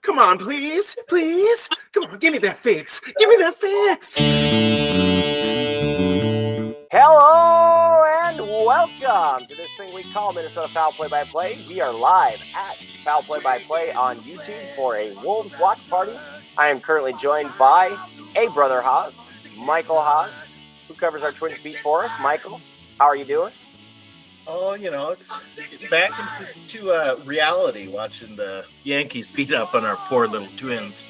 Come on, please. Come on, give me that fix. Hello and welcome to this thing we call Minnesota Foul Play-by-Play. We are live at Foul Play-by-Play on YouTube for a Wolves watch party. I am currently joined by a brother Haas, Michael Haas, who covers our Twins beat for us. Michael, how are you doing? Oh, it's back into reality watching the Yankees beat up on our poor little Twins.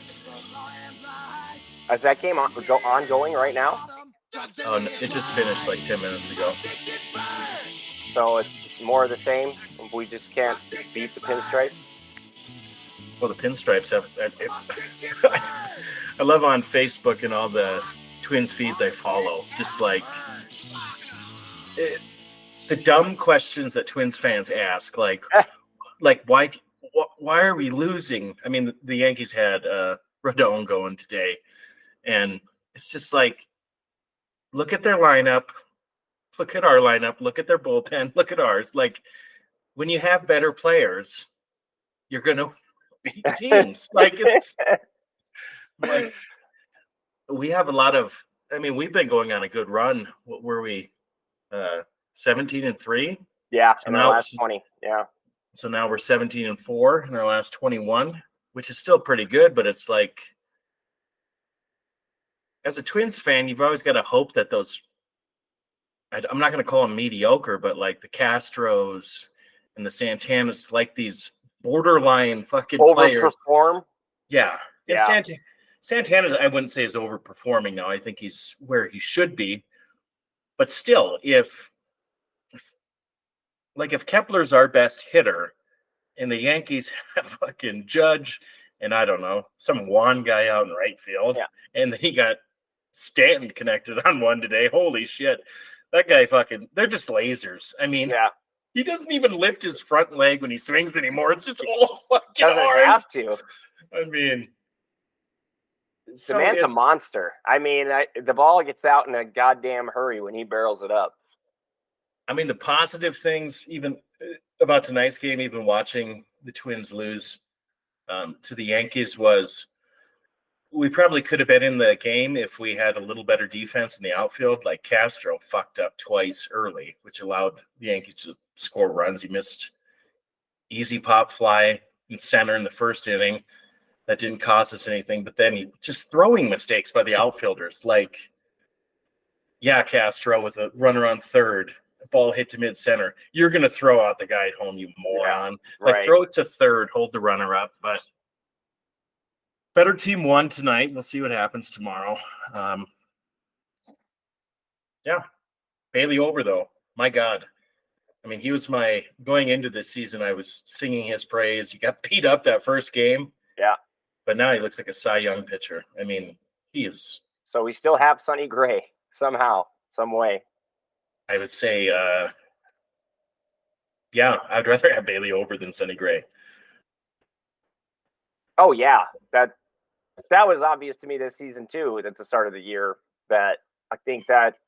Is that game ongoing right now? Oh, no, it just finished like 10 minutes ago. So it's more of the same. We just can't beat the Pinstripes. Well, the Pinstripes have. I love on Facebook and all the Twins feeds I follow. Just like the dumb questions that Twins fans ask, like why are we losing? I mean, the Yankees had Rodon going today, and it's just like, look at their lineup, look at our lineup, look at their bullpen, look at ours. Like, when you have better players, you're gonna beat teams. Like, it's like we have a lot of. I mean, we've been going on a good run. What were we? 17-3. Yeah, so in our last 20. Yeah. So now we're 17-4 in our last 21, which is still pretty good. But it's like, as a Twins fan, you've always got to hope that those. I'm not going to call them mediocre, but like the Castros and the Santanas, like these borderline fucking players. Overperform. Yeah. Santana, I wouldn't say is overperforming now. I think he's where he should be. But still, if Kepler's our best hitter and the Yankees have fucking Judge and I don't know, some Juan guy out in right field, and he got Stanton connected on one today. Holy shit. That guy they're just lasers. I mean, he doesn't even lift his front leg when he swings anymore. It's just all fucking doesn't arms. Have to. I mean, the man's a monster. I mean, the ball gets out in a goddamn hurry when he barrels it up. I mean, the positive things, even about tonight's game, even watching the Twins lose to the Yankees, was we probably could have been in the game if we had a little better defense in the outfield. Like, Castro fucked up twice early, which allowed the Yankees to score runs. He missed easy pop fly in center in the first inning. That didn't cost us anything. But then just throwing mistakes by the outfielders. Like, Castro with a runner on third. Ball hit to mid-center. You're going to throw out the guy at home, you moron. Like, throw it to third, hold the runner up. But better team won tonight. We'll see what happens tomorrow. Bailey Ober, though. My God. I mean, he was going into this season, I was singing his praise. He got beat up that first game. Yeah. But now he looks like a Cy Young pitcher. I mean, he is. So we still have Sonny Gray somehow, some way. I would say, I'd rather have Bailey Ober than Sonny Gray. Oh, yeah. That was obvious to me this season, too, at the start of the year, that I think that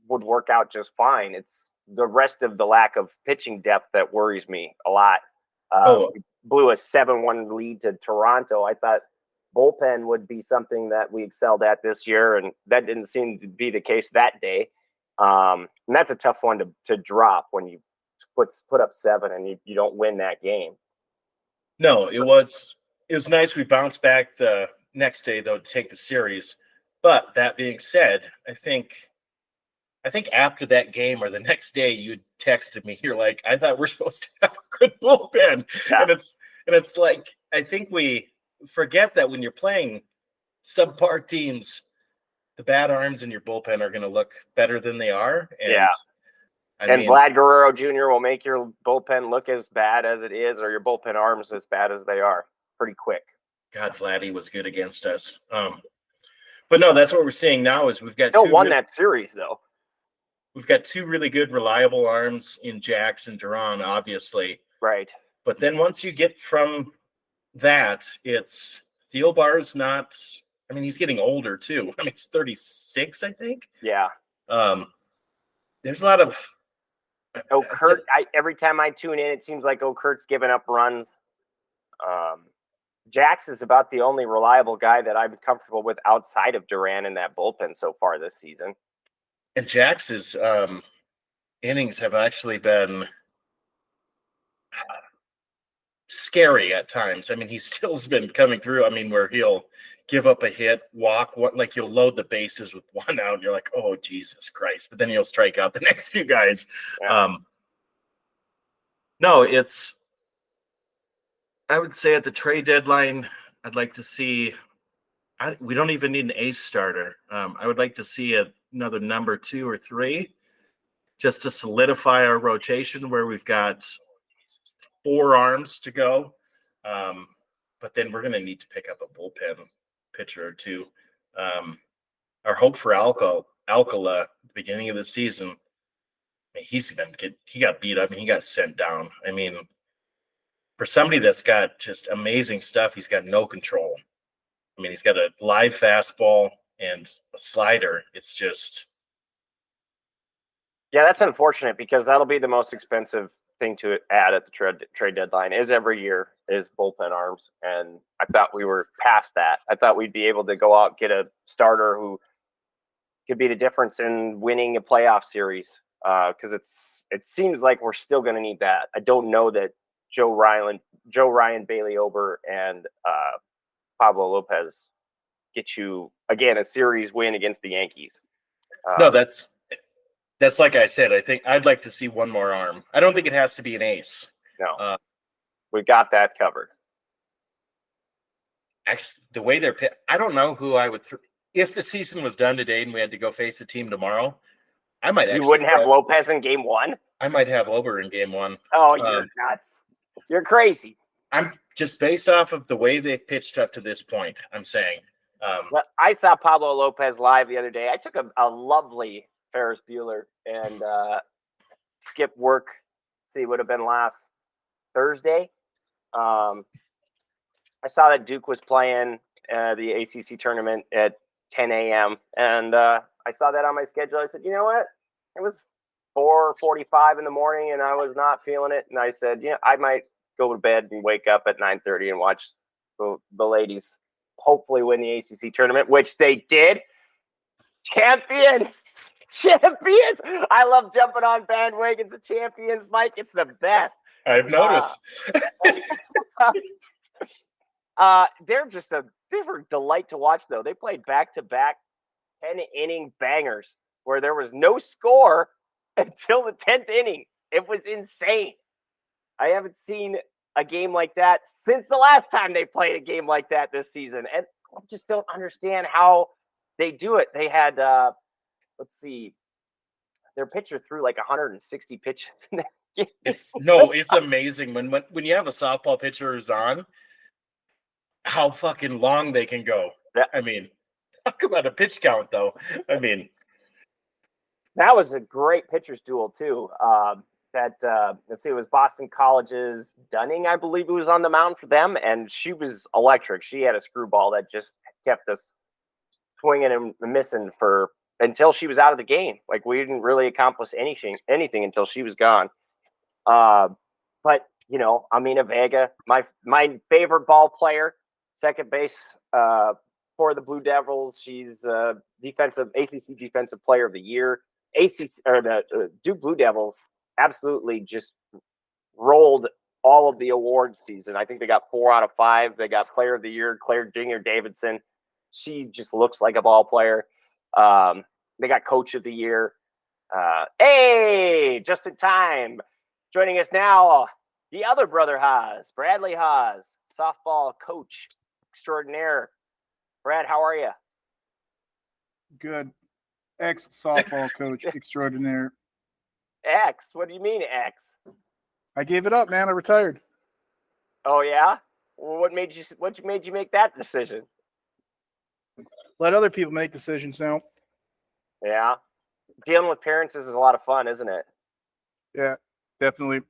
would work out just fine. It's the rest of the lack of pitching depth that worries me a lot. We blew a 7-1 lead to Toronto. I thought bullpen would be something that we excelled at this year, and that didn't seem to be the case that day. And that's a tough one to drop when you put up 7 and you don't win that game. No, it was nice. We bounced back the next day, though, to take the series. But that being said, I think after that game or the next day, you texted me. You're like, I thought we're supposed to have a good bullpen. Yeah. And it's like, I think we forget that when you're playing subpar teams, the bad arms in your bullpen are going to look better than they are. And, Vlad Guerrero Jr. will make your bullpen look as bad as it is, or your bullpen arms as bad as they are, pretty quick. God, Vladdy was good against us. But no, that's what we're seeing now is we've got still won that series, though. We've got 2 really good, reliable arms in Jax and Duran, obviously. Right. But then once you get from that, it's Thielbar's not – I mean, he's getting older, too. I mean, he's 36, I think. Yeah. There's a lot of – Okert, every time I tune in, it seems like Okert's giving up runs. Jax is about the only reliable guy that I'm comfortable with outside of Durant in that bullpen so far this season. And Jax's innings have actually been scary at times. I mean, he still's been coming through. I mean, where he'll give up a hit, walk, like you'll load the bases with one out, and you're like, oh, Jesus Christ. But then he'll strike out the next few guys. Yeah. No, I would say at the trade deadline, I'd like to see, we don't even need an ace starter. I would like to see another number 2 or 3 just to solidify our rotation where we've got 4 arms to go. But then we're going to need to pick up a bullpen pitcher or 2. Our hope for Alcala at the beginning of the season, I mean, he got beat up and he got sent down. I mean, for somebody that's got just amazing stuff, he's got no control. I mean, he's got a live fastball and a slider. It's just. Yeah, that's unfortunate because that'll be the most expensive thing to add at the trade deadline is every year is bullpen arms. And I thought we were past that. I thought we'd be able to go out and get a starter who could be the difference in winning a playoff series. Because it seems like we're still going to need that. I don't know that Joe Ryan, Bailey Ober, and Pablo Lopez get you again a series win against the Yankees. No, that's like I said. I think I'd like to see one more arm. I don't think it has to be an ace. No, we've got that covered. Actually, the way they're I don't know who I would if the season was done today and we had to go face a team tomorrow. I might actually. You wouldn't have Lopez in game 1? I might have Ober in game 1. Oh, you're nuts. You're crazy. I'm just based off of the way they've pitched up to this point. I'm saying. Well, I saw Pablo Lopez live the other day. I took a lovely Ferris Bueller and skipped work. It would have been last Thursday. I saw that Duke was playing the ACC tournament at 10 a.m. and I saw that on my schedule. I said, you know what? It was 4:45 in the morning, and I was not feeling it. And I said, I might go to bed and wake up at 9:30 and watch the ladies hopefully win the ACC tournament, which they did. Champions! I love jumping on bandwagons of champions, Mike. It's the best. I've noticed. They were a delight to watch, though. They played back-to-back 10-inning bangers where there was no score until the 10th inning. It was insane. I haven't seen a game like that since the last time they played a game like that this season. And I just don't understand how they do it. They had, let's see, their pitcher threw like 160 pitches in that game. It's amazing when you have a softball pitcher who's on, how fucking long they can go. Yeah. I mean, talk about a pitch count, though. I mean, that was a great pitcher's duel too. Let's see, it was Boston College's Dunning, I believe, who was on the mound for them, and she was electric. She had a screwball that just kept us swinging and missing until she was out of the game. Like, we didn't really accomplish anything until she was gone. But Amina Vega, my favorite ball player, second base for the Blue Devils. She's ACC Defensive Player of the Year. The Duke Blue Devils absolutely just rolled all of the awards season. I think they got 4 out of 5. They got Player of the Year, Claire Dinger-Davidson. She just looks like a ball player. They got Coach of the Year. Hey, just in time. Joining us now, the other brother Haas, Bradley Haas, softball coach extraordinaire. Brad, how are you? Good. Ex-softball coach extraordinaire. X? What do you mean X? I gave it up, man. I retired. Oh yeah? Well, what made you make that decision? Let other people make decisions now. Yeah. Dealing with parents is a lot of fun, isn't it? Yeah, definitely.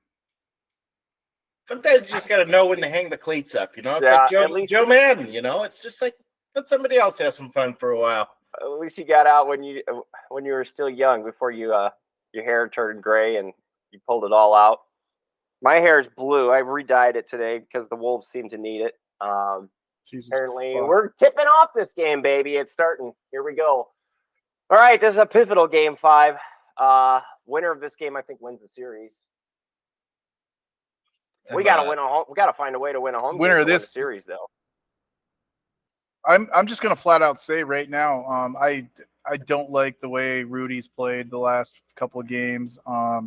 Sometimes you just got to know when to hang the cleats up, It's like Joe Madden, It's just like, let somebody else have some fun for a while. At least you got out when you were still young, before your hair turned gray and you pulled it all out. My hair is blue. I re-dyed it today because the Wolves seem to need it. Jesus Apparently, fuck. we're tipping off this game, baby. It's starting. Here we go. All right, this is a pivotal game 5. Winner of this game, I think, wins the series. We got to win a home. We got to find a way to win a home Winner game of to win this- the series, though. I'm just gonna flat out say right now, I don't like the way Rudy's played the last couple of games. I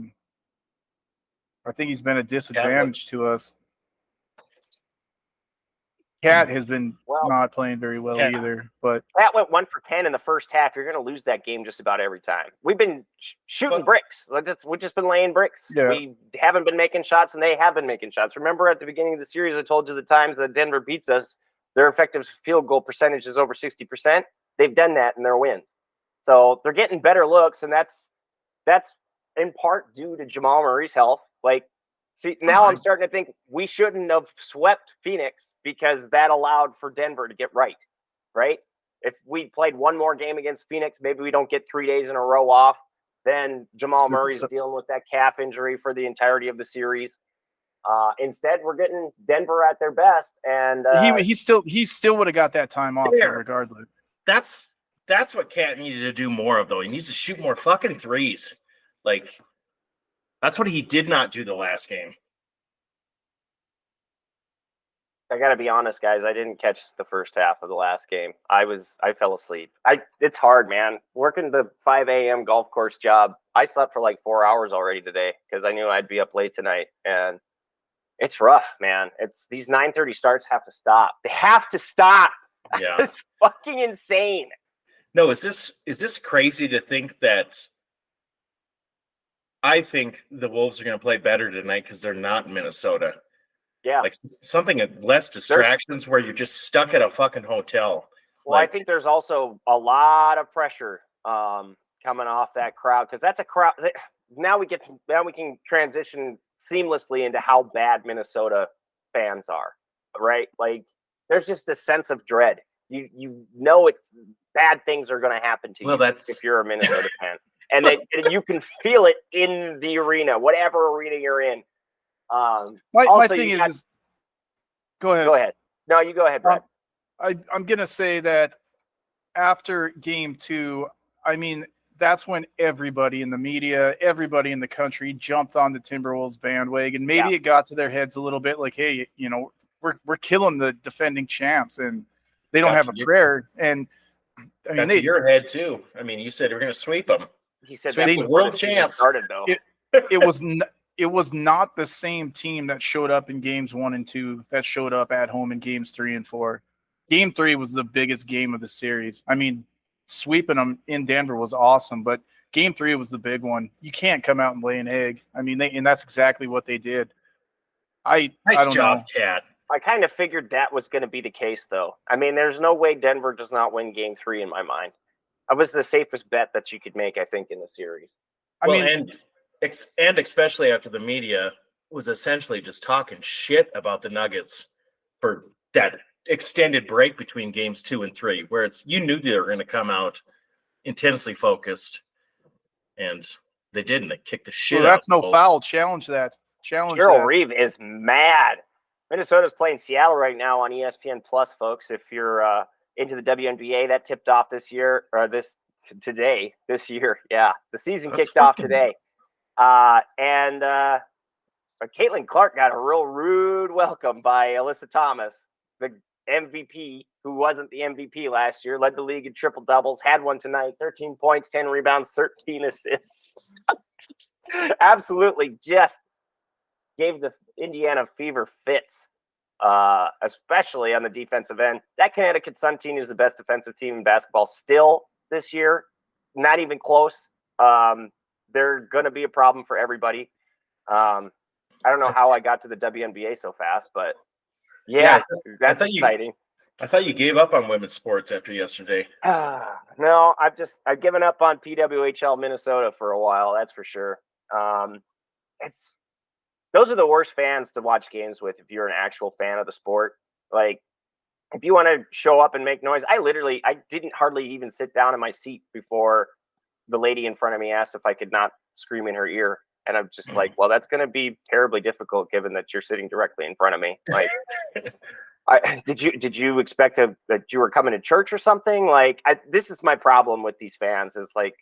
think he's been a disadvantage to us. Cat has been not playing very well either. But Cat went 1 for 10 in the first half. You're going to lose that game just about every time. We've been shooting bricks. We've just been laying bricks. Yeah. We haven't been making shots, and they have been making shots. Remember at the beginning of the series, I told you the times that Denver beats us, their effective field goal percentage is over 60%. They've done that in their wins. So they're getting better looks, and that's in part due to Jamal Murray's health. See, now I'm starting to think we shouldn't have swept Phoenix because that allowed for Denver to get right? If we played one more game against Phoenix, maybe we don't get 3 days in a row off. Then Jamal Murray's dealing with that calf injury for the entirety of the series. Instead, we're getting Denver at their best, and he still would have got that time off regardless. That's what Cat needed to do more of, though. He needs to shoot more fucking threes. That's what he did not do the last game. I got to be honest, guys. I didn't catch the first half of the last game. I fell asleep. It's hard, man. Working the 5 a.m. golf course job. I slept for like 4 hours already today because I knew I'd be up late tonight, and it's rough, man. These 9:30 starts have to stop. They have to stop. Yeah, it's fucking insane. No, is this crazy to think that? I think the Wolves are going to play better tonight because they're not in Minnesota. Yeah. Something less distractions where you're just stuck at a fucking hotel. Well, I think there's also a lot of pressure coming off that crowd because that's a crowd. Now we can transition seamlessly into how bad Minnesota fans are, right? There's just a sense of dread. You know bad things are going to happen to you if you're a Minnesota fan. And you can feel it in the arena, whatever arena you're in. My thing is, go ahead. Go ahead. No, you go ahead, Brad. I'm going to say that after game 2, I mean, that's when everybody in the media, everybody in the country jumped on the Timberwolves bandwagon. Maybe it got to their heads a little bit like, hey, we're killing the defending champs and they don't have a prayer. And I mean, to your head too. I mean, you said we're going to sweep them. He said they world champs. Started, though. It was not the same team that showed up in games 1 and 2 that showed up at home in games 3 and 4. Game 3 was the biggest game of the series. I mean, sweeping them in Denver was awesome, but game 3 was the big one. You can't come out and lay an egg. I mean, and that's exactly what they did. I don't know. Cat. I kind of figured that was going to be the case, though. I mean, there's no way Denver does not win game 3 in my mind. That was the safest bet that you could make, I think, in the series. And especially after the media was essentially just talking shit about the Nuggets for that extended break between games 2 and 3, where you knew they were going to come out intensely focused, and they didn't. They kicked the shit out. That's no foul. Challenge that. Cheryl Reeve is mad. Minnesota's playing Seattle right now on ESPN Plus, folks. If you're into the WNBA, that tipped off this year this year. Yeah, the season kicked off today. And Caitlin Clark got a real rude welcome by Alyssa Thomas, the MVP, who wasn't the MVP last year, led the league in triple doubles, had one tonight, 13 points, 10 rebounds, 13 assists. Absolutely just gave the Indiana Fever fits, especially on the defensive end. That Connecticut Sun team is the best defensive team in basketball still this year. Not even close. They're going to be a problem for everybody. I don't know how I got to the WNBA so fast, but that's exciting. I thought you gave up on women's sports after yesterday. No, I've given up on PWHL Minnesota for a while. That's for sure. Those are the worst fans to watch games with if you're an actual fan of the sport. If you want to show up and make noise, I didn't hardly even sit down in my seat before the lady in front of me asked if I could not scream in her ear. And I'm just like, well, that's going to be terribly difficult given that you're sitting directly in front of me. Did you expect that you were coming to church or something? Like, this is my problem with these fans is like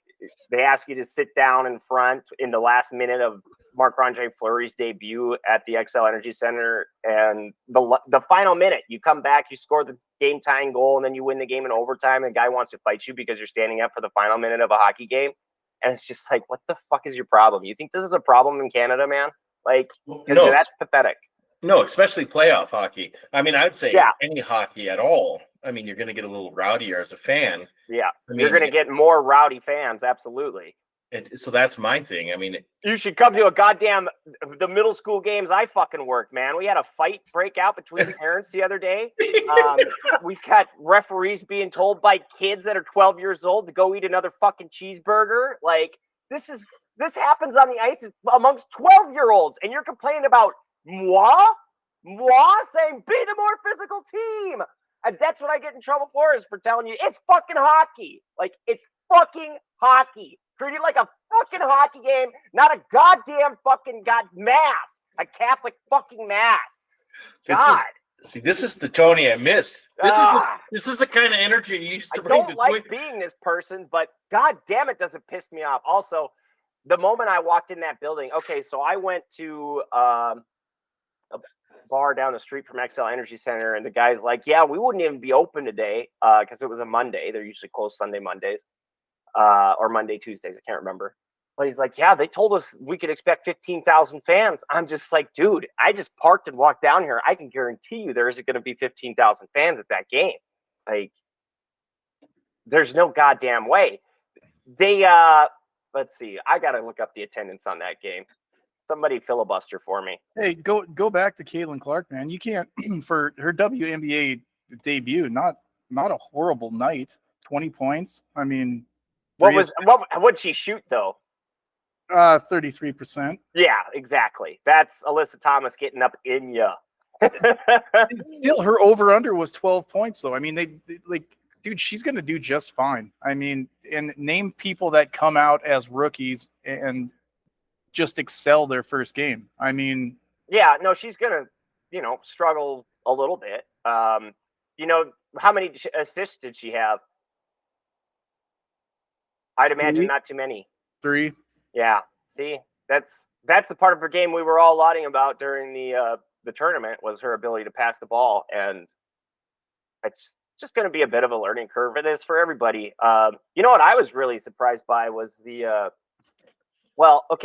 they ask you to sit down in front in the last minute of Marc-Andre Fleury's debut at the XL Energy Center, and the final minute you come back, you score the game tying goal, and then you win the game in overtime. And the guy wants to fight you because you're standing up for the final minute of a hockey game, and it's just like, what the fuck is your problem? You think this is a problem in Canada, man? Like, no, that's pathetic. No, especially playoff hockey. I mean, I would say Yeah. any hockey at all. I mean, you're going to get a little rowdier as a fan. Yeah, I mean, you're going to get more rowdy fans, absolutely. So that's my thing. I mean, you should come to the middle school games I fucking worked, man. We had a fight break out between parents the other day. We've got referees being told by kids that are 12 years old to go eat another fucking cheeseburger. Like, this happens on the ice amongst 12-year-olds, and you're complaining about moi saying be the more physical team. And that's what I get in trouble for, is for telling you it's fucking hockey. Like, it's fucking hockey. Treat it like a fucking hockey game, not a goddamn fucking mass, a Catholic fucking mass. God. This is the Tony I miss. This is the kind of energy you used to bring. I don't like being this person, but god damn it, does it piss me off. Also, the moment I walked in that building, okay, so I went to a bar down the street from XL Energy Center, and the guy's like, yeah, we wouldn't even be open today because it was a Monday. They're usually closed Sunday, Mondays, or Monday, Tuesdays. I can't remember. But he's like, yeah, they told us we could expect 15,000 fans. I'm just like, dude, I just parked and walked down here. I can guarantee you there isn't going to be 15,000 fans at that game. Like, there's no goddamn way. They, let's see. I got to look up the attendance on that game. Somebody filibuster for me. Hey, go back to Caitlin Clark, man. You can't for her WNBA debut. Not a horrible night. 20 points. I mean, what'd she shoot though? 33%. Yeah, exactly. That's Alyssa Thomas getting up in ya. Still, her over under was 12 points though. I mean, they like, dude, she's gonna do just fine. I mean, and name people that come out as rookies and just excel their first game. I mean, yeah, no, she's gonna, struggle a little bit. How many assists did she have? I'd imagine not too many. 3. Yeah. See, that's the part of her game we were all lauding about during the tournament, was her ability to pass the ball, and it's just going to be a bit of a learning curve. It is for everybody. What I was really surprised by was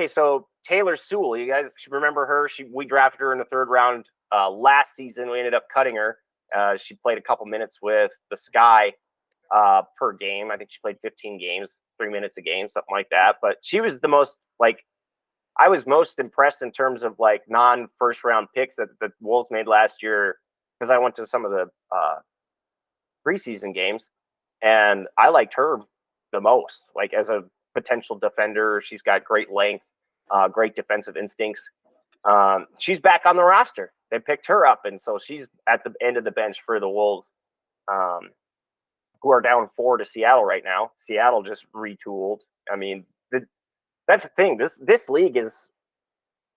so Taylor Sewell, you guys should remember her. We drafted her in the 3rd round last season. We ended up cutting her. She played a couple minutes with the Sky per game. I think she played 15 games, 3 minutes a game, something like that. But she was the most, I was most impressed in terms of non-first round picks that the Wolves made last year, because I went to some of the preseason games, and I liked her the most. Like, as a potential defender, she's got great length, great defensive instincts. She's back on the roster. They picked her up, and so she's at the end of the bench for the Wolves, who are down 4 to Seattle right now. Seattle just retooled. I mean, that's the thing. This league is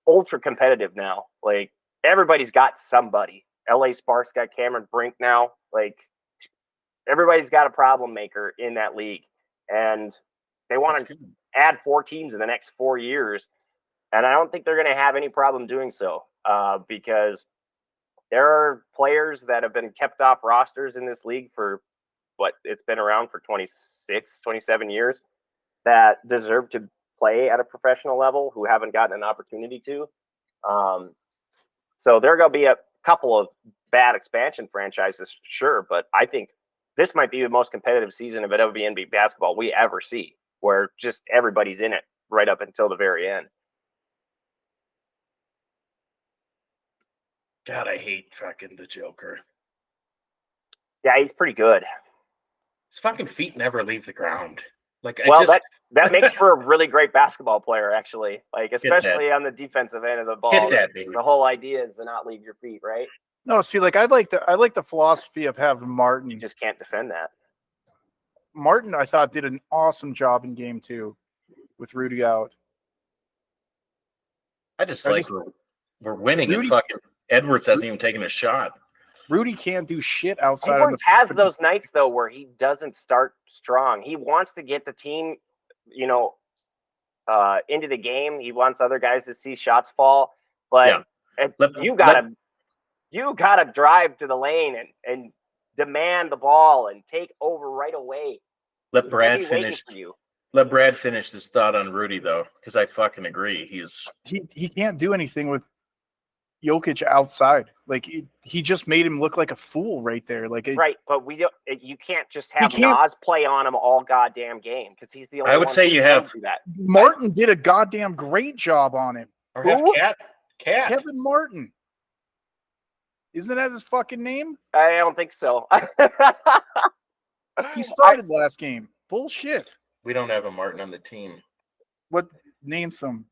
ultra competitive now. Like, everybody's got somebody. LA Sparks got Cameron Brink now. Like, everybody's got a problem maker in that league, and they want to add 4 teams in the next 4 years. And I don't think they're going to have any problem doing so, because there are players that have been kept off rosters in this league for it's been around for 26, 27 years that deserve to play at a professional level who haven't gotten an opportunity to. So there are going to be a couple of bad expansion franchises, sure, but I think this might be the most competitive season of WNBA basketball we ever see, where just everybody's in it right up until the very end. God, I hate fucking the Joker. Yeah, he's pretty good. His fucking feet never leave the ground. That makes for a really great basketball player, actually. Like, especially on the defensive end of the ball. The whole idea is to not leave your feet, right? No, see, I like the philosophy of having Martin. You just can't defend that. Martin, I thought, did an awesome job in game 2 with Rudy out. We're winning, and fucking Edwards hasn't even taken a shot. Rudy can't do shit outside of Edwards has those nights though where he doesn't start strong. He wants to get the team, into the game. He wants other guys to see shots fall, but you gotta drive to the lane and demand the ball and take over right away. Let Brad finish. Let Brad finish this thought on Rudy though, because I fucking agree. He can't do anything with Jokic outside. Like he just made him look like a fool right there. Right, but you can't just have Nas play on him all goddamn game because he's the only one. I would say you have that. Martin did a goddamn great job on him. Or have Cat. Kevin Martin. Isn't that his fucking name? I don't think so. He started last game. Bullshit. We don't have a Martin on the team. What? Name some.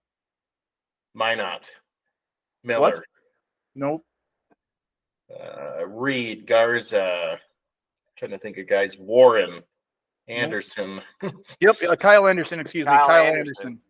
Minot. Miller. What? Nope. Reed, Garza. Trying to think of guys. Warren, Anderson. Yep, Kyle Anderson. Excuse me, Kyle Anderson.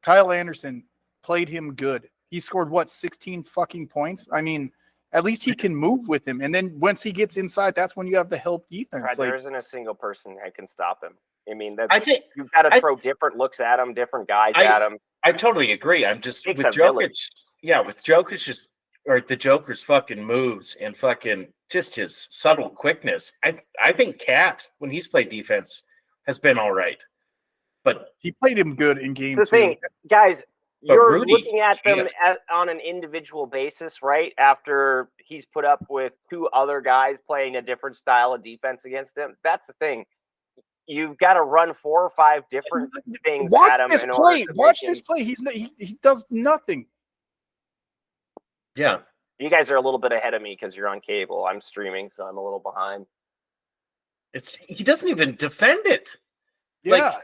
Kyle Anderson played him good. He scored 16 fucking points. I mean, at least he can move with him. And then once he gets inside, that's when you have the help defense. There isn't a single person that can stop him. I mean, I think you've got to throw different looks at him, different guys at him. I totally agree. I'm just with Jokic. Yeah, with Jokic the Joker's fucking moves and fucking just his subtle quickness. I think Cat, when he's played defense, has been all right. But he played him good in game 2. The thing, guys, you're looking at them on an individual basis, right? After he's put up with 2 other guys playing a different style of defense against him. That's the thing. You've got to run 4 or 5 different things at him. Watch this play. He does nothing. Yeah. You guys are a little bit ahead of me because you're on cable. I'm streaming, so I'm a little behind. He doesn't even defend it. Yeah.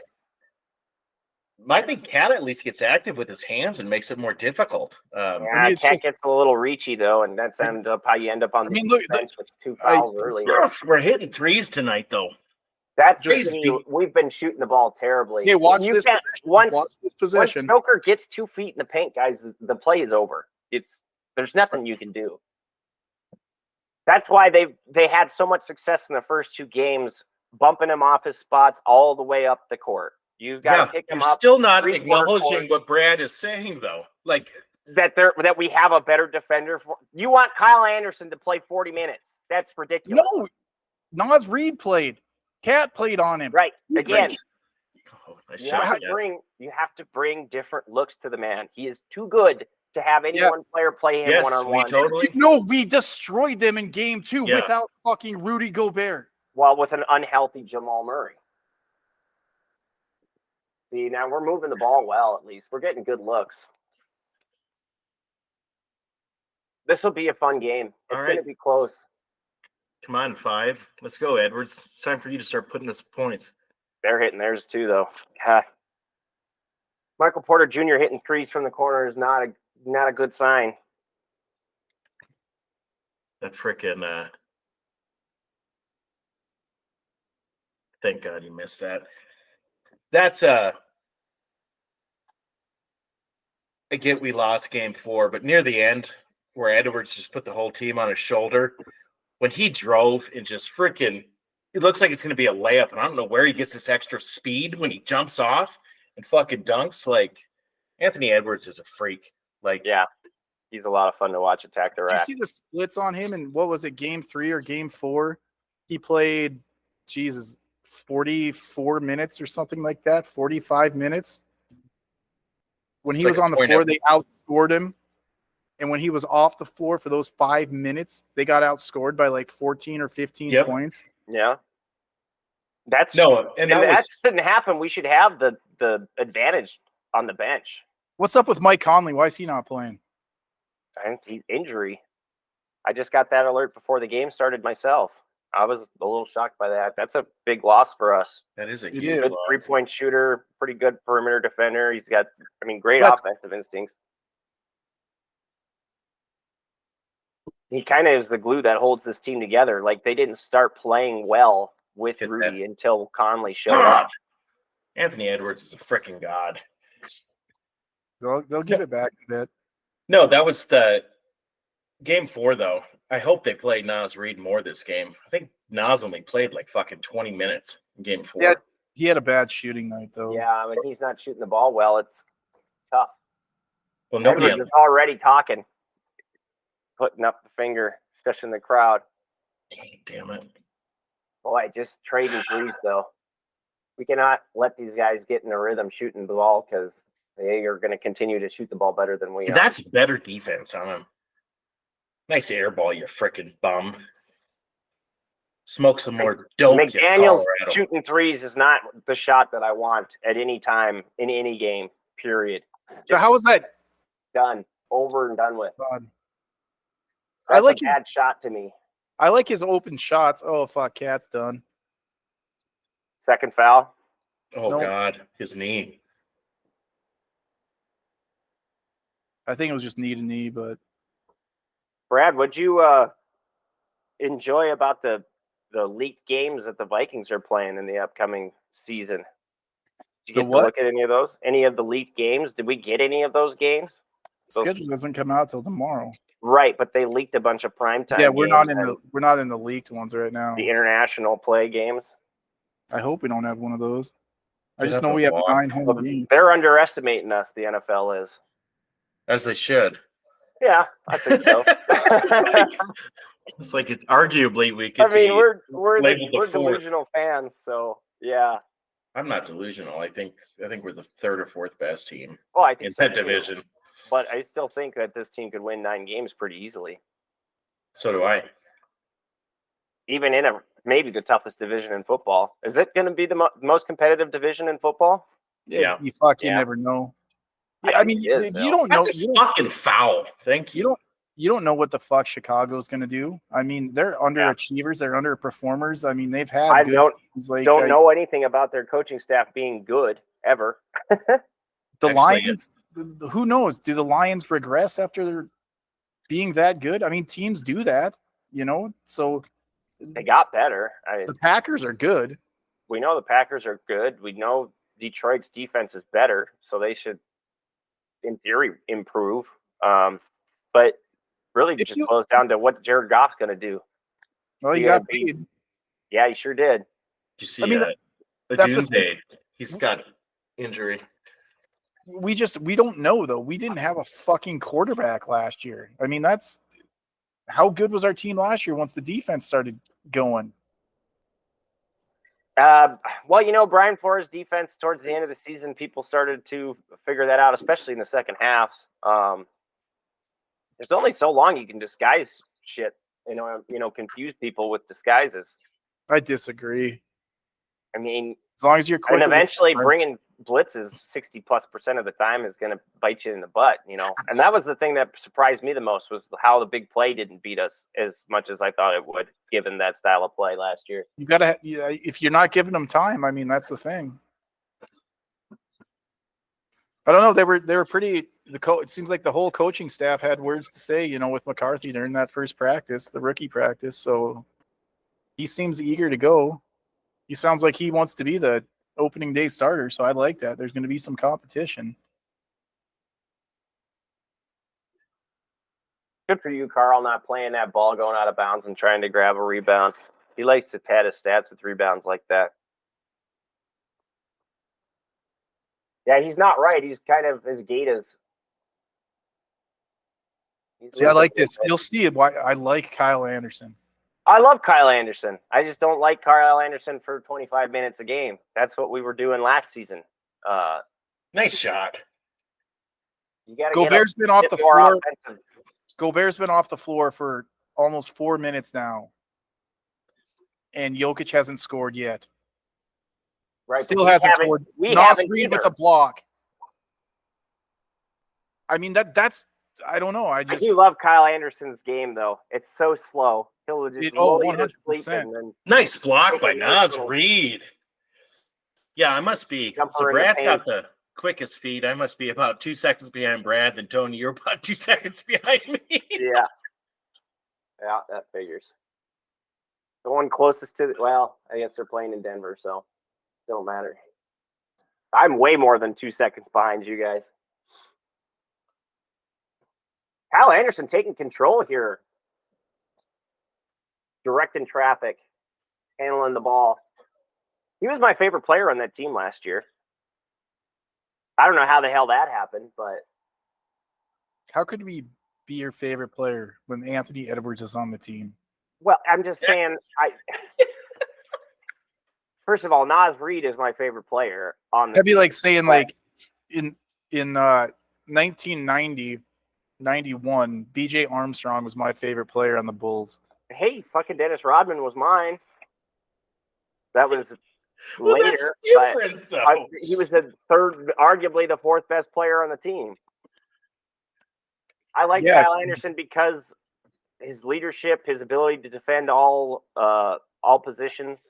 I think Cat at least gets active with his hands and makes it more difficult. Cat gets a little reachy though, and that's how you end up on the bench with 2 fouls early. We're hitting threes tonight, though. That's we've been shooting the ball terribly. Hey, watch this Once possession. Joker gets 2 feet in the paint, guys, the play is over. There's nothing you can do. That's why they had so much success in the first 2 games, bumping him off his spots all the way up the court. You've got to pick him up. You're still not acknowledging what Brad is saying, though. Like that we have a better defender. You want Kyle Anderson to play 40 minutes? That's ridiculous. No, Nas Reed played. Cat played on him. Right. Again, you have to bring different looks to the man. He is too good to have any one player play him one-on-one. No, we destroyed them in game 2 without fucking Rudy Gobert. Well, with an unhealthy Jamal Murray. See, now we're moving the ball well, at least. We're getting good looks. This will be a fun game. It's going to be close. Come on, 5. Let's go, Edwards. It's time for you to start putting us points. They're hitting theirs too, though. God. Michael Porter Jr. hitting threes from the corner is not a good sign. That frickin' thank God you missed that. That's I get we lost game 4, but near the end, where Edwards just put the whole team on his shoulder, when he drove and just freaking, it looks like it's going to be a layup, and I don't know where he gets this extra speed when he jumps off and fucking dunks. Like, Anthony Edwards is a freak. Like, yeah, he's a lot of fun to watch attack the rack. Did you see the splits on him? And what was it, game 3 or game 4? He played, 44 minutes or something like that, 45 minutes. When he was on the floor, they outscored him. And when he was off the floor for those 5 minutes, they got outscored by like 14 or 15 points. Yeah. That shouldn't happen. We should have the advantage on the bench. What's up with Mike Conley? Why is he not playing? I think he's injury. I just got that alert before the game started myself. I was a little shocked by that. That's a big loss for us. That is a huge loss. 3-point shooter, pretty good perimeter defender. He's got, great offensive instincts. He kind of is the glue that holds this team together. Like, they didn't start playing well with Rudy until Conley showed up. Anthony Edwards is a freaking god. They'll give it back a bit. No, that was the game 4, though. I hope they play Naz Reid more this game. I think Naz only played like fucking 20 minutes in game 4. Yeah, he had a bad shooting night though. Yeah, when he's not shooting the ball well, it's tough. Well, nobody Edwards is already talking, putting up the finger, especially in the crowd. Damn it. Boy, just trading threes, though. We cannot let these guys get in a rhythm shooting the ball because they are going to continue to shoot the ball better than we are. That's better defense on him. Nice air ball, you frickin' bum. Smoke some more dope. McDaniels shooting threes is not the shot that I want at any time in any game, period. So how was that? Done. Over and done with. God. That's a bad shot to me. I like his open shots. Oh, fuck, Cat's done. Second foul. Oh, no. God. His knee. I think it was just knee to knee, but. Brad, what'd you enjoy about the leaked games that the Vikings are playing in the upcoming season? Did you get to look at any of those? Any of the leaked games? Did we get any of those games? Schedule doesn't come out till tomorrow. Right, but they leaked a bunch of primetime. Yeah, we're not in the leaked ones right now. The international play games. I hope we don't have one of those. I just know we have 9 home games. They're underestimating us. The NFL is, as they should. Yeah, I think so. It's like arguably we could. I mean, we're delusional fans, so yeah. I'm not delusional. I think we're the 3rd or 4th best team. Oh, I think in that division. But I still think that this team could win 9 games pretty easily. So do I. Even in maybe the toughest division in football. Is it going to be the most competitive division in football? Yeah. You never know. Yeah, I mean, you don't know. That's a fucking foul. Thank you. You don't know what the fuck Chicago's going to do. I mean, they're underachievers. They're underperformers. I mean, they've had. I don't know anything about their coaching staff being good ever. The Lions. Who knows? Do the Lions regress after they're being that good? I mean, teams do that, so they got better. The Packers are good. We know the Packers are good. We know Detroit's defense is better, so they should, in theory, improve. But really, it just boils down to what Jared Goff's going to do. Well, he got paid. Yeah, he sure did. Did you see that? He's got injury. We don't know though. We didn't have a fucking quarterback last year. I mean, that's how good was our team last year once the defense started going? Well, Brian Flores' defense towards the end of the season, people started to figure that out, especially in the second half. There's only so long you can disguise shit, confuse people with disguises. I disagree. I mean, as long as you're quick, and eventually bringing blitzes 60+% of the time is going to bite you in the butt, And that was the thing that surprised me the most was how the big play didn't beat us as much as I thought it would, given that style of play last year. You gotta, if you're not giving them time, I mean, that's the thing. I don't know. They were pretty. It seems like the whole coaching staff had words to say, with McCarthy during that first practice, the rookie practice. So he seems eager to go. He sounds like he wants to be the opening day starter. So I like that. There's going to be some competition. Good for you, Carl, not playing that ball going out of bounds and trying to grab a rebound. He likes to pad his stats with rebounds like that. Yeah, he's not right. He's kind of his gait is. See, I like this. You'll see why I like Kyle Anderson. I love Kyle Anderson. I just don't like Kyle Anderson for 25 minutes a game. That's what we were doing last season. Nice shot. You got to Gobert's been off the floor. Gobert's been off the floor for almost 4 minutes now, and Jokic hasn't scored yet. Right, still hasn't scored. Naz Reid with a block. I mean that's. I don't know. I do love Kyle Anderson's game though. It's so slow. He'll just 100%. Nice block by Naz Reid. Yeah, I must be. So Brad's got the quickest feet. I must be about 2 seconds behind Brad. Then Tony, you're about 2 seconds behind me. Yeah, that figures. The one closest to I guess they're playing in Denver, so it don't matter. I'm way more than 2 seconds behind you guys. Kyle Anderson taking control here. directing traffic, handling the ball. He was my favorite player on that team last year. I don't know how the hell that happened, but How could we be your favorite player when Anthony Edwards is on the team? well, I'm just saying. First of all, Naz Reid is my favorite player on the That'd be team. like saying like in 1990, 91, BJ Armstrong was my favorite player on the Bulls. Hey, fucking Dennis Rodman was mine. That was Well, later. that's different, though. He was the third, arguably the fourth best player on the team. I like Kyle Anderson because his leadership, his ability to defend all positions.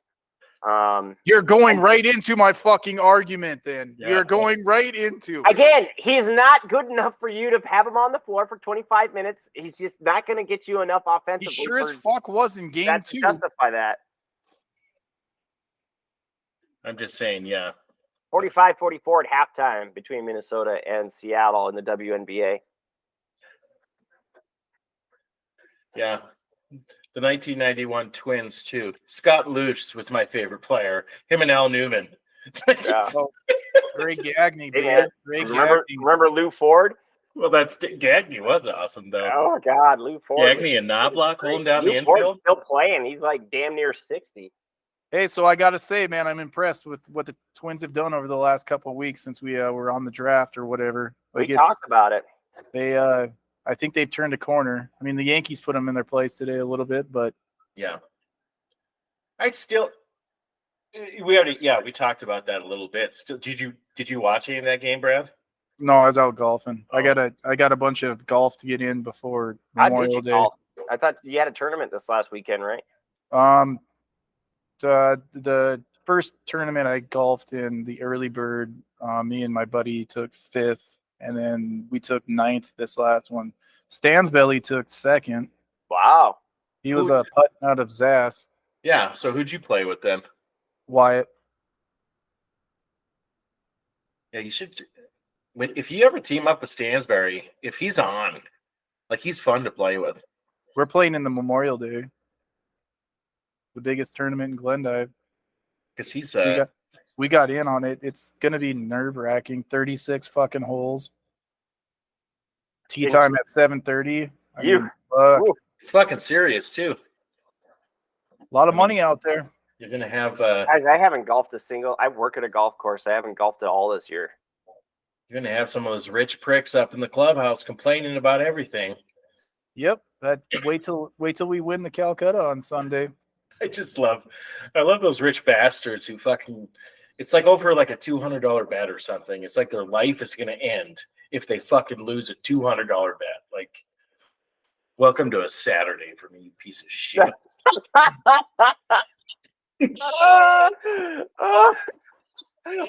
You're going right into my fucking argument then. Yeah. You're going right into Again, he's not good enough for you to have him on the floor for 25 minutes. He's just not going to get you enough He offensively. sure as fuck was in game 2. Justify that. I'm just saying, yeah. 45-44 at halftime between Minnesota and Seattle in the WNBA. Yeah. The 1991 Twins, too. Scott Luce was my favorite player. Him and Al Newman. Yeah. Greg Gagne, Hey, dude. man, Greg remember Lou Ford? Well, Gagne was awesome, though. Oh, God, Lou Ford. Gagne and Knobloch holding down Lou the infield. Ford's still playing. He's like damn near 60. Hey, so I got to say, man, I'm impressed with what the Twins have done over the last couple of weeks since we were on the draft or whatever. We talked about it. They, I think they've turned a corner. I mean, the Yankees put them in their place today a little bit, but yeah, we talked about that a little bit. Still, did you watch any of that game, Brad? no, I was out golfing. Oh. I got a bunch of golf to get in before How did Memorial you Day. golf? I thought you had a tournament this last weekend, right? The first tournament I golfed in, the early bird, me and my buddy took 5th, and then we took 9th this last one. Stansbelly took 2nd. Wow. He was a putt out of Zass. Yeah. So who'd you play with then? Wyatt. Yeah, you should. If you ever team up with Stansberry, if he's on, like he's fun to play with. We're playing in the Memorial Day, the biggest tournament in Glendive. Because he's we got in on it. It's gonna be nerve-wracking. 36 fucking holes. Tee time at 7:30. It's fucking serious too. A lot of money out there. You're gonna have. Guys, I haven't golfed a single. I work at a golf course. I haven't golfed at all this year. You're gonna have some of those rich pricks up in the clubhouse complaining about everything. Yep. Wait till we win the Calcutta on Sunday. I love those rich bastards who fucking. It's like over like a $200 bet or something. It's like their life is gonna end if they fucking lose a $200 bet. Like, welcome to a Saturday for me, you piece of shit.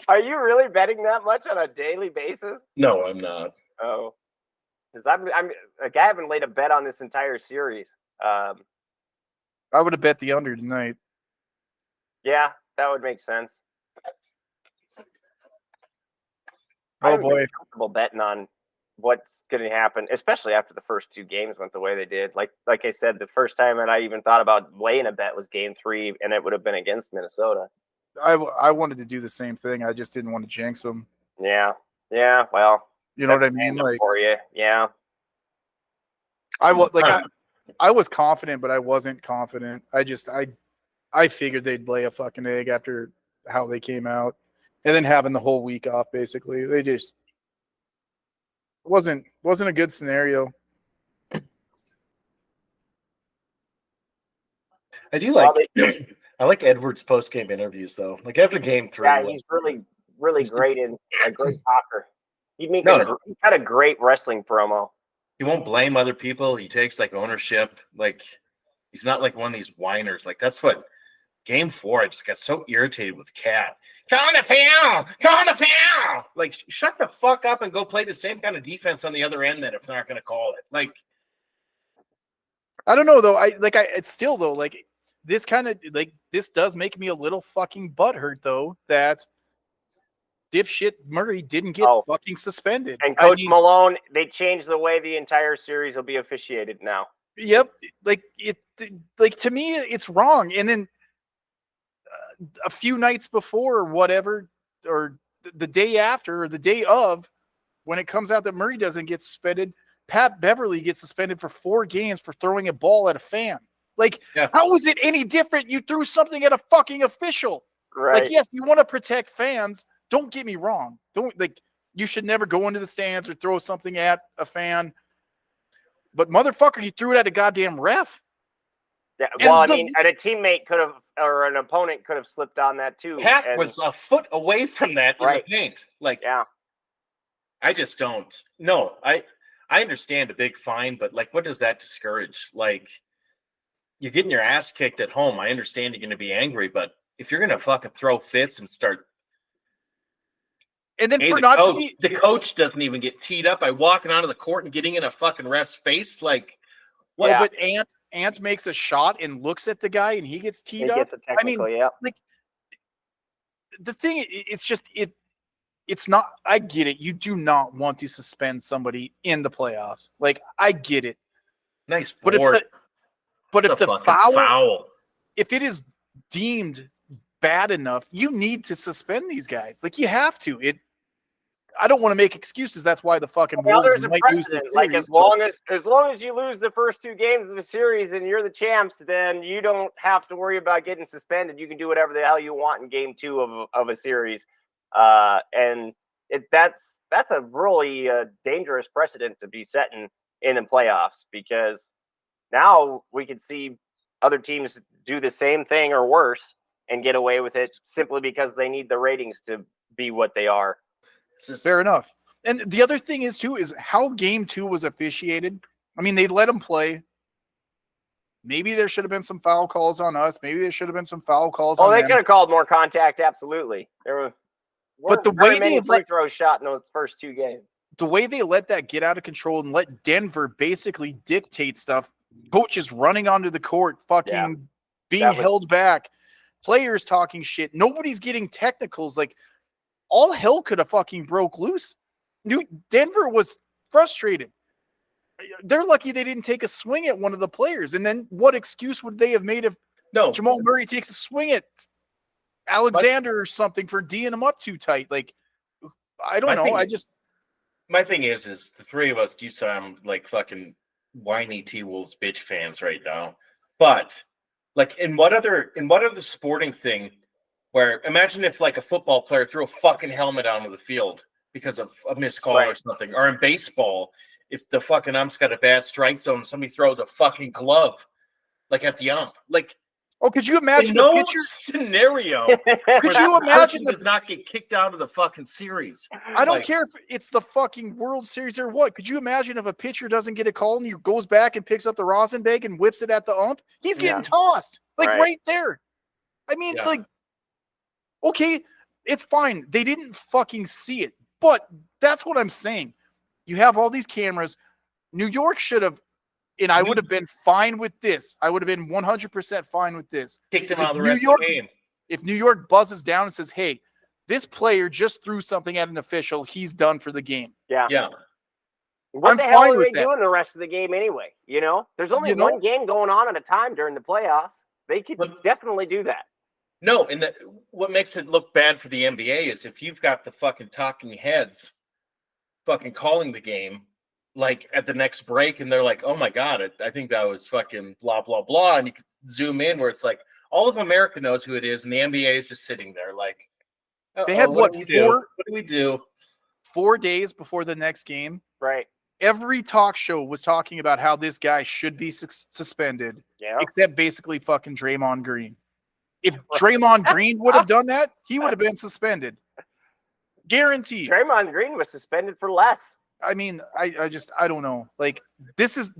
Are you really betting that much on a daily basis? No, I'm not. Oh, because I'm like I haven't laid a bet on this entire series. I would have bet the under tonight. Yeah, that would make sense. Oh boy, I'm comfortable betting on what's going to happen, especially after the first 2 games went the way they did. Like I said, the first time that I even thought about laying a bet was Game 3, and it would have been against Minnesota. I wanted to do the same thing. I just didn't want to jinx them. Yeah. Well, you know what I mean? Like for you, yeah. I was confident, but I wasn't confident. I figured they'd lay a fucking egg after how they came out, and then having the whole week off. Basically, they just wasn't a good scenario. I do like. I like Edwards' post-game interviews though. Like after Game 3, yeah, he's really great in a great talker. He had a great wrestling promo. He won't blame other people. He takes like ownership. Like he's not like one of these whiners. Like that's what Game 4. I just got so irritated with Cat. Call the foul. Like shut the fuck up and go play the same kind of defense on the other end. Then if they're not going to call it, like I don't know though. It's still though like. This kind of like this does make me a little fucking butthurt though that dipshit Murray didn't get fucking suspended. And Coach Malone, they changed the way the entire series will be officiated now. Yep, like like, to me, it's wrong. And then a few nights before or whatever, or the day after or the day of, when it comes out that Murray doesn't get suspended, Pat Beverly gets suspended for 4 games for throwing a ball at a fan. Like, how is it any different? You threw something at a fucking official. Right. Like, yes, you want to protect fans. Don't get me wrong. You should never go into the stands or throw something at a fan. But motherfucker, you threw it at a goddamn ref. Yeah, well, and a teammate could have, or an opponent could have slipped on that too. Pat was a foot away from that in the paint. Like, I just don't. No, I understand a big fine, but like, what does that discourage? Like, you're getting your ass kicked at home. I understand you're going to be angry, but if you're going to fucking throw fits and start. And then the coach doesn't even get teed up by walking onto the court and getting in a fucking ref's face. Like, well, but Ant makes a shot and looks at the guy and he gets teed up. I mean, like, the thing, it's not, I get it. You do not want to suspend somebody in the playoffs. Like, I get it. Nice board. But if the foul, if it is deemed bad enough, you need to suspend these guys. Like, you have to. I don't want to make excuses. That's why the fucking Wolves might lose the series. Like, as long as you lose the first 2 games of a series and you're the champs, then you don't have to worry about getting suspended. You can do whatever the hell you want in game 2 of a series. And that's a really dangerous precedent to be setting in the playoffs, because now we can see other teams do the same thing or worse and get away with it simply because they need the ratings to be what they are. Fair enough. And the other thing is how game 2 was officiated. I mean, they let them play. Maybe there should have been some foul calls on us. Maybe there should have been some foul calls on them. Oh, they could have called more contact. Absolutely. But the way they free throw shot in those first 2 games. The way they let that get out of control and let Denver basically dictate stuff, coaches running onto the court, fucking being held back, players talking shit. Nobody's getting technicals. Like, all hell could have fucking broke loose. Denver was frustrated. They're lucky they didn't take a swing at one of the players. And then what excuse would they have made if Jamal Murray takes a swing at Alexander or something for D'ing him up too tight? Like, I don't know. My thing is the 3 of us do sound like fucking whiny T-Wolves bitch fans right now. But like, in what other sporting thing where, imagine if like a football player threw a fucking helmet onto the field because of a missed call or something, or in baseball, if the fucking ump's got a bad strike zone, somebody throws a fucking glove like at the ump. Like, oh, could you imagine no pitcher scenario? Could you imagine does not get kicked out of the fucking series? I don't care if it's the fucking World Series or what. Could you imagine if a pitcher doesn't get a call and he goes back and picks up the rosin bag and whips it at the ump? He's getting tossed, like right there. I mean, like, okay, it's fine. They didn't fucking see it, but that's what I'm saying. You have all these cameras. New York should have. And I would have been fine with this. I would have been 100% fine with this. Kicked him out the rest of the game. If New York buzzes down and says, hey, this player just threw something at an official, he's done for the game. Yeah. What the hell are they doing the rest of the game anyway? You know? There's only one game going on at a time during the playoffs. They could definitely do that. No, and what makes it look bad for the NBA is if you've got the fucking talking heads fucking calling the game, like at the next break, and they're like, oh my God, I think that was fucking blah, blah, blah. And you can zoom in where it's like, all of America knows who it is, and the NBA is just sitting there like, they had what do we do? 4 days before the next game. Right. Every talk show was talking about how this guy should be suspended, except basically fucking Draymond Green. If Draymond Green would have done that, he would have been suspended. Guaranteed. Draymond Green was suspended for less. I mean, I don't know. Like, this is,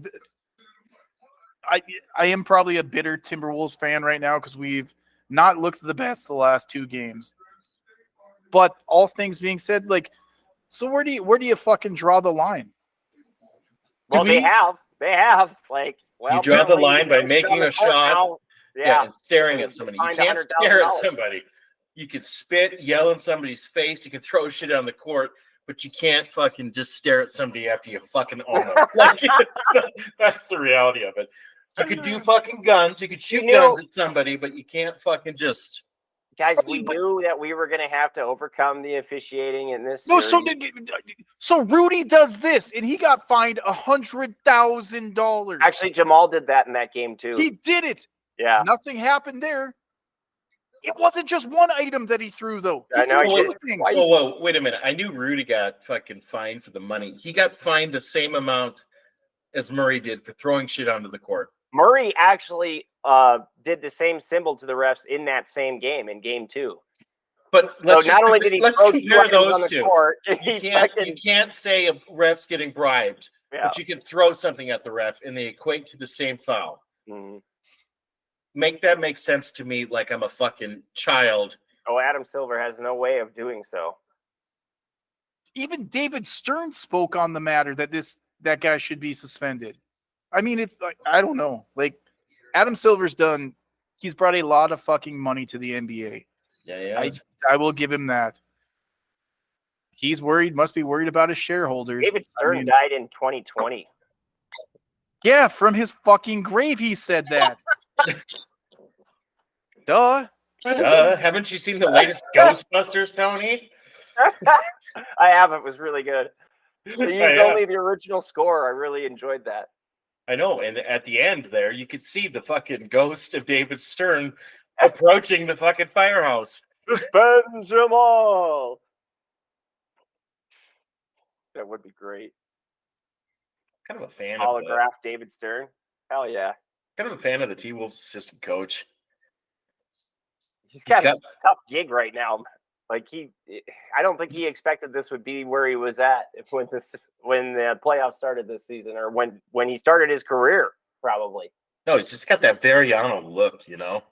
I am probably a bitter Timberwolves fan right now because we've not looked the best the last 2 games. But all things being said, like, so where do you fucking draw the line? Well, they have like, well, you draw the line by making a shot, and staring at somebody. You can't stare at somebody. You can spit, yell in somebody's face. You can throw shit on the court. But you can't fucking just stare at somebody after you fucking own them. Like, that's the reality of it. You could do fucking guns. You could shoot knew- guns at somebody, but you can't fucking just. Guys, we knew that we were going to have to overcome the officiating in this No, series. so Rudy does this, and he got fined $100,000. Actually, Jamal did that in that game too. He did it. Yeah. Nothing happened there. It wasn't just one item that he threw, though. I know, He threw he two did. things. Whoa, wait a minute. I knew Rudy got fucking fined for the money. He got fined the same amount as Murray did for throwing shit onto the court. Murray actually did the same symbol to the refs in that same game, in game 2. But So not only did he throw compare two items on the those two. court, You can't say a ref's getting bribed, yeah. but you can throw something at the ref and they equate to the same foul. Mhm. Make that make sense to me like I'm a fucking child. Oh, Adam Silver has no way of doing so. Even David Stern spoke on the matter that guy should be suspended. I mean, it's like, I don't know. Like, Adam Silver's he's brought a lot of fucking money to the NBA. Yeah. I will give him that. He's must be worried about his shareholders. David Stern died in 2020. Yeah, from his fucking grave he said that. Duh. Haven't you seen the latest Ghostbusters, Tony? I have. It was really good. They used only the original score. I really enjoyed that. I know. And at the end there, you could see the fucking ghost of David Stern approaching the fucking firehouse. Suspend Jamal. That would be great. Kind of a fan Holograph David Stern. Hell yeah. Kind of a fan of the T-Wolves assistant coach. He's got a tough gig right now. Like I don't think he expected this would be where he was at when the playoffs started this season, or when he started his career, probably. No, he's just got that Veriano look, you know.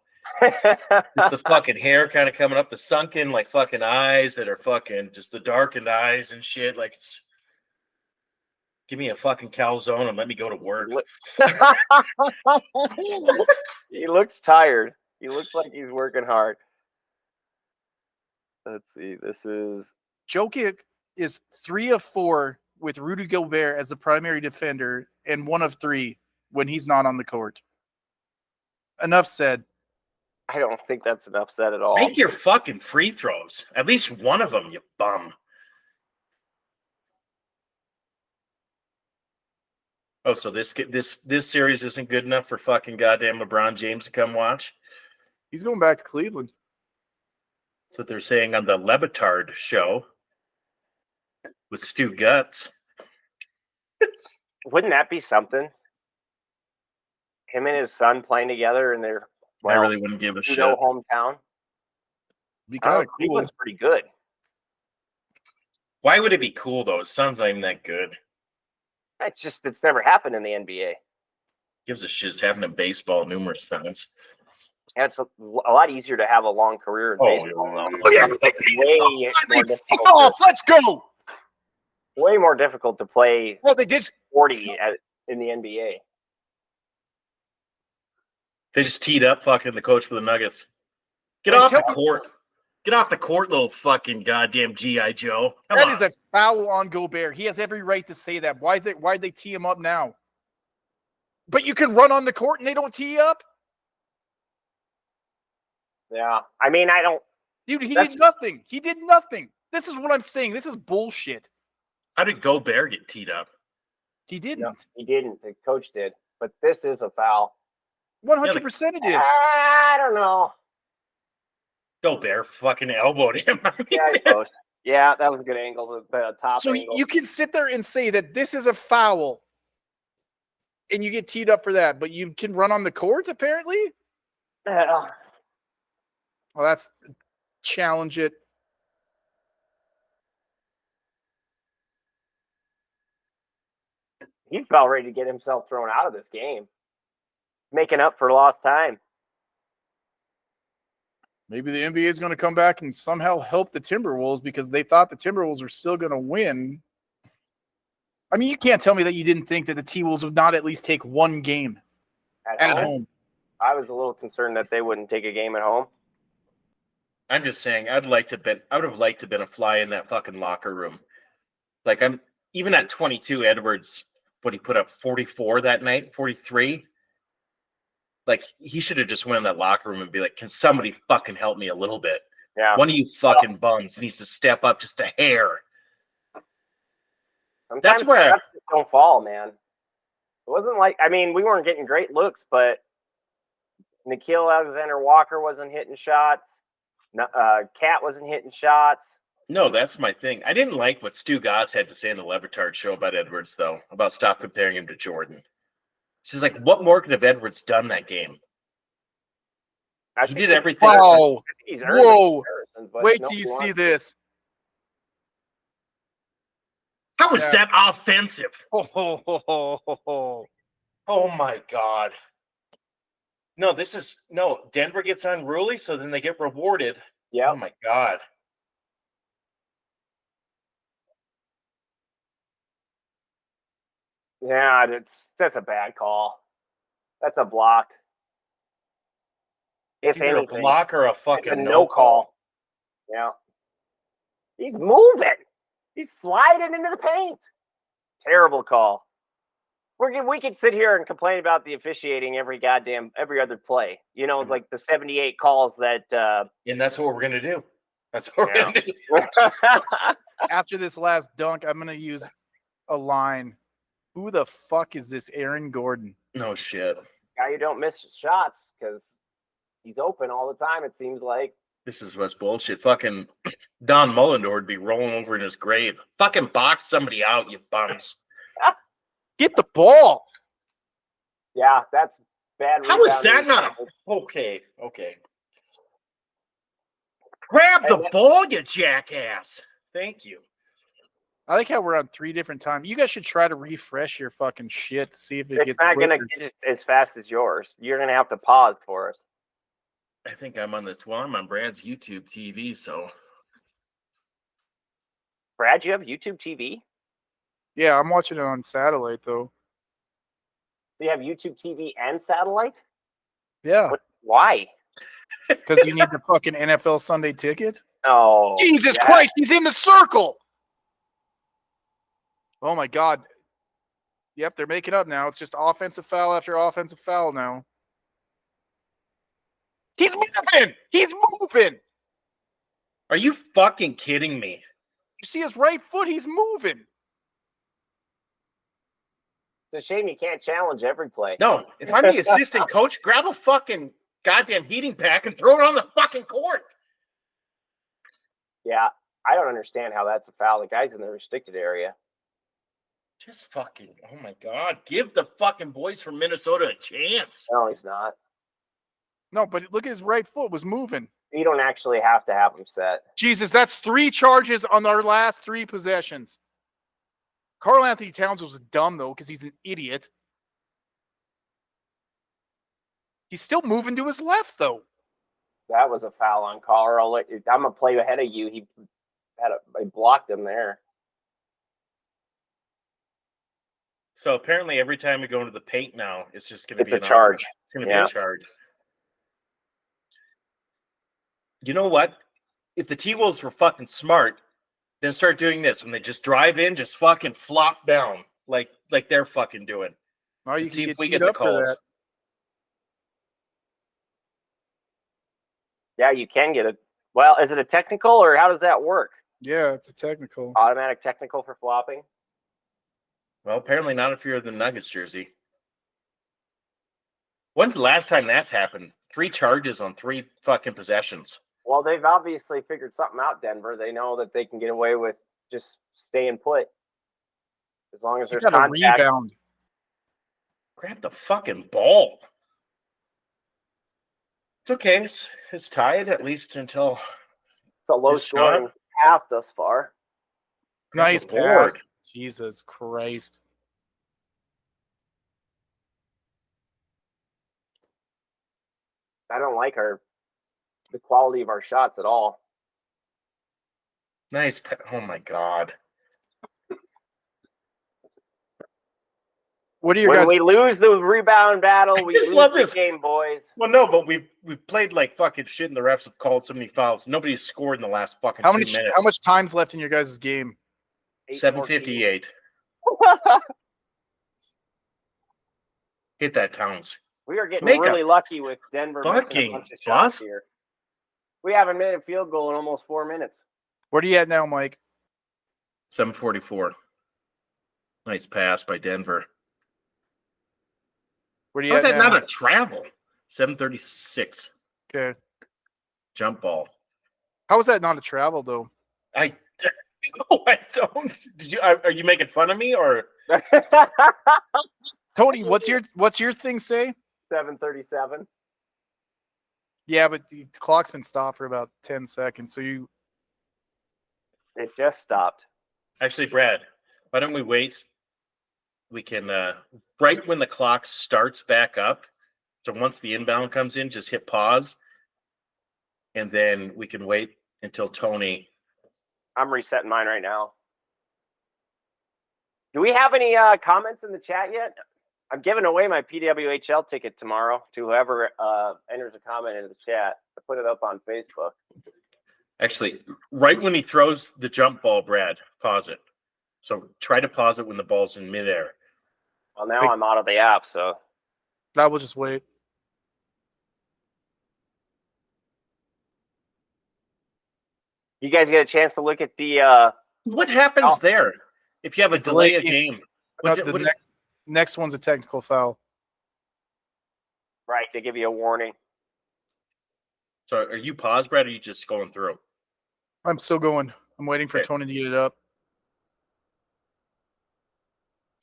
It's the fucking hair kind of coming up, the sunken like fucking eyes that are fucking just the darkened eyes and shit. Like, give me a fucking calzone and let me go to work. He looks tired. He looks like he's working hard. Let's see. This is Jokic is 3 of 4 with Rudy Gobert as the primary defender, and 1 of 3 when he's not on the court. Enough said. I don't think that's enough said at all. Make your fucking free throws. At least one of them, you bum. Oh, so this series isn't good enough for fucking goddamn LeBron James to come watch? He's going back to Cleveland. That's what they're saying on the Lebitard show with Stu Guts. Wouldn't that be something? Him and his son playing together in their I really wouldn't give a shit. Hometown. Be kind of cool. Cleveland's pretty good. Why would it be cool though? His son's not even that good. It's never happened in the NBA. Gives a shit. It's happened in baseball numerous times. And it's a lot easier to have a long career in baseball. Let's go. Way more difficult to play. Well, they did 40 in the NBA. They just teed up fucking the coach for the Nuggets. Get off the court. Get off the court, little fucking goddamn G.I. Joe. That is a foul on Gobert. He has every right to say that. Why'd they tee him up now? But you can run on the court and they don't tee you up? Yeah. I mean, I don't. Dude, he did nothing. He did nothing. This is what I'm saying. This is bullshit. How did Gobert get teed up? He didn't. No, he didn't. The coach did. But this is a foul. 100% it is. I don't know. Gobert fucking elbowed him. Yeah, I suppose. Yeah, that was a good angle. The top So angle. you can sit there and say that this is a foul and you get teed up for that, but you can run on the court, apparently? Yeah. Well, that's challenge it. He's about ready to get himself thrown out of this game. Making up for lost time. Maybe the NBA is going to come back and somehow help the Timberwolves because they thought the Timberwolves were still going to win. I mean, you can't tell me that you didn't think that the T-Wolves would not at least take one game at home. I was a little concerned that they wouldn't take a game at home. I'm just saying, I would have liked to been a fly in that fucking locker room. Like, I'm even at 22, Edwards, what he put up 44 that night, 43. Like, he should have just went in that locker room and be like, can somebody fucking help me a little bit? Yeah. One of you fucking bums needs to step up just a hair. Sometimes That's where shots just don't fall, man. It wasn't like, I mean, we weren't getting great looks, but Nikhil Alexander-Walker wasn't hitting shots. Cat wasn't hitting shots. No, that's my thing. I didn't like what Stu Gotts had to say in the Levitard show about Edwards, though, about stop comparing him to Jordan. She's like, what more could have Edwards done that game? He did everything. Wow. He's Whoa. but Wait till you see this. How was that offensive? Oh, my God. No, Denver gets unruly, so then they get rewarded. Yeah. Oh, my God. Yeah, that's a bad call. That's a block. It's either a block or a fucking no call. Yeah. He's moving. He's sliding into the paint. Terrible call. We could sit here and complain about the officiating every other play. You know, like the 78 calls that. And that's what we're gonna do. That's what we're gonna do. After this last dunk, I'm gonna use a line. Who the fuck is this Aaron Gordon? No shit. Guy you don't miss shots because he's open all the time. It seems like. This is what's bullshit. Fucking Don Mullendor would be rolling over in his grave. Fucking box somebody out, you bums. Get the ball. Yeah, that's bad. How is that not okay? Grab the ball, you jackass. Thank you. I like how we're on 3 different times. You guys should try to refresh your fucking shit to see if it gets. It's not going to get as fast as yours. You're going to have to pause for us. I think I'm on this. Well, I'm on Brad's YouTube TV, so. Brad, you have YouTube TV? Yeah, I'm watching it on satellite, though. So you have YouTube TV and satellite? Yeah. Why? Because you need the fucking NFL Sunday ticket? Oh. Jesus Christ, he's in the circle! Oh, my God. Yep, they're making up now. It's just offensive foul after offensive foul now. He's moving! He's moving! Are you fucking kidding me? You see his right foot? He's moving. It's a shame you can't challenge every play. No, if I'm the assistant coach, grab a fucking goddamn heating pack and throw it on the fucking court. Yeah, I don't understand how that's a foul. The guy's in the restricted area. Just fucking, oh my God. Give the fucking boys from Minnesota a chance. No, he's not. No, but look at his right foot was moving. You don't actually have to have him set. Jesus, that's 3 charges on our last 3 possessions. Karl Anthony Towns was dumb, though, because he's an idiot. He's still moving to his left, though. That was a foul on Carl. I'm going to play ahead of you. He blocked him there. So apparently every time we go into the paint now, it's just going to be a charge. It's going to be a charge. You know what? If the T-Wolves were fucking smart, then start doing this. When they just drive in, just fucking flop down like they're fucking doing. Oh, you see can if we get get the up for calls. that. Yeah, you can get it. Well, is it a technical or how does that work? Yeah, it's a technical. Automatic technical for flopping? Well, apparently not if you're the Nuggets jersey. When's the last time that's happened? 3 charges on 3 fucking possessions. Well, they've obviously figured something out, Denver. They know that they can get away with just staying put. As long as there's contact. Rebound. Grab the fucking ball. It's okay. It's tied, at least until... It's a low-scoring half thus far. Nice pass. Jesus Christ. I don't like the quality of our shots at all. Nice. Oh, my God. What are your when guys? we lose the rebound battle, we just lose love the this game, boys. Well, no, but we've played like fucking shit, and the refs have called so many fouls. Nobody's scored in the last fucking 2 minutes. How much time's left in your guys' game? 7:58. Hit that, Towns. We are getting Make really a lucky with Denver missing a fucking bunch of shots bust. here. We haven't made a field goal in almost 4 minutes. Where are you at now, Mike? 7:44. Nice pass by Denver. Where are you How's at that now? not a travel? 7:36. Okay. Jump ball. How is that not a travel though? I don't. Did you? Are you making fun of me or? Tony, what's your thing say? 7:37. Yeah, but the clock's been stopped for about 10 seconds. So you It just stopped. Actually, Brad, why don't we wait? We can right when the clock starts back up. So once the inbound comes in, just hit pause, and then we can wait until Tony. I'm resetting mine right now. Do we have any comments in the chat yet? I'm giving away my PWHL ticket tomorrow to whoever enters a comment in the chat. I put it up on Facebook. Actually, right when he throws the jump ball, Brad, pause it. So try to pause it when the ball's in midair. Well, now I'm out of the app, so that will just wait. you guys get a chance to look at the What happens there if you have a delay a game. game? The next one's a technical foul. right, they give you a warning. So are you paused, Brad, or are you just going through? I'm still going. I'm waiting for Tony to get it up.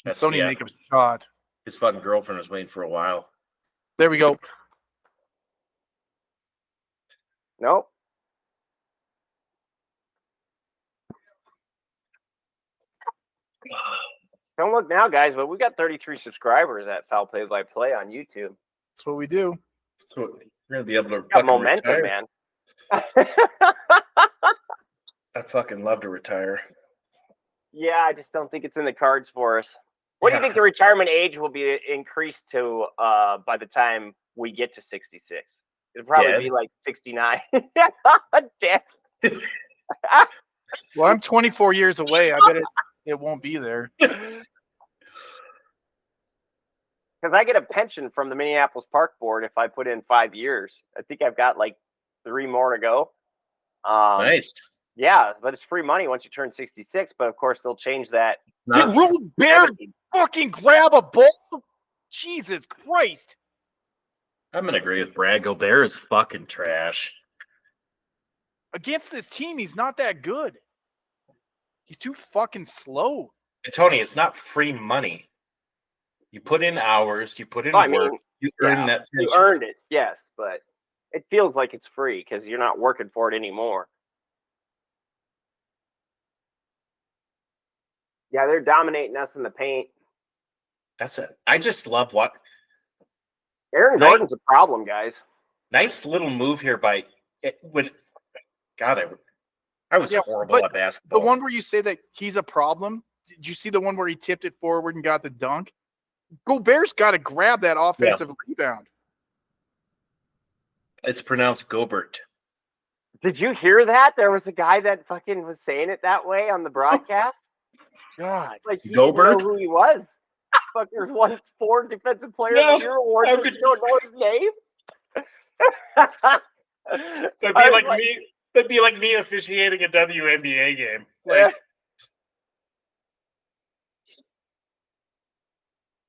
And Sony make a shot. His fucking girlfriend was waiting for a while. There we go. Nope. Don't look now, guys, but we got 33 subscribers at Foul Play by Play on YouTube. That's what we do. So you're gonna be able to got momentum, retire. Man. I'd fucking love to retire. Yeah, I just don't think it's in the cards for us. What do you think the retirement age will be increased to by the time we get to 66? It'll probably be like 69. Death. Well, I'm 24 years away. I bet it won't be there. Because I get a pension from the Minneapolis Park Board if I put in 5 years. I think I've got like 3 more to go. Nice. Yeah, but it's free money once you turn 66. But of course, they'll change that. Did Robert fucking grab a ball? Jesus Christ. I'm going to agree with Brad. Gobert is fucking trash. Against this team, he's not that good. He's too fucking slow. And Tony, it's not free money. You put in hours, you put in work, you earn that pension. You earned it, yes, but it feels like it's free because you're not working for it anymore. Yeah, they're dominating us in the paint. That's it. I just love what Aaron Gordon's a problem, guys. Nice little move here by it. I was horrible at basketball. The one where you say that he's a problem, did you see the one where he tipped it forward and got the dunk? Gobert's got to grab that offensive rebound. It's pronounced Gobert. Did you hear that? There was a guy that fucking was saying it that way on the broadcast. God, like he Gobert? didn't know who he was. Fuck, there's won 4 Defensive Player of the Year awards. You don't know his name. That'd be like me officiating a WNBA game. Like,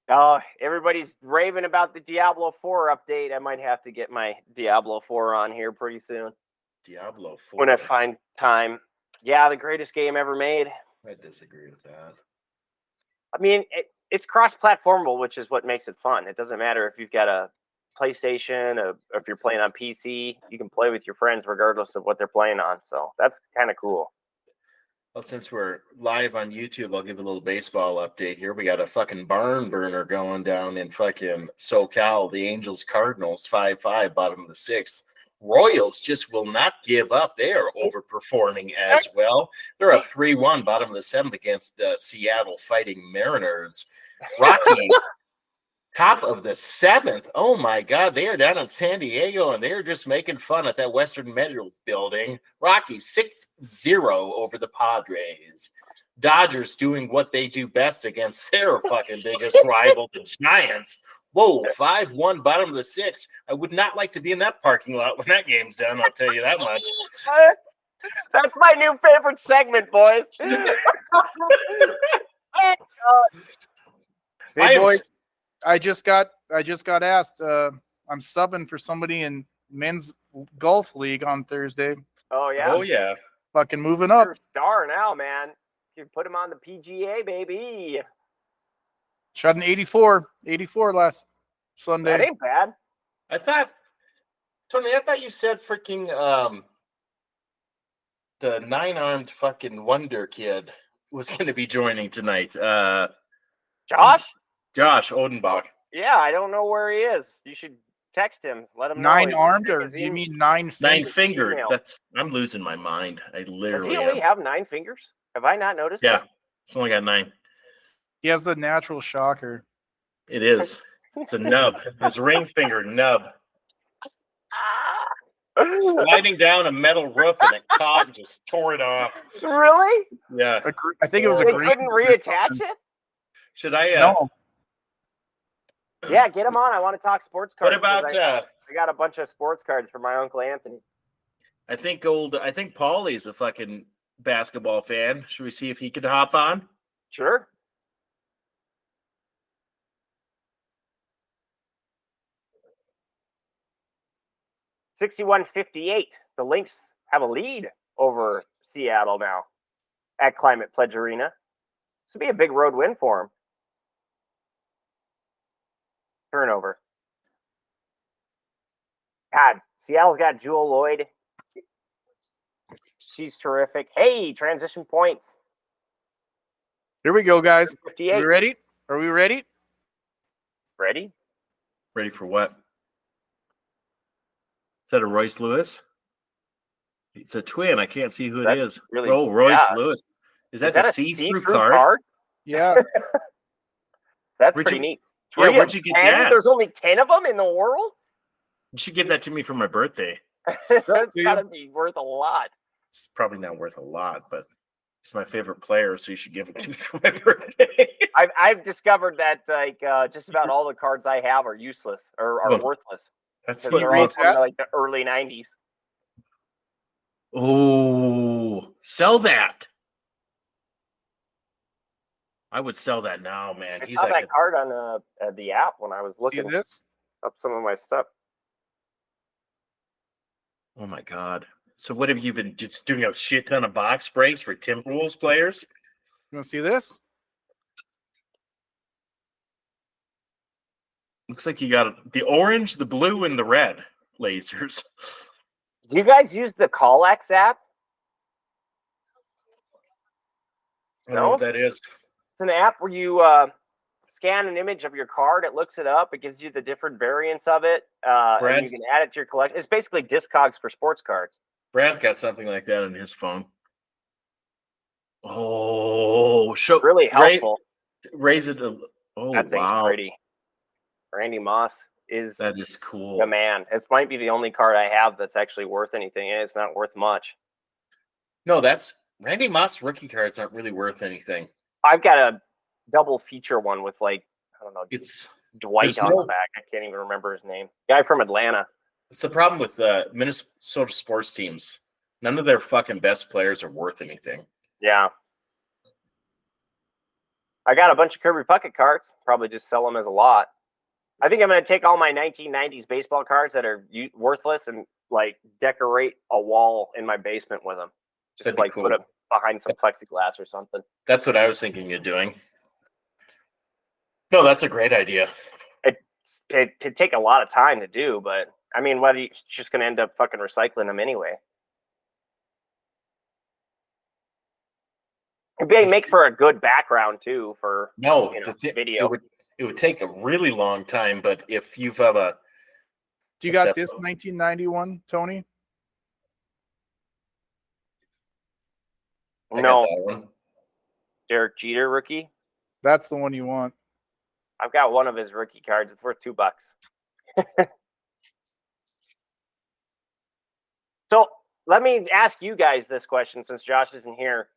oh, everybody's raving about the Diablo 4 update. I might have to get my Diablo 4 on here pretty soon. Diablo 4. When I find time. Yeah, the greatest game ever made. I disagree with that. I mean, it's cross-platformable, which is what makes it fun. It doesn't matter if you've got a PlayStation or if you're playing on PC. You can play with your friends regardless of what they're playing on. So that's kind of cool. Well, since we're live on YouTube, I'll give a little baseball update here. We got a fucking barn burner going down in fucking SoCal. The Angels Cardinals 5-5, bottom of the 6th. Royals just will not give up. They are overperforming as well. They're up 3-1, bottom of the 7th against the Seattle Fighting Mariners. Rocky, top of the 7th. Oh, my God. They are down in San Diego, and they are just making fun at that Western Metal building. Rocky 6-0 over the Padres. Dodgers doing what they do best against their fucking biggest rival, the Giants. Whoa, 5-1, bottom of the 6th. I would not like to be in that parking lot when that game's done, I'll tell you that much. That's my new favorite segment, boys. Hey boys, I just got asked. I'm subbing for somebody in men's golf league on Thursday. Oh yeah. Oh yeah. Fucking moving up. You're a star now, man. You put him on the PGA, baby. Shot an 84 last Sunday. That ain't bad. I thought you said freaking the 9-armed fucking wonder kid was going to be joining tonight. Josh Odenbach. Yeah, I don't know where he is. You should text him. Let him know. 9-armed, or do you mean 9-fingered? 9-fingered. I'm losing my mind. I literally. Does he only have 9 fingers? Have I not noticed? Yeah, that? it's only got 9. He has the natural shocker. It is. It's a nub. His ring finger nub. Sliding down a metal roof and it caught and just tore it off. Really? Yeah. I think it was a They green. couldn't reattach it? Should I? No. Yeah, get him on. I want to talk sports cards. What about? I got a bunch of sports cards for my Uncle Anthony. I think Paulie's a fucking basketball fan. Should we see if he could hop on? Sure. $61.58. The Lynx have a lead over Seattle now at Climate Pledge Arena. This would be a big road win for them. Turnover. God, Seattle's got Jewel Lloyd. She's terrific. Hey, transition points. Here we go, guys. Are 58. we ready? Are we ready? Ready? Ready for what? Is that a Royce Lewis? It's a twin. I can't see who it is. Really, oh, Royce yeah. Lewis. Is that a the see-through card? Yeah. That's Where'd pretty you- neat. Yeah, 3 where'd of you get 10? that? There's only 10 of them in the world? You should give that to me for my birthday. That's dude. got to be worth a lot. It's probably not worth a lot, but he's my favorite player, so you should give it to me for my birthday. I've discovered that just about all the cards I have are useless or are worthless. That's Because what they're all from like the early 90s. Oh, sell that. I would sell that now, man. I saw that card on the app when I was looking See this? up some of my stuff. Oh my God. So what have you been just doing a shit ton of box breaks for Timberwolves players? You want to see this? Looks like you got the orange, the blue, and the red lasers. Do you guys use the CallX app? I don't know what that is. It's an app where you scan an image of your card. It looks it up. It gives you the different variants of it. And you can add it to your collection. It's basically Discogs for sports cards. Brad's got something like that on his phone. Oh, Really helpful. Raise it. Oh, that thing's pretty. Randy Moss is cool. The man. It might be the only card I have that's actually worth anything, and it's not worth much. No, that's Randy Moss rookie cards aren't really worth anything. I've got a double feature one with I don't know. It's Dwight on the back. I can't even remember his name. Guy from Atlanta. It's the problem with Minnesota sports teams. None of their fucking best players are worth anything. Yeah. I got a bunch of Kirby Puckett cards. Probably just sell them as a lot. I think I'm going to take all my 1990s baseball cards that are worthless and decorate a wall in my basement with them. Just cool. Put them behind some plexiglass or something. That's what I was thinking of doing. No, that's a great idea. It'd take a lot of time to do, but I mean, you're just going to end up fucking recycling them anyway. It'd make for a good background too for video. It would take a really long time, but if you've have a do you got this 1991, Tony? No. Derek Jeter rookie? That's the one you want. I've got one of his rookie cards. It's worth $2. So let me ask you guys this question since Josh isn't here.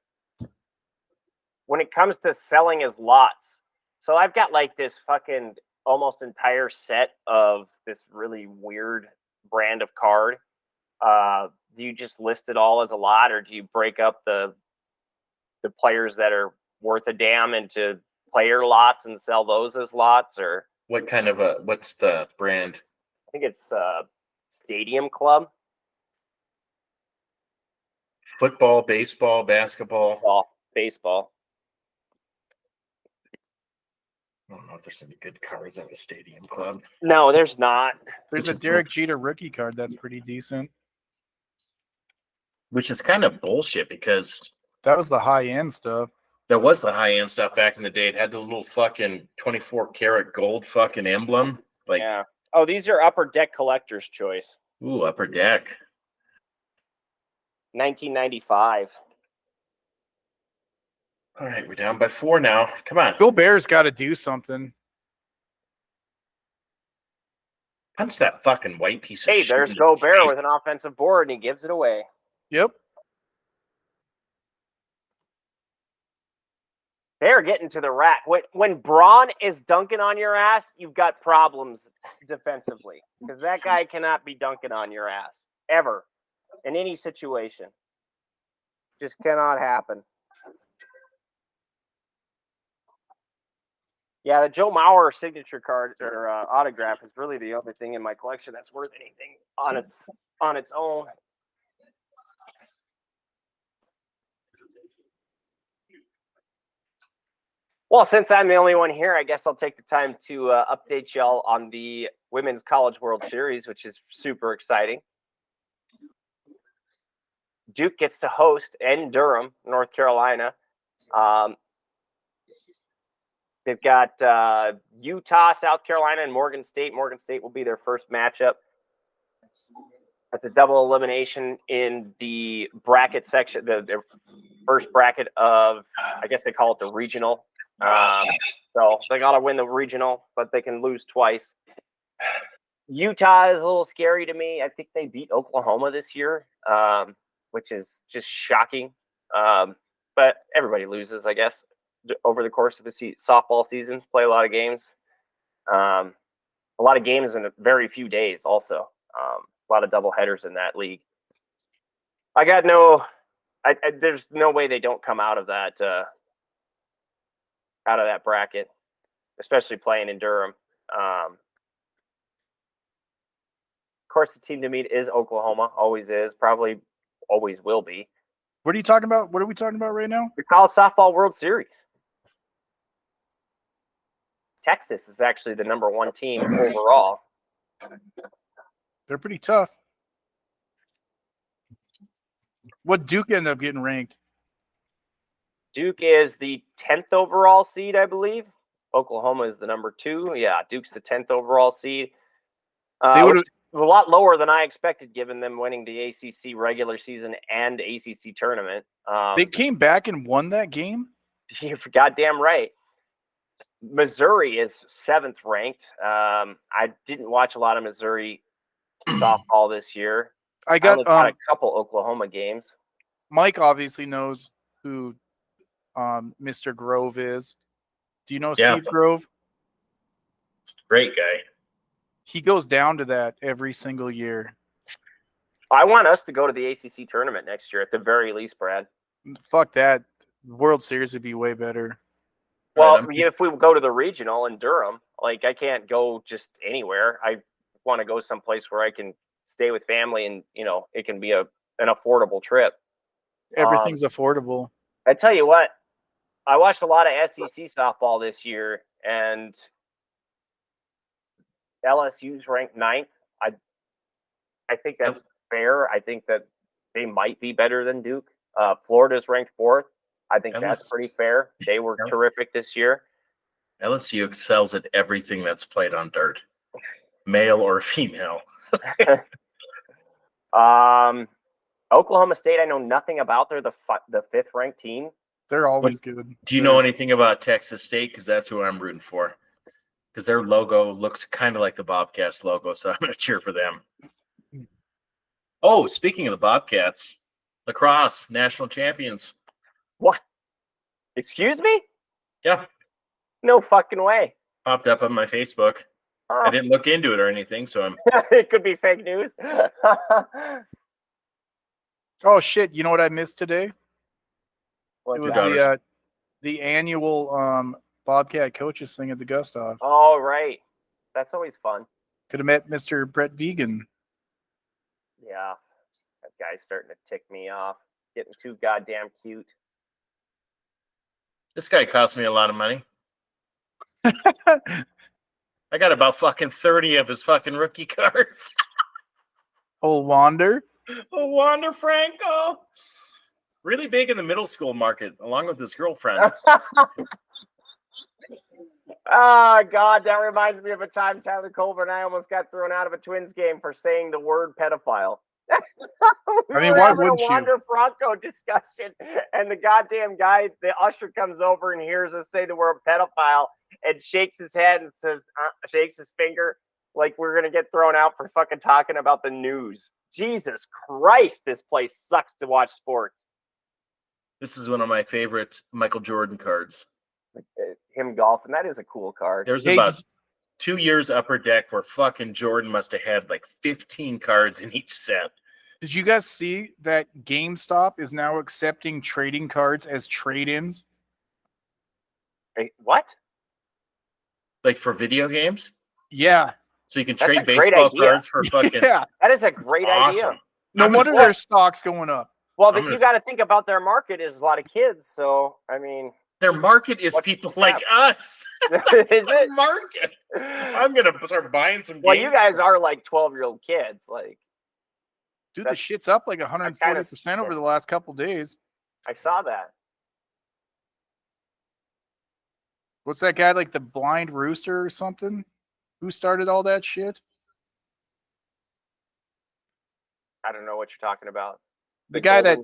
When it comes to selling as lots, so I've got this fucking almost entire set of this really weird brand of card, do you just list it all as a lot, or do you break up the players that are worth a damn into player lots and sell those as lots? Or What kind of what's the brand? I think it's Stadium Club. Football, baseball, basketball. Baseball. I don't know if there's any good cards at the Stadium Club. No, there's not. There's a Derek Jeter rookie card that's pretty decent. Which is kind of bullshit because that was the high end stuff. That was the high end stuff back in the day. It had the little fucking 24 karat gold fucking emblem. Like, yeah. Oh, these are Upper Deck Collector's Choice. Ooh, Upper Deck. 1995. All right, we're down by 4 now. Come on. Gobert's got to do something. Punch that fucking white piece of shit. Hey, there's Gobert with an offensive board, and he gives it away. Yep. They're getting to the rack. When Braun is dunking on your ass, you've got problems defensively, because that guy cannot be dunking on your ass ever in any situation. Just cannot happen. Yeah, the Joe Mauer signature card or autograph is really the only thing in my collection that's worth anything on its own. Well, since I'm the only one here, I guess I'll take the time to update y'all on the Women's College World Series, which is super exciting. Duke gets to host in Durham, North Carolina. They've got Utah, South Carolina, and Morgan State. Morgan State will be their first matchup. That's a double elimination in the bracket section, the first bracket of, I guess they call it the regional. So they got to win the regional, but they can lose twice. Utah is a little scary to me. I think they beat Oklahoma this year, which is just shocking. But everybody loses, I guess, over the course of a softball season. Play a lot of games. A lot of games in very few days also. A lot of double headers in that league. There's no way they don't come out of that bracket, especially playing in Durham. Of course, the team to meet is Oklahoma. Always is. Probably always will be. What are you talking about? What are we talking about right now? The College Softball World Series. Texas is actually the number 1 team overall. They're pretty tough. What Duke ended up getting ranked? Duke is the 10th overall seed, I believe. Oklahoma is the number 2. Yeah, Duke's the 10th overall seed. Which is a lot lower than I expected, given them winning the ACC regular season and ACC tournament. They came back and won that game? You're goddamn right. Missouri is 7th ranked. I didn't watch a lot of Missouri softball this year. I got a couple Oklahoma games. Mike obviously knows who Mr. Grove is. Do you know Steve Grove? Great guy. He goes down to that every single year. I want us to go to the ACC tournament next year at the very least, Brad. Fuck that. World Series would be way better. Well, if we go to the regional in Durham, like I can't go just anywhere. I want to go someplace where I can stay with family and, it can be an affordable trip. Everything's affordable. I tell you what, I watched a lot of SEC softball this year, and LSU's ranked 9th. I think that's fair. I think that they might be better than Duke. Florida's ranked 4th. I think that's pretty fair. They were terrific this year. LSU excels at everything that's played on dirt, male or female. Oklahoma State, I know nothing about. They're the 5th ranked team. They're always good. Do you know anything about Texas State? Because that's who I'm rooting for. Because their logo looks kind of like the Bobcats logo, so I'm going to cheer for them. Oh, speaking of the Bobcats, lacrosse national champions. What? Excuse me? Yeah. No fucking way. popped up on my Facebook. I didn't look into it or anything, so I'm. It could be fake news. Oh shit! You know what I missed today? What's It was that? the annual Bobcat coaches thing at the Gustav. Oh, right. That's always fun. Could have met Mr. Brett Vegan. Yeah. That guy's starting to tick me off. Getting too goddamn cute. This guy cost me a lot of money. I got about fucking 30 of his fucking rookie cards. Oh, Wander. Oh, Wander Franco. Really big in the middle school market, along with his girlfriend. Oh, God, that reminds me of a time Tyler Colbert and I almost got thrown out of a Twins game for saying the word pedophile. I mean, why wouldn't you? Wander Franco discussion, and the goddamn guy, the usher, comes over and hears us say the word pedophile and shakes his head and says, shakes his finger like we're gonna get thrown out for fucking talking about the news. Jesus Christ, this place sucks to watch sports. This is one of my favorite Michael Jordan cards. Him golfing, that is a cool card. There's about 2 years upper deck where fucking Jordan must have had like 15 cards in each set. Did you guys see that GameStop is now accepting trading cards as trade-ins? Hey, what? Like for video games? Yeah. So you can That's trade a great baseball idea. cards for fucking. Yeah. That is a great idea. Awesome. No wonder their stock's going up. Well, but you got to think about their market is a lot of kids. So, I mean, their market is people like us. That's is their it? market. I'm going to start buying some Well, games. you guys are like 12-year-old kids. Like, dude, the shit's up like 140% over the last couple days. I saw that. What's that guy, like the Blind Rooster or something? Who started all that shit? I don't know what you're talking about. The guy that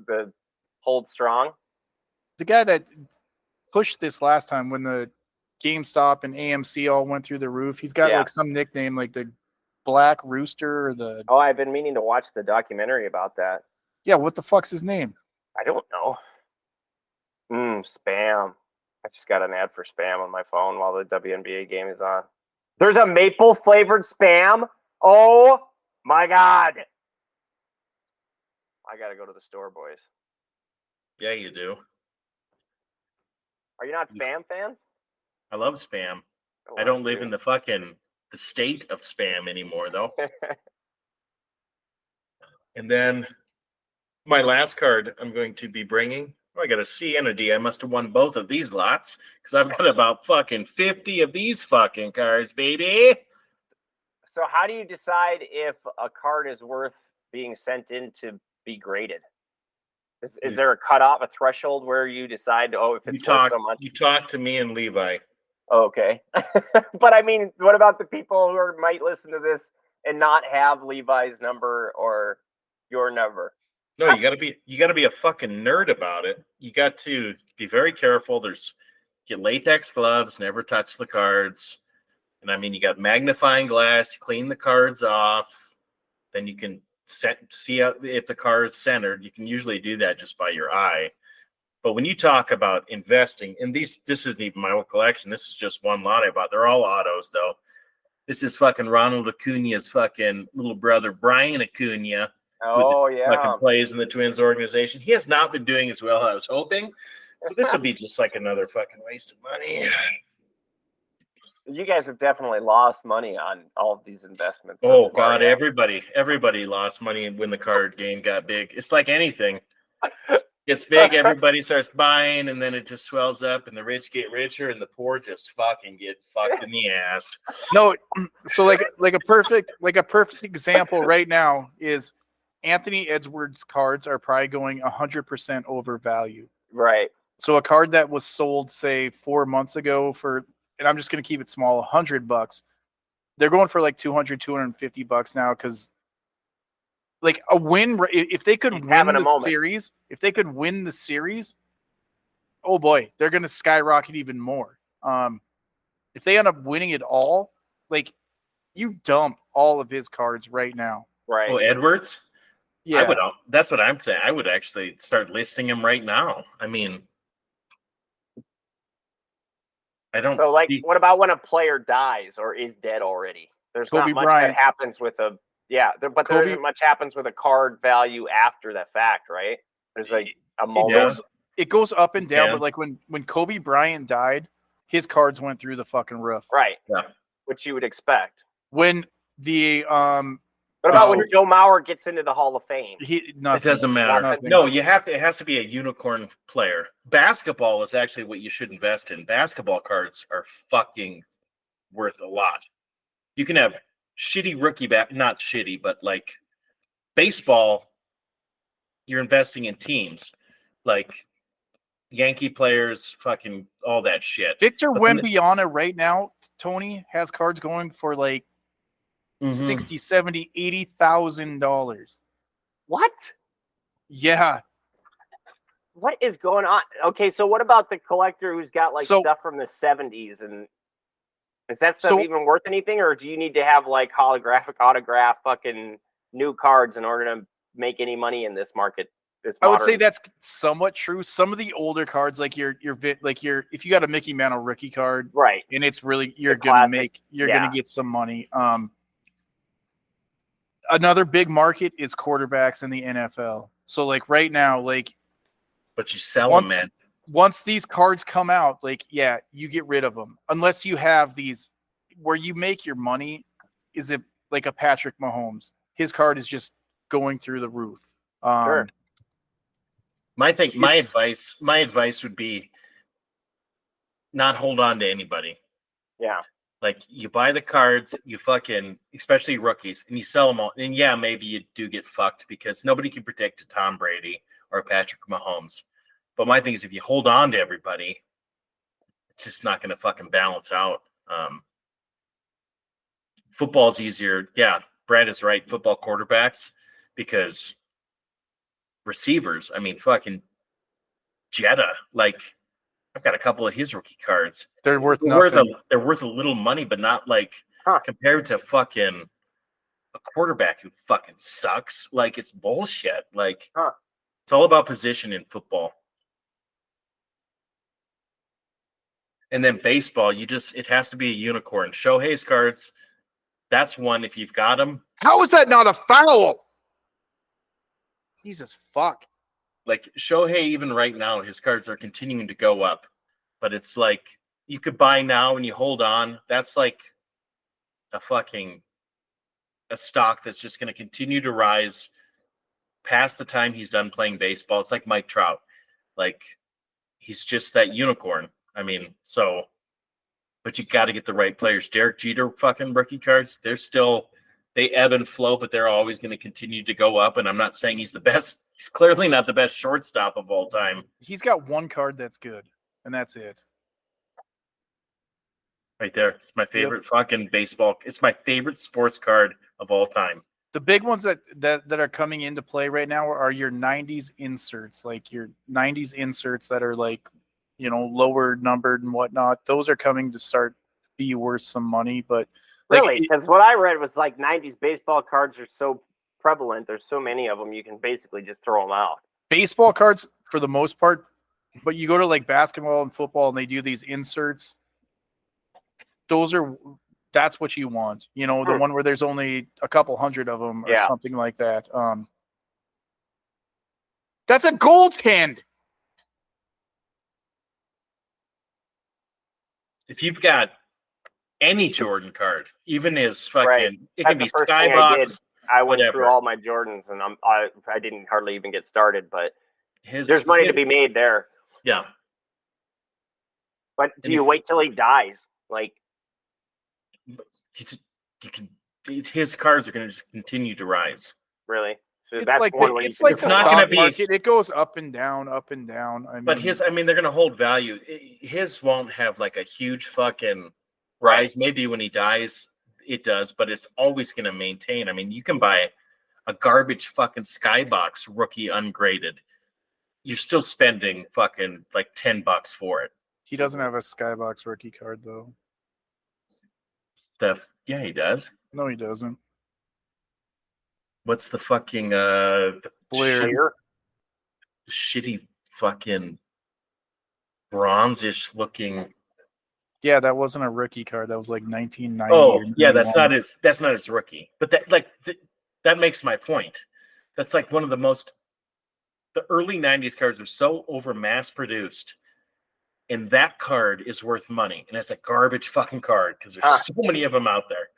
the Hold Strong. The guy that pushed this last time when the GameStop and AMC all went through the roof. He's got like some nickname like the Black Rooster or the. Oh, I've been meaning to watch the documentary about that. Yeah, what the fuck's his name? I don't know. Spam. I just got an ad for Spam on my phone while the WNBA game is on. There's a maple flavored Spam. Oh my God. I got to go to the store, boys. Yeah, you do. Are you not Spam fans? I love Spam. I don't live in the state of Spam anymore, though. And then my last card I'm going to be bringing. I got a C and a D. I must have won both of these lots because I've got about fucking 50 of these fucking cards, baby. So how do you decide if a card is worth being sent in to be graded? Is there a cutoff, a threshold where you decide, if it's worth so much? You talk to me and Levi. Oh, okay. But I mean, what about the people who might listen to this and not have Levi's number or your number? No, you gotta be a fucking nerd about it. You got to be very careful. Get latex gloves, never touch the cards. And I mean, you got magnifying glass, clean the cards off, then you can see if the card is centered. You can usually do that just by your eye. But when you talk about investing, and this isn't even my whole collection. This is just one lot I bought. They're all autos, though. This is fucking Ronald Acuna's fucking little brother, Brian Acuna. Oh, yeah. Fucking plays in the Twins organization. He has not been doing as well as I was hoping. So this will be just like another fucking waste of money. You guys have definitely lost money on all of these investments. Oh God, everybody lost money when the card game got big. It's like anything. It's big, everybody starts buying, and then it just swells up, and the rich get richer, and the poor just fucking get fucked in the ass. No, so like a perfect example right now is Anthony Edwards cards are probably going 100% over value. Right. So a card that was sold, say, 4 months ago for, and I'm just going to keep it small, $100. They're going for like $200, $250 now because, like, a win. If they could win the series, oh boy, they're going to skyrocket even more. If they end up winning it all, like, you dump all of his cards right now. Right. Oh, Edwards? Yeah. That's what I'm saying. I would actually start listing him right now. I mean, I don't. So, like, see- what about when a player dies or is dead already? There's Kobe not much Bryant. that happens with a but there Kobe- isn't much happens with a card value after the fact, right? There's like a It moment. goes up and down, Yeah. but like when Kobe Bryant died, his cards went through the fucking roof. Right. Yeah. Which you would expect. When the What about No. when Joe Mauer gets into the Hall of Fame? nothing. It doesn't matter. Nothing. No, it has to be a unicorn player. Basketball is actually what you should invest in. Basketball cards are fucking worth a lot. You can have shitty rookie not shitty, but like baseball, you're investing in teams like Yankee players, fucking all that shit. Victor But then Wembanyama right now, Tony, has cards going for like Mhm. $60,000, $70,000, $80,000. What? Yeah. What is going on? Okay, so what about the collector who's got like So- stuff from the 70s, and is that stuff So- even worth anything, or do you need to have like holographic autograph fucking new cards in order to make any money in this market? I would say that's somewhat true. Some of the older cards, like if you got a Mickey Mantle rookie card, right. and it's really you're The gonna classic, gonna get some money. Another big market is quarterbacks in the NFL. So like right now, like but you sell once- them, man. once these cards come out, like yeah, you get rid of them unless you have these where you make your money. Is it like a Patrick Mahomes? His card is just going through the roof. Sure. My it's- advice would be not hold on to anybody. Yeah. Like you buy the cards, you fucking, especially rookies, and you sell them all. And yeah, maybe you do get fucked because nobody can predict a Tom Brady or a Patrick Mahomes. But my thing is, if you hold on to everybody, it's just not going to fucking balance out. Football's easier. Yeah, Brad is right. Football quarterbacks, because receivers, I mean, fucking Jetta, like I've got a couple of his rookie cards. They're worth They're worth nothing. they're worth a little money, but not like compared to fucking a quarterback who fucking sucks. Like it's bullshit. Like it's all about position in football. And then baseball, it has to be a unicorn. Shohei's cards, that's one if you've got them. How is that not a foul? Jesus fuck. Like Shohei, even right now, his cards are continuing to go up. But it's like you could buy now and you hold on. That's like a stock that's just going to continue to rise past the time he's done playing baseball. It's like Mike Trout. Like he's just that unicorn. I mean, but you got to get the right players. Derek Jeter fucking rookie cards, they ebb and flow, but they're always going to continue to go up. And I'm not saying he's the best. He's clearly not the best shortstop of all time. He's got one card that's good, and that's it. Right there. It's my favorite fucking baseball. It's my favorite sports card of all time. The big ones that are coming into play right now are your 90s inserts, like your 90s inserts that are like, lower numbered and whatnot. Those are coming to start be worth some money, but really, because what I read was like 90s baseball cards are so prevalent. There's so many of them, you can basically just throw them out. Baseball cards for the most part, but you go to like basketball and football and they do these inserts. That's what you want, the one where there's only a couple hundred of them or something like that. That's a goaltend. If you've got any Jordan card, even his fucking, it can be That's the first thing Skybox. I went whatever. through all my Jordans, and I didn't hardly even get started, but there's money to be made there. Yeah. But do you wait till he dies? Like, his cards are going to just continue to rise. Really? So It's that's like one way it's you like can the do it. not gonna stock be- market. It goes up and down, up and down. But they're going to hold value. His won't have like a huge fucking rise. Maybe when he dies, it does, but it's always going to maintain. I mean, you can buy a garbage fucking Skybox rookie ungraded. You're still spending fucking like $10 for it. He doesn't have a Skybox rookie card though. Yeah, he does. No, he doesn't. What's the fucking Blair. shitty fucking bronzish looking Yeah, that wasn't a rookie card. That was like 1990. Oh, or yeah, 91. that's not his rookie. But that makes my point. That's like one of the early 90s cards are so over mass produced, and that card is worth money. And it's a garbage fucking card because there's so many of them out there.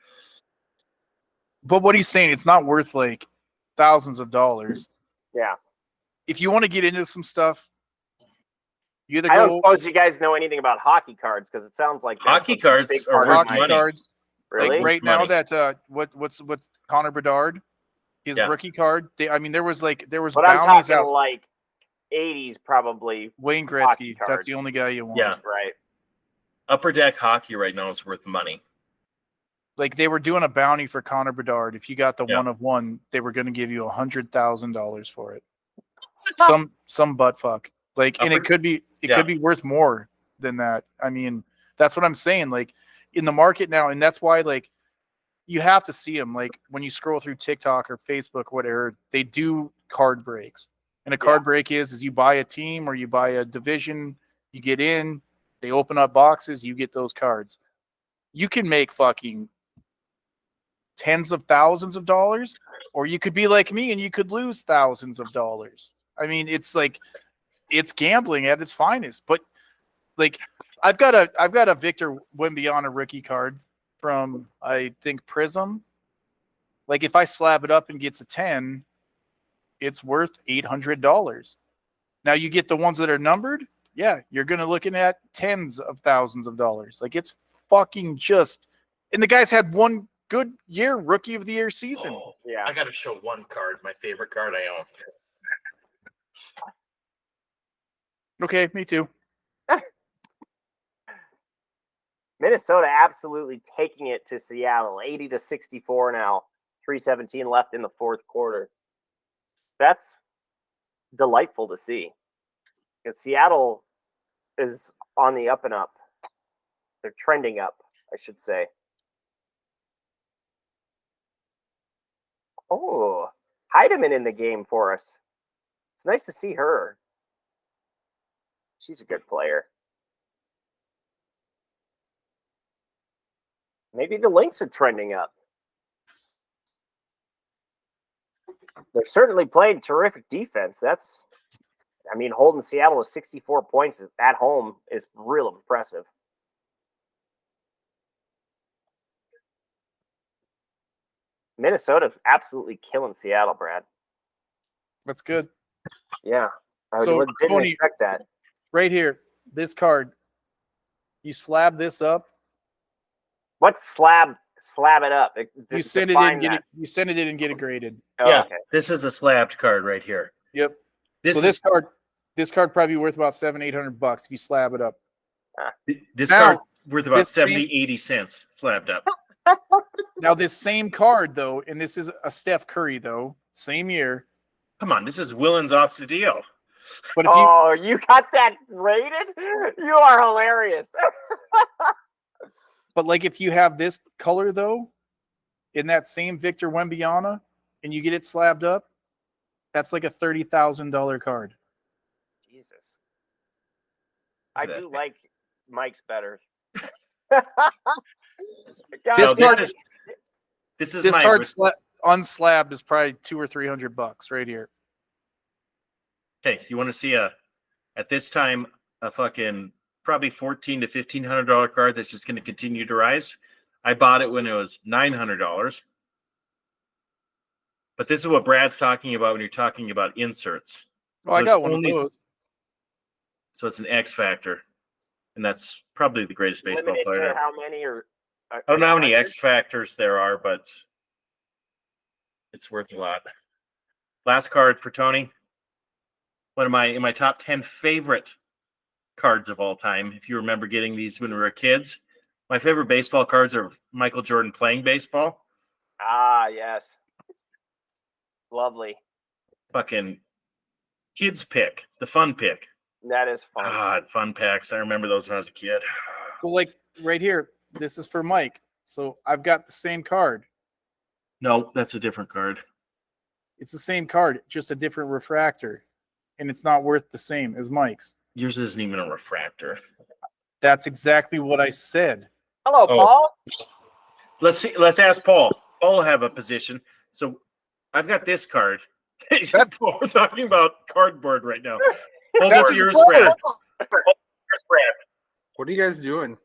But what he's saying, it's not worth like thousands of dollars. Yeah. If you want to get into some stuff, you either I don't go suppose you guys know anything about hockey cards because it sounds like that's Hockey a cards big are part worth of hockey my- money. cards. Really? Like right Money. now that what's Connor Bedard, his Yeah. rookie card. There was But I'm bounties talking out. like 80s probably. Wayne hockey Gretzky, card. that's the only guy you want. Yeah. Right. Upper Deck hockey right now is worth money. Like they were doing a bounty for Connor Bedard. If you got the Yeah. 1 of 1, they were going to give you $100,000 for it. Some butt fuck. Like, and it could be worth more than that. I mean, that's what I'm saying. Like in the market now, and that's why like you have to see them. Like when you scroll through TikTok or Facebook, whatever, they do card breaks. And a card break is you buy a team or you buy a division, you get in, they open up boxes, you get those cards. You can make fucking tens of thousands of dollars, or you could be like me and you could lose thousands of dollars. I mean, it's like it's gambling at its finest. But like I've got a Victor Wembanyama rookie card from I think Prism. Like if I slab it up and gets a 10, it's worth $800. Now you get the ones that are numbered, yeah, you're gonna looking at tens of thousands of dollars. Like it's fucking just, and the guy's had one good year, rookie of the year season. Oh, Yeah. I got to show one card, my favorite card I own. Okay, me too. Minnesota absolutely taking it to Seattle, 80-64 now, 3:17 left in the fourth quarter. That's delightful to see. Because Seattle is on the up and up. They're trending up, I should say. Oh, Heidemann in the game for us. It's nice to see her. She's a good player. Maybe the Lynx are trending up. They're certainly playing terrific defense. Holding Seattle to 64 points at home is real impressive. Minnesota absolutely killing Seattle, Brad. That's good. Yeah. I So, didn't Tony- expect that. Right here, this card, you slab this up, What slab it up? you send it Define in, get that. it, you send it in and get it graded. Oh, Yeah, okay. this is a slabbed card right here. Yep. This So this card probably worth about $700-800 if you slab it up. this Now, card's worth about this 70, 80 cents slabbed up. Now this same card though, and this is a Steph Curry though, same year. Come on, this is Willens Ostadio. But if you Oh, you got that rated? You are hilarious. But like if you have this color though, in that same Victor Wembanyama, and you get it slabbed up, that's like a $30,000 card. Jesus. I Look at do that. like Mike's better. This No, card- this is This my card unslabbed is probably $200 or $300 right here. Okay, you want to see at this time a fucking probably $1,400 to $1,500 card that's just going to continue to rise. I bought it when it was $900. But this is what Brad's talking about when you're talking about inserts. Oh, I There's got one only- of those. So it's an X factor, and that's probably the greatest baseball Limited player to ever. how many or I don't know how many X factors there are, but it's worth a lot. Last card for Tony. One of my top 10 favorite cards of all time. If you remember getting these when we were kids, my favorite baseball cards are Michael Jordan playing baseball. Ah, yes. Lovely. Fucking kids pick, the fun pick. That is fun. God, fun packs. I remember those when I was a kid. So like right here, this is for Mike. So I've got the same card. No, that's a different card. It's the same card, just a different refractor. And it's not worth the same as Mike's. Yours isn't even a refractor. That's exactly what I said. Hello, Oh. Paul. Let's see. Let's ask Paul. Paul will have a position. So I've got this card. We're talking about cardboard right now. Hold That's up his yours, brother. Brad. What are you guys doing?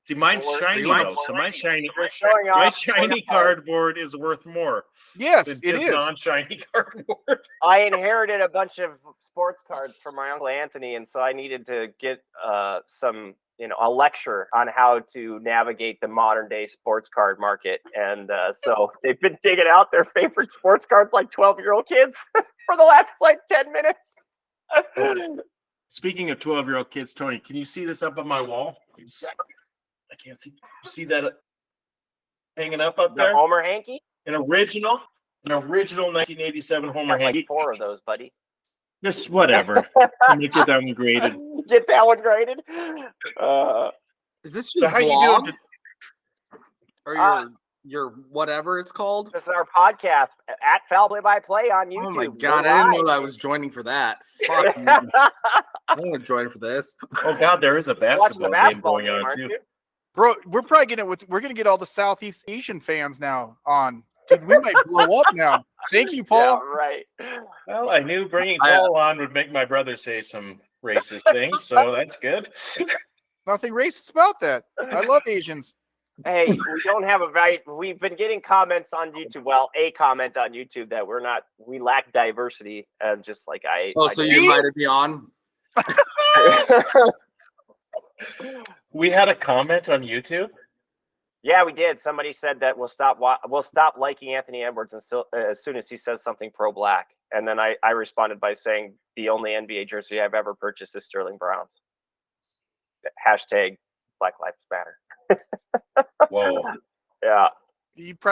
See, mine's We're- shiny we're- though. So my shiny, We're showing my off shiny cardboard is worth more Yes, than it just is. non-shiny cardboard. I inherited a bunch of sports cards from my uncle Anthony, and so I needed to get some, a lecture on how to navigate the modern day sports card market. And so they've been digging out their favorite sports cards like 12-year-old kids for the last 10 minutes. Speaking of 12-year-old kids, Tony, can you see this up on my wall? I can't see. You see that hanging up The Homer hanky? An original 1987 Homer hanky. Like 4 of those, buddy. Just whatever. I'm gonna get that one graded. Get that one graded. Is this So your how you blog? doing? Or your whatever it's called? This is our podcast at Foul Play by Play on YouTube. Oh my god, I didn't know that I was joining for that. Fuck me. I want to join for this. Oh god, there is a Watching the basketball game basketball going game, on aren't too. you? Bro, we're gonna get all the Southeast Asian fans now on. Dude, we might blow up now. Thank you, Paul. Yeah, right. Well, I knew bringing Paul on would make my brother say some racist things, so that's good. Nothing racist about that. I love Asians. Hey, we don't have a value. We've been getting comments on YouTube. Well, a comment on YouTube that we lack diversity. Just like I. Oh, so you invited me on? We had a comment on YouTube. Yeah, we did. Somebody said that we'll stop liking Anthony Edwards as soon as he says something pro-black. And then I responded by saying the only NBA jersey I've ever purchased is Sterling Brown's. Hashtag Black Lives Matter. Whoa. Yeah.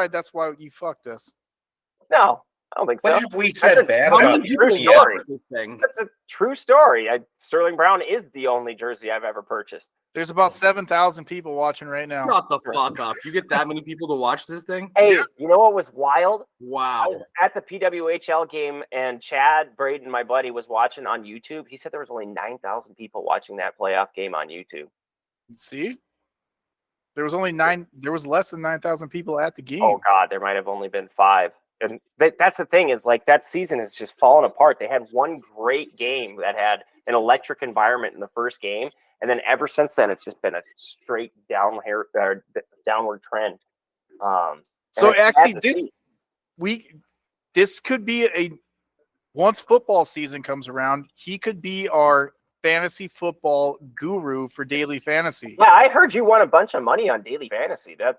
That's why you fucked us. No, I don't think so. What have we said bad How about many people true watch story. this thing? That's a true story. Sterling Brown is the only jersey I've ever purchased. There's about 7,000 people watching right now. Shut the fuck up. You get that many people to watch this thing? Hey, you know what was wild? I Wow. was at the PWHL game, and Chad Braden, my buddy, was watching on YouTube. He said there was only 9,000 people watching that playoff game on YouTube. See? There was less than 9,000 people at the game. Oh God, there might have only been 5. And that's the thing is like that season has just fallen apart. They had one great game that had an electric environment in the first game, and then ever since then it's just been a straight downward trend. So actually, this could be once football season comes around, he could be our fantasy football guru for daily fantasy. Yeah, I heard you won a bunch of money on daily fantasy. That's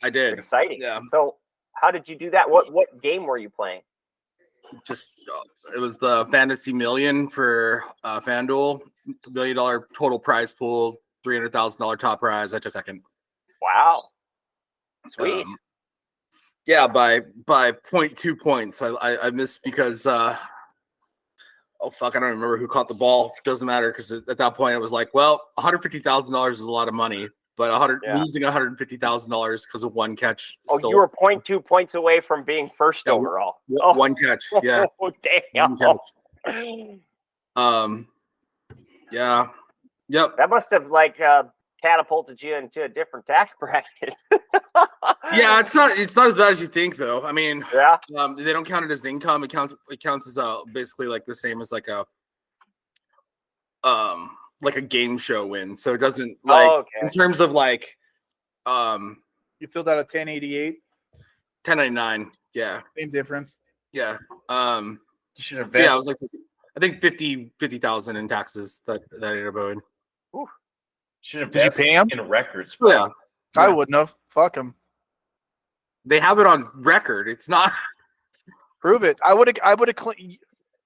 I did. exciting. Yeah. So how did you do that? What game were you playing? Just it was the Fantasy Million for FanDuel, $1 million total prize pool, $300,000 top prize. I took second. Wow, sweet. Yeah, by 0.2 points. I missed because oh fuck, I don't remember who caught the ball. Doesn't matter because at that point it was like, well, $150,000 is a lot of money, but losing $150,000 because of one catch. You were 0.2 points away from being first overall. One catch, yeah. Oh, damn. One catch. Yeah. Yep. That must have catapulted you into a different tax bracket. Yeah, it's not as bad as you think though. I mean, yeah. They don't count it as income. It counts as basically like the same as like a game show win. So it doesn't in terms of like You filled out a 1088. 1099. Yeah. Same difference. Yeah. You should have. Yeah, it was like I think 50,000 in taxes that I ended up owing. Should have. Did you pay him in records? Yeah. I wouldn't have. Fuck him. They have it on record. It's not. Prove it. I would have.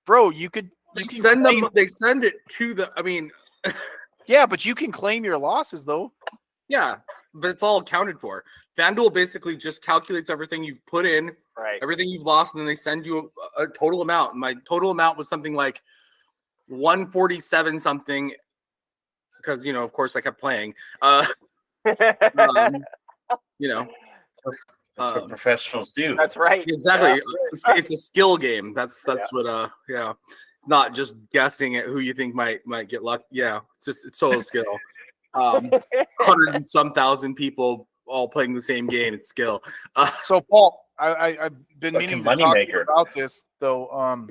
Bro, you could. They send them. They send it to the. I mean. Yeah, but you can claim your losses though. Yeah, but it's all accounted for. FanDuel basically just calculates everything you've put in, right, everything you've lost, and then they send you a total amount. My total amount was something like 147 something, because of course I kept playing. That's what professionals do. That's right. Exactly. Yeah. It's a skill game. That's what. Yeah. It's not just guessing at who you think might get lucky. Yeah, it's total skill. 100 and some thousand people all playing the same game. It's skill. So Paul, I've been Fucking meaning to talk to you moneymaker. about this though.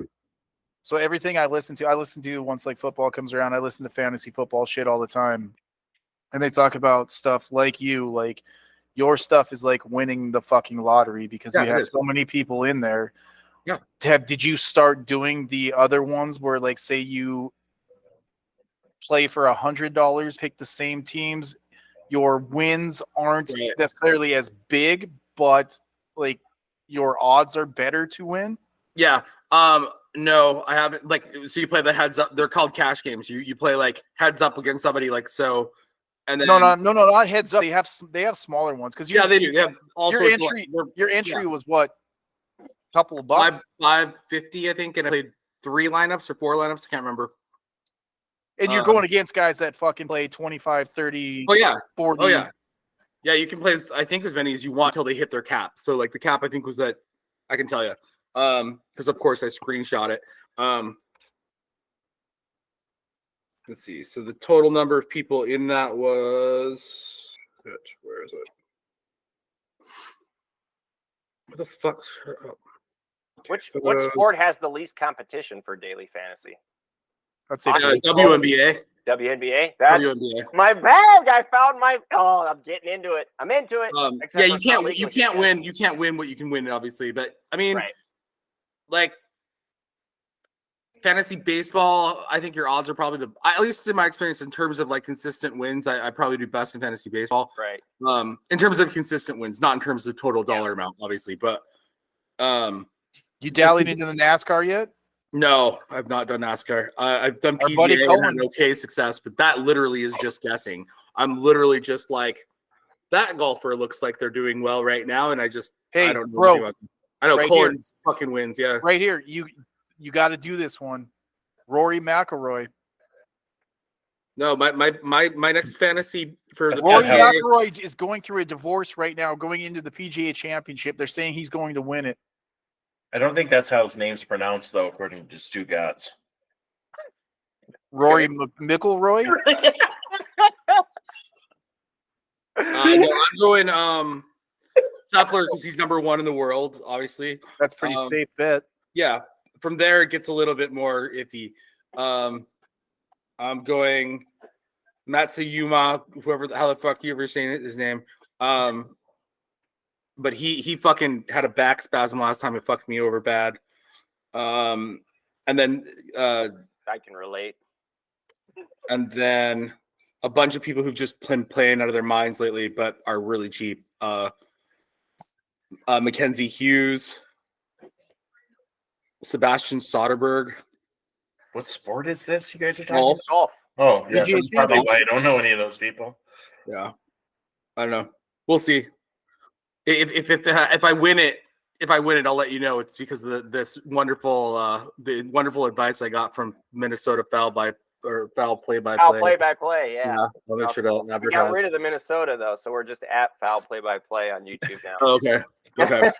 So everything I listen to once like football comes around, I listen to fantasy football shit all the time. And they talk about stuff like your stuff is like winning the fucking lottery because you have so many people in there. Yeah. Did you start doing the other ones where like say you play for $100, pick the same teams, your wins aren't necessarily as big, but like your odds are better to win? Yeah. No, I haven't. Like, so you play the heads up. They're called cash games. You play like heads up against somebody, like so. And then no, not heads up. They have smaller ones because they do. They have all your sorts entry. Of, your entry was what? Couple of bucks. $5.50, I think, and I played 3 lineups or 4 lineups. I can't remember. And you're going against guys that fucking play 25, 30, 40. Oh, yeah. Yeah, you can play, I think, as many as you want until they hit their cap. So, like, the cap, I think, was that, I can tell you. Because, of course, I screenshot it. Let's see. So, the total number of people in that was, where is it? What the fuck's her up? What sport has the least competition for daily fantasy? Let's say WNBA. WNBA. That's WNBA. my bag. I found my. Oh, I'm getting into it. I'm into it. Yeah, you can't win. You can't win what you can win, obviously. But I mean, like fantasy baseball, I think your odds are probably at least in my experience, in terms of like consistent wins, I probably do best in fantasy baseball. Right. In terms of consistent wins, not in terms of total dollar amount, obviously, but you dallied into the NASCAR yet? No, I've not done NASCAR. I've done Our buddy PGA Cohen. and had okay success, but that literally is just guessing. I'm literally just like, that golfer looks like they're doing well right now, and I don't know. Bro, I know right Cohen's fucking wins, yeah. Right here, you got to do this one. Rory McIlroy. No, my next fantasy for the Rory McIlroy is going through a divorce right now, going into the PGA Championship. They're saying he's going to win it. I don't think that's how his name's pronounced, though, according to Stu Gatz. Rory McIlroy? I'm going Scheffler because he's number 1 in the world, obviously. That's pretty safe bet. Yeah. From there, it gets a little bit more iffy. I'm going Matsuyama, how the fuck you ever saying his name. But he fucking had a back spasm last time. It fucked me over bad. And then I can relate. And then a bunch of people who've just been playing out of their minds lately, but are really cheap. Mackenzie Hughes, Sebastian Soderberg. What sport is this you guys are talking about? Golf. Oh, yeah. PGA That's probably why I don't know any of those people. Yeah. I don't know. We'll see. If I win it, I'll let you know. It's because of this wonderful the wonderful advice I got from Minnesota foul play-by-play. Foul play-by-play, yeah. I'll make sure to advertise. We got rid of the Minnesota though, so we're just at foul play-by-play on YouTube now. Oh, okay.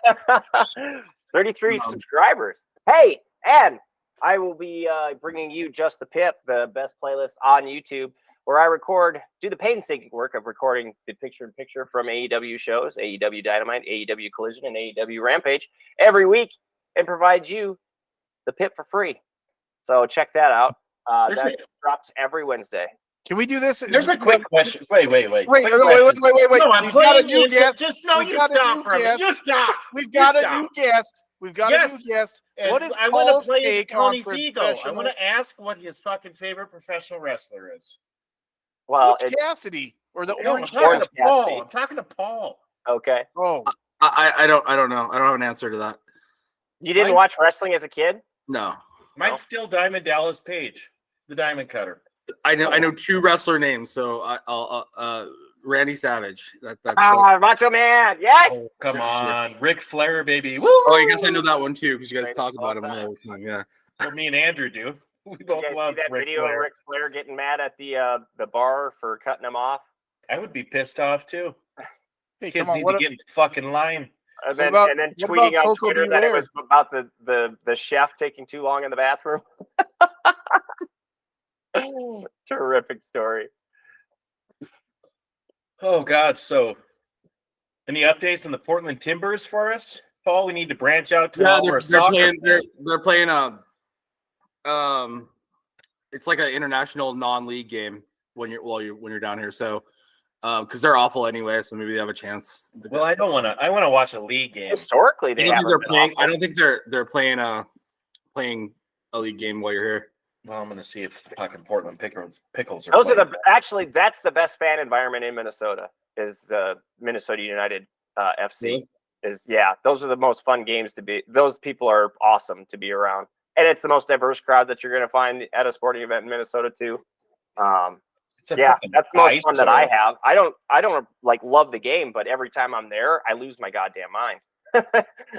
33 subscribers. Hey, and I will be bringing you Just the Pip, the best playlist on YouTube, where I do the painstaking work of recording the picture-in-picture from AEW shows, AEW Dynamite, AEW Collision, and AEW Rampage every week, and provide you the Pip for free. So check that out. That drops every Wednesday. Can we do this? There's a quick question. Wait. Wait. No, I'm playing new guest. Just no, you stop for a minute. You stop. We've got a new guest. And what is I want Paul's to play take Tony's on ego. I want to ask what his fucking favorite professional wrestler is. Well, Butch Cassidy or the No, Orange Cassidy. Paul. I'm talking to Paul. Okay. Oh, I don't know. I don't have an answer to that. You didn't watch wrestling as a kid? No. Mine's still Diamond Dallas Page, the Diamond Cutter. I know 2 wrestler names, so I'll Randy Savage. That's Macho Man. Yes. Oh, come on, Ric Flair, baby. Woo! Oh, I guess I know that one too because you guys talk about him all the time. Yeah. Well, me and Andrew do. We both You guys love see that Ric video Flair. of Ric Flair getting mad at the bar for cutting him off? I would be pissed off too. hey, Kids come on. need What to get in fucking line. And then what tweeting about on Coco Twitter that it Beware? was about the chef taking too long in the bathroom. Terrific story. Oh God! So, any updates on the Portland Timbers for us, Paul? We need to branch out to all our soccer. They're playing it's like an international non-league game when you're down here. So, because they're awful anyway, so maybe they have a chance. Well, I don't want to. I want to watch a league game. Historically, they haven't been awful. I don't think they're playing a league game while you're here. Well, I'm going to see if fucking Portland Pickles are. Those are playing. that's the best fan environment in Minnesota. Is the Minnesota United FC? Really? Those are the most fun games to be. Those people are awesome to be around, and it's the most diverse crowd that you're going to find at a sporting event in Minnesota too. That's the most fun that I have. I don't like love the game, but every time I'm there, I lose my goddamn mind.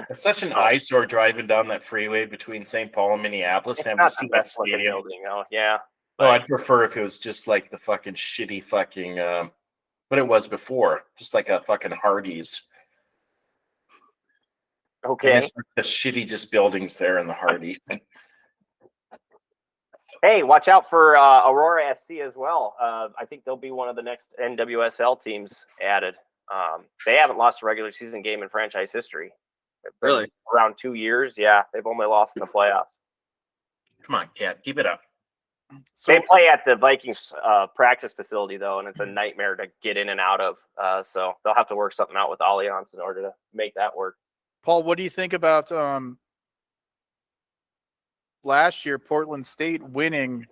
It's such an eyesore driving down that freeway between St. Paul and Minneapolis. It's not the best looking building, though. Yeah. Oh, I'd prefer if it was just like the fucking shitty fucking, but it was before, just like a fucking Hardee's. Okay. The shitty just buildings there in the Hardee's. Hey, watch out for Aurora FC as well. I think they'll be one of the next NWSL teams added. They haven't lost a regular season game in franchise history. Really? Around 2 years. Yeah, they've only lost in the playoffs. Come on, Cat, keep it up. So, they play at the Vikings practice facility, though, and it's a nightmare to get in and out of. So they'll have to work something out with Allianz in order to make that work. Paul, what do you think about last year Portland State winning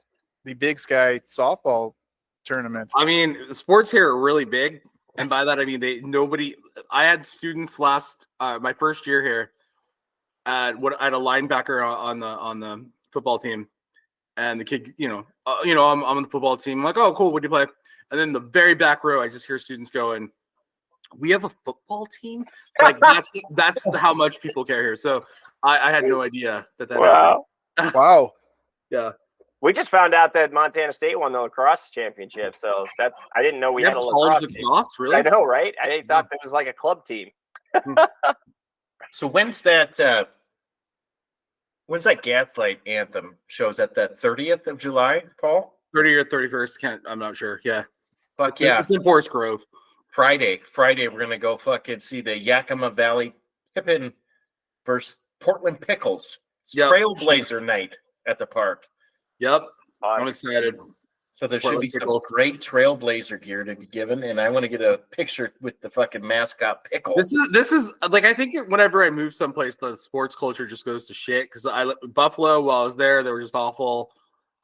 the Big Sky softball tournament? I mean, sports here are really big. And by that, I mean, I had students my first year here at a linebacker on the football team. And the kid, I'm on the football team. I'm like, oh, cool. What do you play? And then the very back row, I just hear students going, we have a football team? Like that's how much people care here. So I had no idea that wow. happened. Wow. Yeah. We just found out that Montana State won the lacrosse championship, so I didn't know we had a lacrosse. Really? I know, right? I thought it was like a club team. So when's that Gaslight anthem shows at the 30th of July, Paul? 30th or 31st? I'm not sure. Yeah. Fuck yeah. It's in Forest Grove. Friday, we're gonna go fucking see the Yakima Valley Pippin versus Portland Pickles. Trailblazer night at the park. Yep, I'm excited. So there should be some great Trailblazer gear to be given, and I want to get a picture with the fucking mascot Pickle. This is like, I think whenever I move someplace, the sports culture just goes to shit. Because Buffalo, while I was there, they were just awful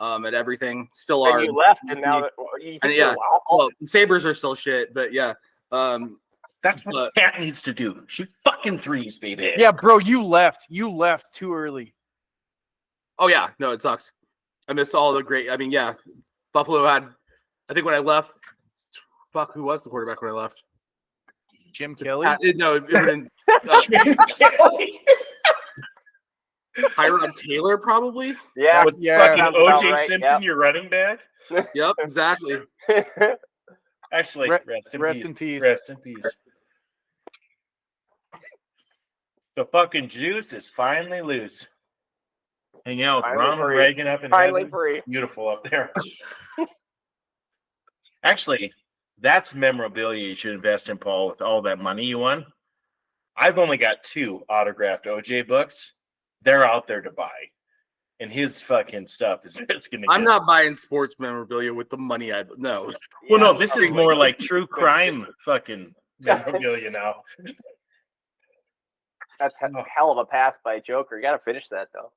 at everything. Still are. And you left, and now well, Sabres are still shit, but yeah. That's what Cat needs to do. Shoot fucking threes, baby. Yeah, bro, you left. You left too early. Oh yeah, no, it sucks. I missed all the great. I mean, yeah, Buffalo had. I think when I left, who was the quarterback when I left? Jim Kelly. No, it Jim Kelly. Tyrod Taylor, probably. Yeah, was fucking OJ Simpson, your running back. Yep, exactly. Actually, rest in peace. Rest in peace. The fucking juice is finally loose. Hang out with Ronald Reagan up in finally heaven. free. It's beautiful up there. Actually, that's memorabilia you should invest in, Paul, with all that money you won. I've only got 2 autographed OJ books. They're out there to buy. And his fucking stuff is just going to I'm not buying sports memorabilia with the money no. Well, no, this is more like true crime fucking memorabilia now. That's a hell of a pass by Joker. You got to finish that, though.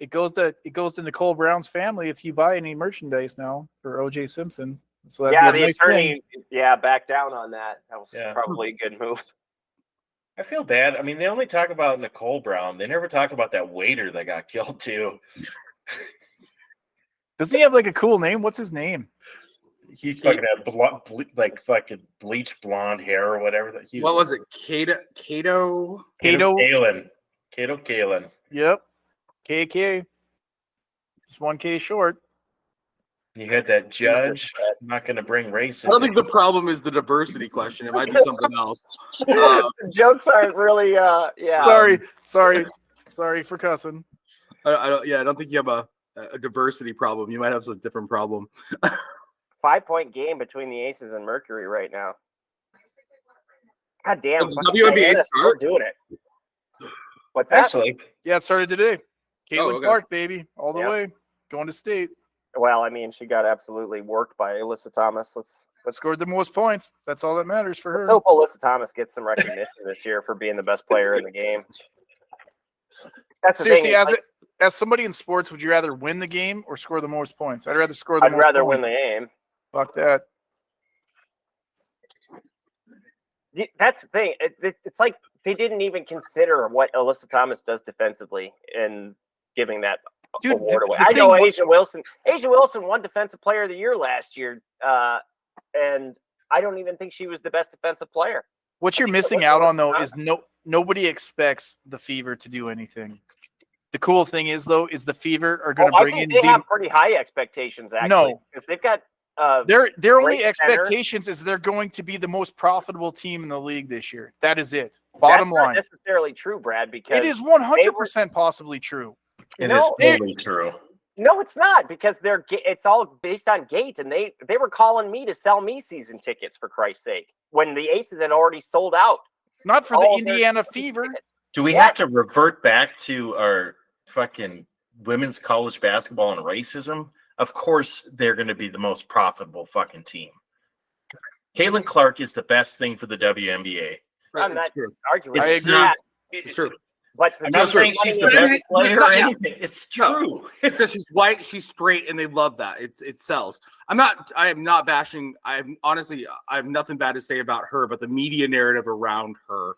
It goes to Nicole Brown's family if you buy any merchandise now for OJ Simpson. So yeah, the attorney, backed down on that. That was probably a good move. I feel bad. I mean, they only talk about Nicole Brown. They never talk about that waiter that got killed too. Doesn't he have like a cool name? What's his name? He fucking had fucking bleached blonde hair or whatever. What was it? Cato Kalin. Yep. KK. It's 1K short. You had that judge. I'm not going to bring race. I don't think the problem is the diversity question. It might be something else. Jokes aren't really. Sorry for cussing. I don't think you have a diversity problem. You might have a different problem. 5-point game between the Aces and Mercury right now. God damn. Does WNBA start? Doing it. What's that? Actually, Yeah, it started today. Caitlin okay. Clark, baby, all the Yep. way, going to state. Well, I mean, she got absolutely worked by Alyssa Thomas. Let's Scored the most points. That's all that matters for Let's her. hope Alyssa Thomas gets some recognition this year for being the best player in the game. That's the Seriously, thing. as somebody in sports, would you rather win the game or score the most points? I'd rather score the I'd most rather win points. the game. Fuck that. That's the thing. It's like they didn't even consider what Alyssa Thomas does defensively in giving that award away. I know Asia Wilson won Defensive Player of the Year last year, and I don't even think she was the best defensive player. What you're missing out on, though, is nobody expects the Fever to do anything. The cool thing is, though, is the Fever are going to bring in. They have pretty high expectations, actually, because they've got. Their only expectations is they're going to be the most profitable team in the league this year. That is it. Bottom line. That's not necessarily true, Brad, because it is 100% possibly true. It is totally true. No, it's not, because it's all based on gate, and they were calling me to sell me season tickets, for Christ's sake, when the Aces had already sold out. Not for the Indiana Fever. Do we have to revert back to our fucking women's college basketball and racism? Of course, they're going to be the most profitable fucking team. Caitlin Clark is the best thing for the WNBA. I'm not arguing. I agree. It's true. But I'm not saying she's the best player or anything. It's true. It's because she's white, she's straight, and they love that. It sells. I am not bashing. I have nothing bad to say about her, but the media narrative around her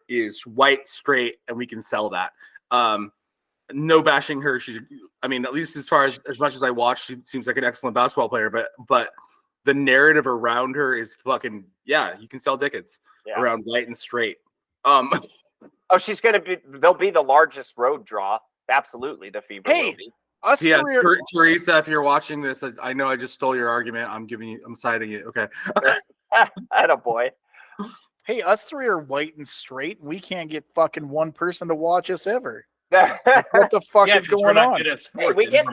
is white, straight, and we can sell that. No bashing her. At least as far as much as I watch, she seems like an excellent basketball player, but the narrative around her is fucking, you can sell tickets around white and straight. They'll be the largest road draw. Absolutely. The Fever will be. Teresa, if you're watching this, I know I just stole your argument. I'm citing it. Okay. Attaboy. Hey, us three are white and straight. We can't get fucking one person to watch us ever. What the fuck is going on? We get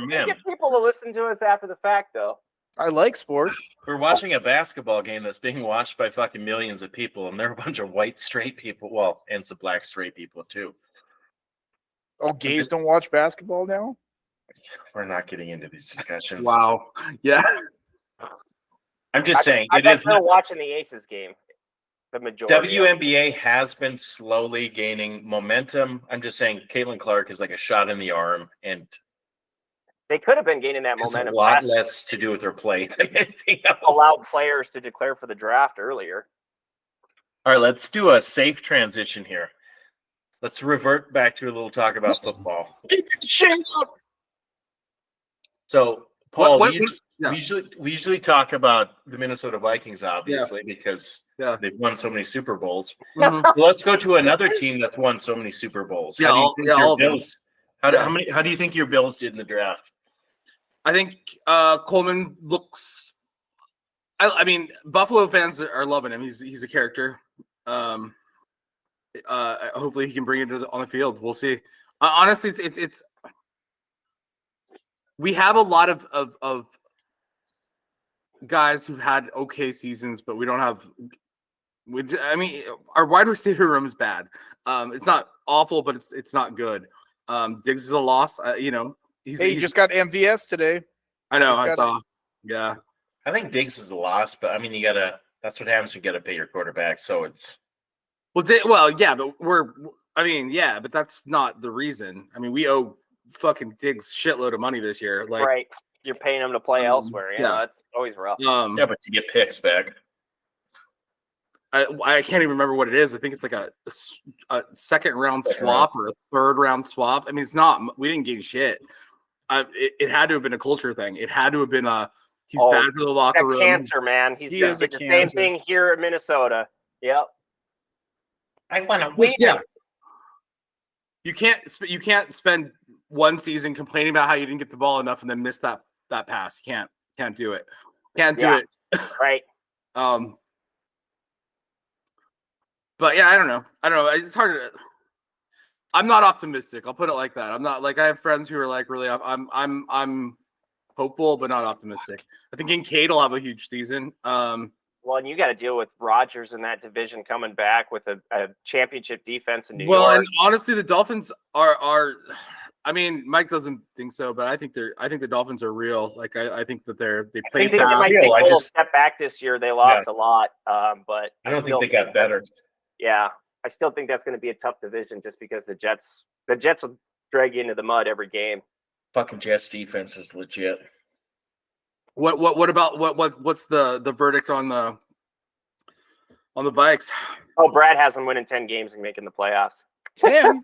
people to listen to us after the fact, though. I like sports. We're watching a basketball game that's being watched by fucking millions of people, and they're a bunch of white straight people. Well, and some black straight people too. Oh, gays don't watch basketball now? We're not getting into these discussions. Wow. Yeah. I'm just saying it is not watching the Aces game. The majority. WNBA has been slowly gaining momentum. I'm just saying Caitlin Clark is like a shot in the arm, and they could have been gaining that momentum. A lot less to do with her play than anything else. Allowed players to declare for the draft earlier. All right, let's do a safe transition here. Let's revert back to a little talk about football. So, Paul, we usually talk about the Minnesota Vikings, obviously, because they've won so many Super Bowls. So let's go to another team that's won so many Super Bowls. How do you think your Bills did in the draft? I think Coleman looks. I mean, Buffalo fans are loving him. He's a character. Hopefully, he can bring it on the field. We'll see. Honestly, it's we have a lot of guys who've had okay seasons, but we don't have. Our wide receiver room is bad. It's not awful, but it's not good. Diggs is a loss. He just got MVS today. I know. I saw. Yeah. I think Diggs is a loss, but you gotta. That's what happens. You gotta pay your quarterback. So it's. But that's not the reason. We owe fucking Diggs shitload of money this year. Right. You're paying him to play elsewhere. That's always rough. But to get picks back. I can't even remember what it is. I think it's like a second round swap or a third round swap. It's not. We didn't gain shit. It had to have been a culture thing. It had to have been he's bad for the locker room. Cancer, man. He is the same thing here in Minnesota. Yep. I want to win. Yeah. You can't spend one season complaining about how you didn't get the ball enough and then miss that pass. You can't do it. Can't do it. Right. But I don't know. It's hard to. I'm not optimistic. I'll put it like that. I'm not I have friends who are really. I'm hopeful, but not optimistic. I think Kincaid will have a huge season. Well, and you got to deal with Rodgers in that division coming back with a championship defense in New Well, York. and honestly, the Dolphins are. I mean, Mike doesn't think so, but I think the Dolphins are real. Like I think that they I played think they they're might real. take a I little just- step back this year. They lost a lot, but I don't think they got better. Yeah, I still think that's going to be a tough division just because the Jets will drag you into the mud every game. Fucking Jets defense is legit. What about what's the verdict on the Vikes? Oh, Brad has them winning 10 games and making the playoffs. 10,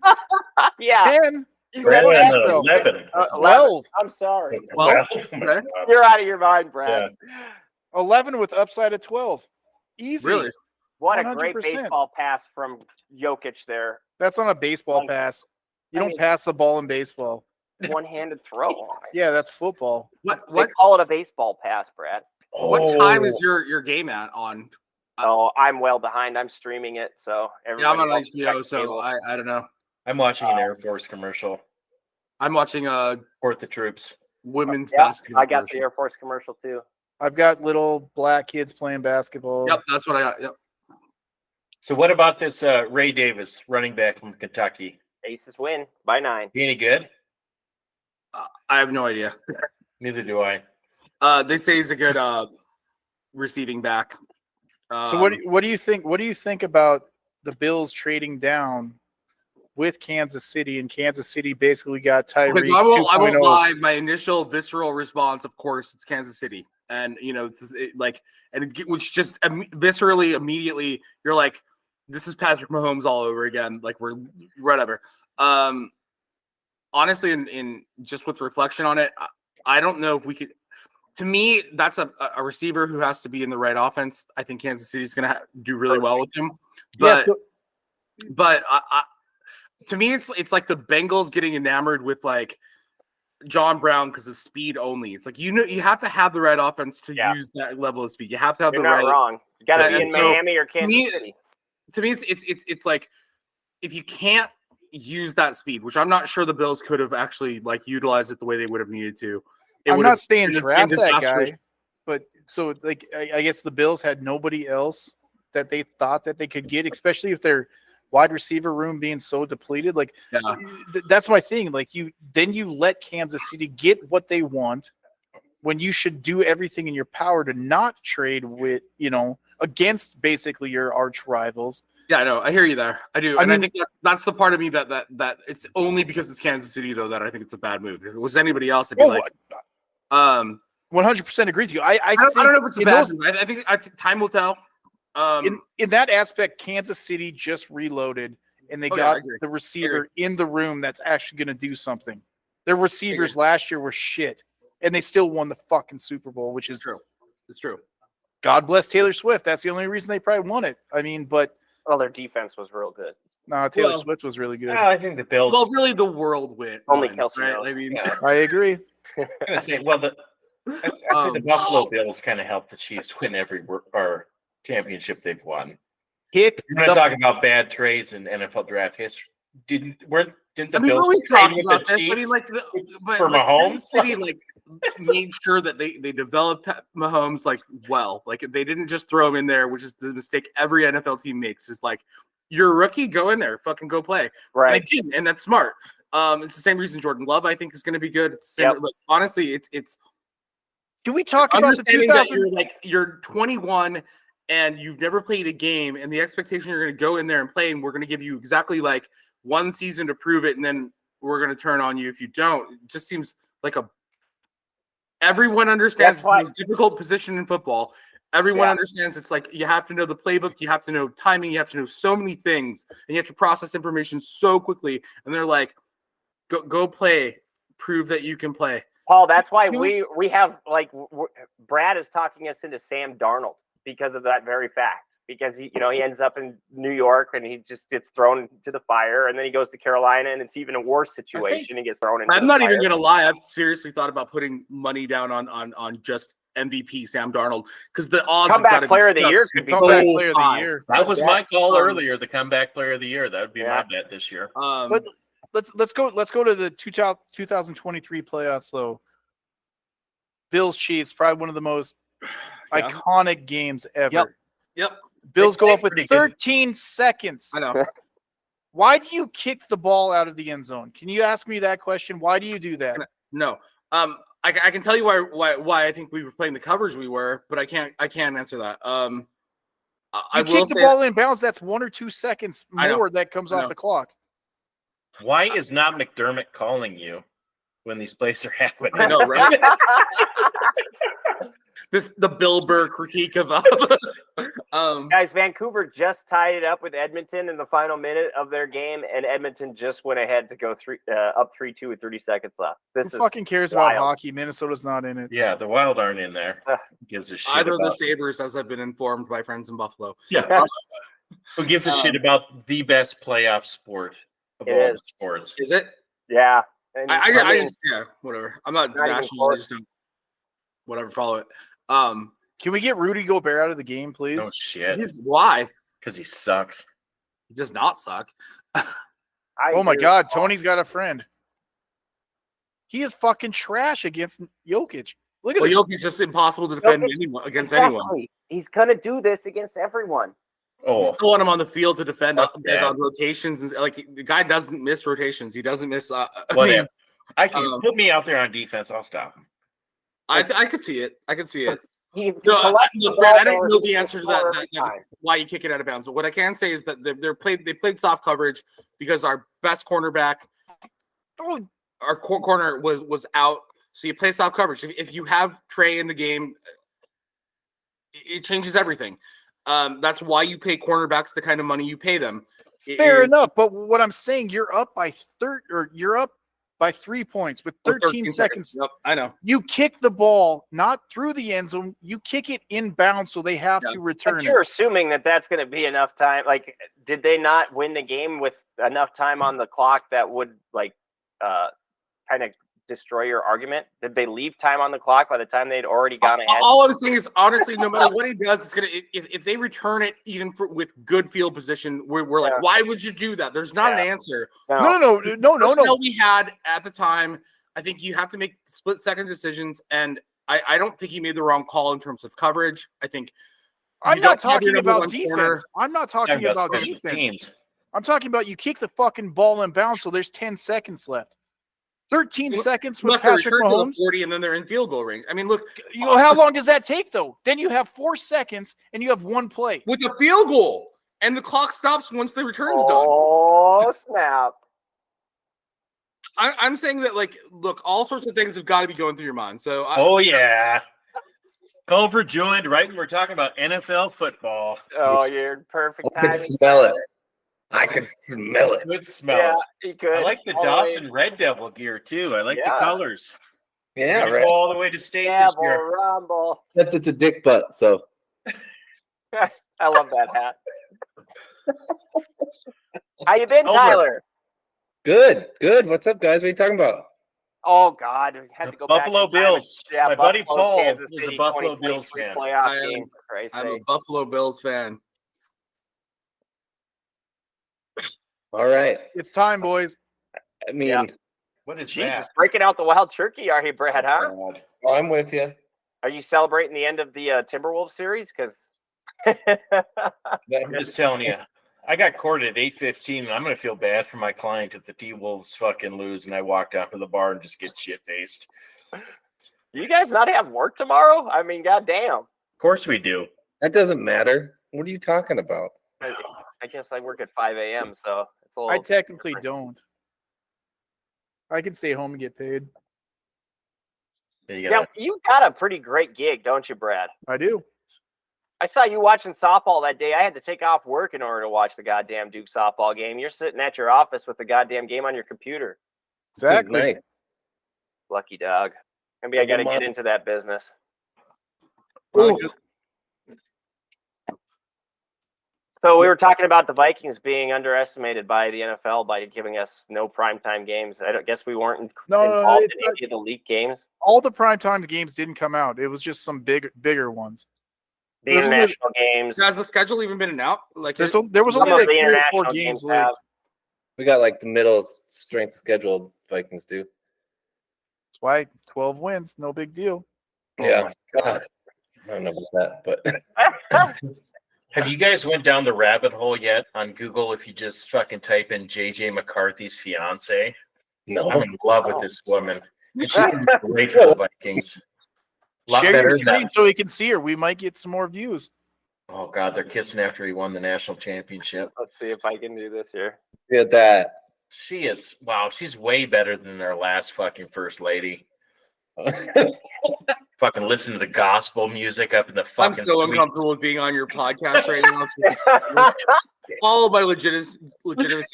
Yeah, 10, you Brad said had that. 11. 12, I'm sorry. Well, Oh my okay. God. You're out of your mind, Brad. 11 with upside of 12. Easy. Really? What a great 100%. baseball pass from Jokic there. That's on a baseball Like, pass. You I don't mean- pass the ball in baseball. One-handed throw. Yeah, that's football. They What call it a baseball pass, Brad. what time is your game at on? Oh, I'm well behind. I'm streaming it, so Yeah, I'm on else HBO, checks so cable. I don't know. I'm watching an Air Force commercial. I'm watching Support the troops. women's Yeah, basketball. I got the commercial. Air Force commercial too. I've got little black kids playing basketball. Yep, that's what I got. Yep. So what about this Ray Davis, running back from Kentucky? Aces win by 9. He any good? I have no idea. Neither do I. They say he's a good receiving back. So what do you think? What do you think about the Bills trading down with Kansas City, and Kansas City basically got Tyreek Because I won't 2.0? lie. My initial visceral response, of course, it's Kansas City, and which just viscerally immediately you're like, this is Patrick Mahomes all over again. Like we're whatever. Honestly, in just with reflection on it, I don't know if we could. To me, that's a receiver who has to be in the right offense. I think Kansas City is going to do really well with him. But to me, it's like the Bengals getting enamored with like John Brown because of speed only. It's like you have to have the right offense to use that level of speed. You have to have You're the not right. wrong. You got to be in So, Miami or Kansas City. To me, it's like if you can't use that speed, which I'm not sure the Bills could have actually like utilized it the way they would have needed to. I'm not saying draft that guy, but so like I guess the Bills had nobody else that they thought that they could get, especially if their wide receiver room being so depleted. Like that's my thing. Like you let Kansas City get what they want when you should do everything in your power to not trade with, against basically your arch rivals. Yeah, I know. I hear you there. I do. I think that's the part of me that it's only because it's Kansas City though that I think it's a bad move. If it was anybody else, I'd be 100% agree with you. I don't know if it's a bad move. I think time will tell. In that aspect, Kansas City just reloaded and they got the receiver in the room that's actually going to do something. Their receivers last year were shit, and they still won the fucking Super Bowl, which is true. It's true. God bless Taylor Swift. That's the only reason they probably won it. I mean, but their defense was real good. No, Taylor Swift was really good. I think the Bills. Well, really, the world win. Only Kelsey right? knows. I mean, I agree. I'm gonna say, I'd say the Buffalo Bills kind of helped the Chiefs win every championship they've won. You're going to talk about bad trades in NFL draft history. Didn't the Bills trade with the Chiefs for Mahomes? City made sure that they developed Mahomes well. Like they didn't just throw him in there, which is the mistake every NFL team makes. Is like you're a rookie, go in there, fucking go play. Right. And they didn't, and that's smart. It's the same reason Jordan Love I think is going to be good. It's the same, honestly, it's. Do we talk about the 2000? You're 21 and you've never played a game, and the expectation you're going to go in there and play, and we're going to give you exactly like one season to prove it, and then we're going to turn on you if you don't. It just seems like everyone understands it's the most difficult position in football. Everyone understands it's like you have to know the playbook, you have to know timing, you have to know so many things, and you have to process information so quickly. And they're like, go play, prove that you can play. Paul, that's why we have Brad is talking us into Sam Darnold because of that very fact. Because he ends up in New York and he just gets thrown into the fire, and then he goes to Carolina and it's even a worse situation. He gets thrown into. I'm not even gonna lie. I've seriously thought about putting money down on just MVP Sam Darnold because the odds comeback player of the year could be comeback player of the year. That was my call earlier. The comeback player of the year. That would be my bet this year. But let's go to the 2023 playoffs though. Bills Chiefs, probably one of the most Yeah. iconic games ever. Yep. Bills They go played up with pretty good. 13 seconds. I know. Why do you kick the ball out of the end zone? Can you ask me that question? Why do you do that? No. I can tell you why I think we were playing the coverage we were, but I can't answer that. I You will kick the say ball in bounds, that's 1 or 2 seconds I know. more that comes I off know. the clock. Why is not McDermott calling you when these plays are happening? I know, right? the Bill Burr critique of Guys, Vancouver just tied it up with Edmonton in the final minute of their game, and Edmonton just went ahead to go up 3-2 with 30 seconds left. This Who is fucking cares wild. about hockey? Minnesota's not in it. Yeah, the Wild aren't in there. Ugh. Who gives a shit either about the Sabres, as I've been informed by friends in Buffalo. Yeah. Who gives a shit about the best playoff sport of It all is. the sports? Is it? Yeah. And I mean, just whatever. I'm not Not even national. I close. just don't whatever follow it. Can we get Rudy Gobert out of the game, please? No shit. Why? Because he sucks. He does not suck. I Oh my agree God, with Paul. Tony's got a friend. He is fucking trash against Jokic. Look at Well, this. Jokic just impossible to defend Jokic- anyone against anyone. Exactly. He's gonna do this against everyone. You Oh, still want him on the field to defend Fuck like, that. on rotations, and like the guy doesn't miss rotations. He doesn't miss. whatever. I can um, put me out there on defense. I'll stop him. I could see it. I could see it. He No, collects the look, Brad, I ball don't know the answer to that, every that time. why you kick it out of bounds. But what I can say is that they played soft coverage because our best cornerback, our corner was out. So you play soft coverage. If you have Trey in the game, it changes everything. That's why you pay cornerbacks the kind of money you pay them. Fair enough, but what I'm saying, you're up by 3 points with 13 seconds. Yep, I know. You kick the ball not through the end zone. You kick it inbound, so they have to return But you're it. assuming that that's going to be enough time. Like, did they not win the game with enough time on the clock that would kind of destroy your argument? Did they leave time on the clock by the time they'd already gone ahead? All I'm saying is, honestly, no matter what he does, it's gonna. If they return it even with good field position, we're like, why would you do that? There's not an answer. No. Personnel we had at the time, I think you have to make split-second decisions, and I don't think he made the wrong call in terms of coverage. I think I'm you not don't have your talking number about one defense. corner. I'm not talking about special defense. teams. I'm talking about you kick the fucking ball in bounds, so there's 10 seconds left. 13 seconds with Unless they Patrick return to the Mahomes. 40 and then they're in field goal range. I mean, look, How long does that take, though? Then you have 4 seconds and you have 1 play. with a field goal, and the clock stops once the return's done. Oh, snap. I'm saying that, like, look, all sorts of things have got to be going through your mind. So, Oh yeah. Culver joined right when we're talking about NFL football. Oh, you're perfect I can timing. smell it. I can smell it. Good smell. Yeah, he could. I like the All the way- Dawson Red Devil gear too. I like Yeah. the colors. Yeah, Gonna right. Go all the way to state Yeah, this year. rumble. Except it's a dick butt, so I love that hat. How you been, Over. Tyler? good. Good. What's up, guys? What are you talking about? Oh God, we had to go Buffalo back in time. Bills. Yeah, My buddy Buffalo, Paul Kansas is a City, Buffalo Bills 2023 fan. Playoff I am- game, for Christ's I'm a sake. Buffalo Bills fan. All right. It's time, boys. I mean, Yeah. What is Jesus, that? breaking out the wild turkey, are you, Brad? Huh? God. I'm with you. Are you celebrating the end of the Timberwolves series? Because I'm just telling you. I got courted at 8:15, and I'm gonna feel bad for my client if the T-Wolves fucking lose, and I walk down to the bar and just get shit faced. you guys not have work tomorrow? I mean, goddamn. Of course we do. That doesn't matter. What are you talking about? I guess I work at 5 a.m., so it's a little. I technically don't. I can stay home and get paid. You Yeah, gotta- you got a pretty great gig, don't you, Brad? I do. I saw you watching softball that day. I had to take off work in order to watch the goddamn Duke softball game. You're sitting at your office with the goddamn game on your computer. Exactly. Nice. Lucky dog. Maybe I got to get into that business. Ooh. So we were talking about the Vikings being underestimated by the NFL by giving us no primetime games. I guess we weren't No, involved it's in not- any of the league games. All the primetime games didn't come out. It was just some bigger ones. The There's only- international games. Has the schedule even been out? Like, There was only Some of like the 3 or 4 international games games league. have. We got like the middle strength scheduled Vikings do. That's why 12 wins, no big deal. Oh Yeah. my God. I don't know about that, but Have you guys went down the rabbit hole yet on Google if you just fucking type in JJ McCarthy's fiance? no. I'm in love with this woman. And she's gonna be great for the Vikings. A lot Share better your than screen that. so we can see her. We might get some more views. Oh god, they're kissing after he won the national championship. Let's see if I can do this here. Look at that. She is she's way better than their last fucking first lady. Fucking listen to the gospel music up in the I'm fucking so suite. uncomfortable with being on your podcast right now. All my legitimacy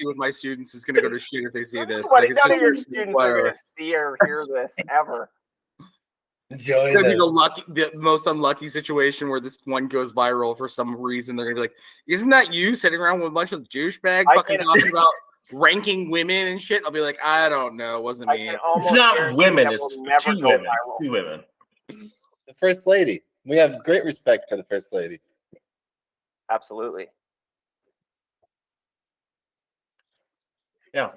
with my students is going to go to shit if they see this. None Like, it's of just- your students are whatever. going to see or hear this ever. It's Enjoy gonna be this. the most unlucky situation where this one goes viral for some reason. They're gonna be like, "Isn't that you sitting around with a bunch of douchebag I fucking can- talking about ranking women and shit?" I'll be like, "I don't know, it wasn't I me." can It's almost not guarantee women, that it's will never two go women. viral. Two women. The first lady. We have great respect for the first lady. Absolutely. Yeah.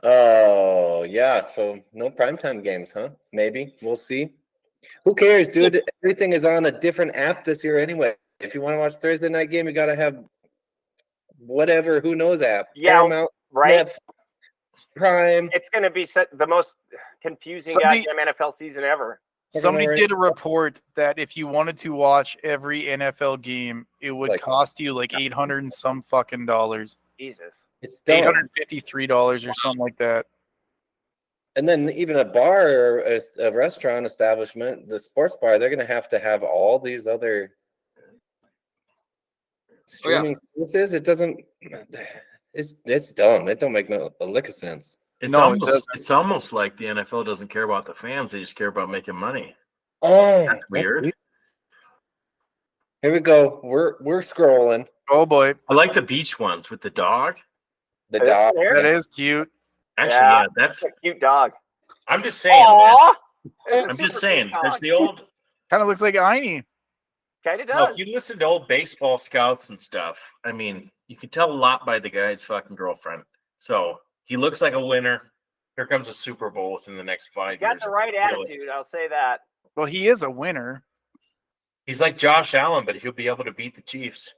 Oh, yeah. So no primetime games, huh? Maybe. We'll see. Who cares, dude? Everything is on a different app this year anyway. If you want to watch Thursday night game, you got to have whatever, who knows app. Yeah, Paramount, right? Netflix, Prime. It's going to be the most confusing Somebody- goddamn NFL season ever. Somebody Right. did a report that if you wanted to watch every NFL game, it would Like- cost you like $800 and some fucking dollars. Jesus. It's dumb. $853 or something like that. And then even a bar or a restaurant establishment, the sports bar, they're going to have all these other streaming services. It doesn't. It's dumb. It don't make a lick of sense. No, it doesn't. It's almost like the NFL doesn't care about the fans; they just care about making money. Oh, That's weird. Here we go. We're scrolling. Oh boy, I like the beach ones with the dog. The Is it dog. there? that is cute. Actually, Yeah. yeah, that's. It's a cute dog. I'm just saying. Man. Aww. It's a I'm just super saying. cute There's dog. the old. Kind of looks like Einie. Kind of No, does. if you listen to old baseball scouts and stuff, I mean, you can tell a lot by the guy's fucking girlfriend. So he looks like a winner. Here comes a Super Bowl within the next 5 You got years. the right Really. attitude. I'll say that. Well, he is a winner. He's like Josh Allen, but he'll be able to beat the Chiefs.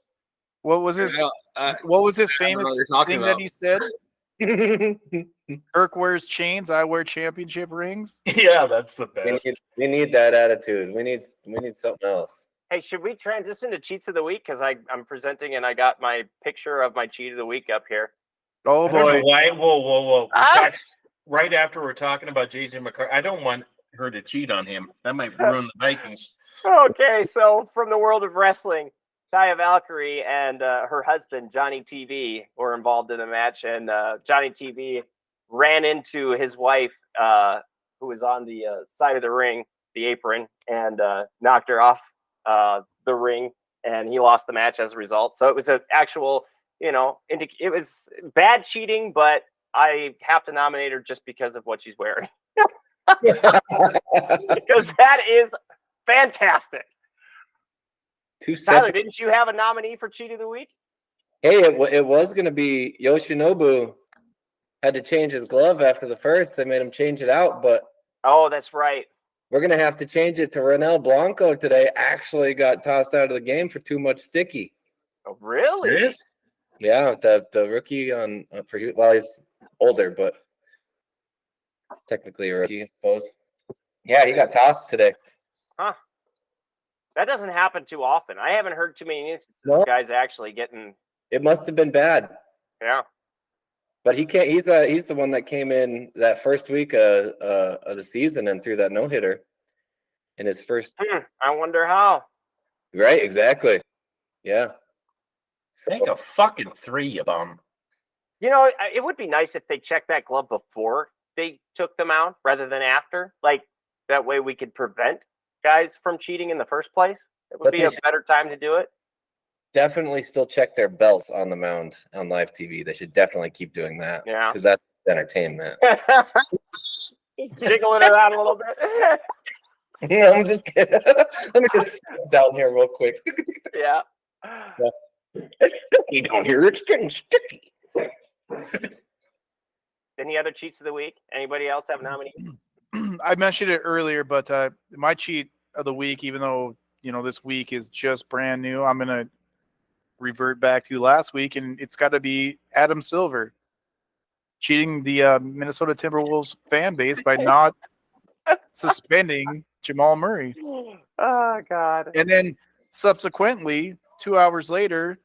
What was his Yeah, What was his I don't know famous what you're talking thing about. that he said? Kirk wears chains. I wear championship rings. Yeah, that's the best. we need that attitude. We need something else. Hey, should we transition to cheats of the week? Because I'm presenting and I got my picture of my cheat of the week up here. Oh I don't know boy, why. Whoa. Ah! Right after we're talking about JJ McCarthy, I don't want her to cheat on him. That might ruin the Vikings. Okay, so from the world of wrestling, Taya Valkyrie and her husband, Johnny TV, were involved in a match, and Johnny TV ran into his wife, who was on the side of the ring, the apron, and knocked her off the ring, and he lost the match as a result. So it was an actual, it was bad cheating, but I have to nominate her just because of what she's wearing. Because that is fantastic. Tyler, didn't you have a nominee for cheat of the week? Hey, it was going to be Yoshinobu. Had to change his glove after the first. They made him change it out, but Oh, that's right. we're going to have to change it to Ronel Blanco today. Actually got tossed out of the game for too much sticky. Oh, really? Serious? Yeah, the rookie he's older, but technically a rookie, I suppose. Yeah, he got tossed today. Huh. That doesn't happen too often. I haven't heard too many instances No. of guys actually getting. It must have been bad. Yeah. But he can't. He's the one that came in that first week of the season and threw that no hitter in his first. I wonder how. Right, exactly. Yeah. So, Make a fucking three, you bum. It would be nice if they checked that glove before they took them out rather than after. Like that way we could prevent guys from cheating in the first place. It would But be they a better time to do it. definitely still check their belts on the mound on live TV. They should definitely keep doing that. Yeah. Because that's entertainment. Just jiggling it out a little bit. No, I'm just kidding. Let me just down here real quick. Yeah. You don't hear it's getting sticky. Any other cheats of the week? Anybody else have nominees? I mentioned it earlier, but my cheat of the week, even though this week is just brand new. I'm going to revert back to last week, and it's got to be Adam Silver cheating the Minnesota Timberwolves fan base by not suspending Jamal Murray. Oh, God. And then subsequently, 2 hours later,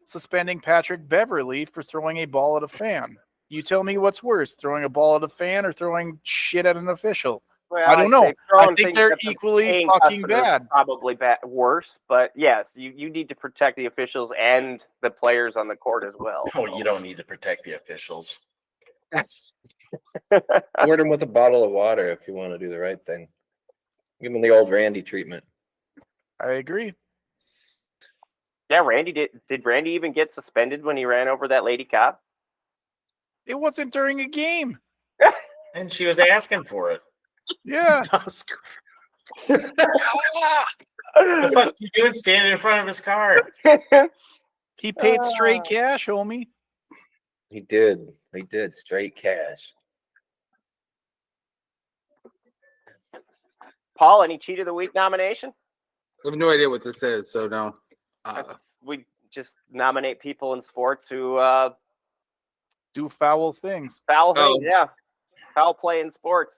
suspending Patrick Beverley for throwing a ball at a fan. You tell me what's worse, throwing a ball at a fan or throwing shit at an official? Well, I don't know. I think they're at the equally paying fucking customers bad. Probably worse, but yes, you need to protect the officials and the players on the court as well. Oh, you don't need to protect the officials. Word him with a bottle of water if you want to do the right thing. Give him the old Randy treatment. I agree. Yeah, Randy did Randy even get suspended when he ran over that lady cop? It wasn't during a game. And she was asking for it. Yeah. The fuck you doing standing in front of his car? He paid straight cash, homie. He did. He did. Straight cash. Paul, any cheat of the week nomination? I have no idea what this is, so no. We just nominate people in sports who Do foul things. foul things, yeah. Foul play in sports.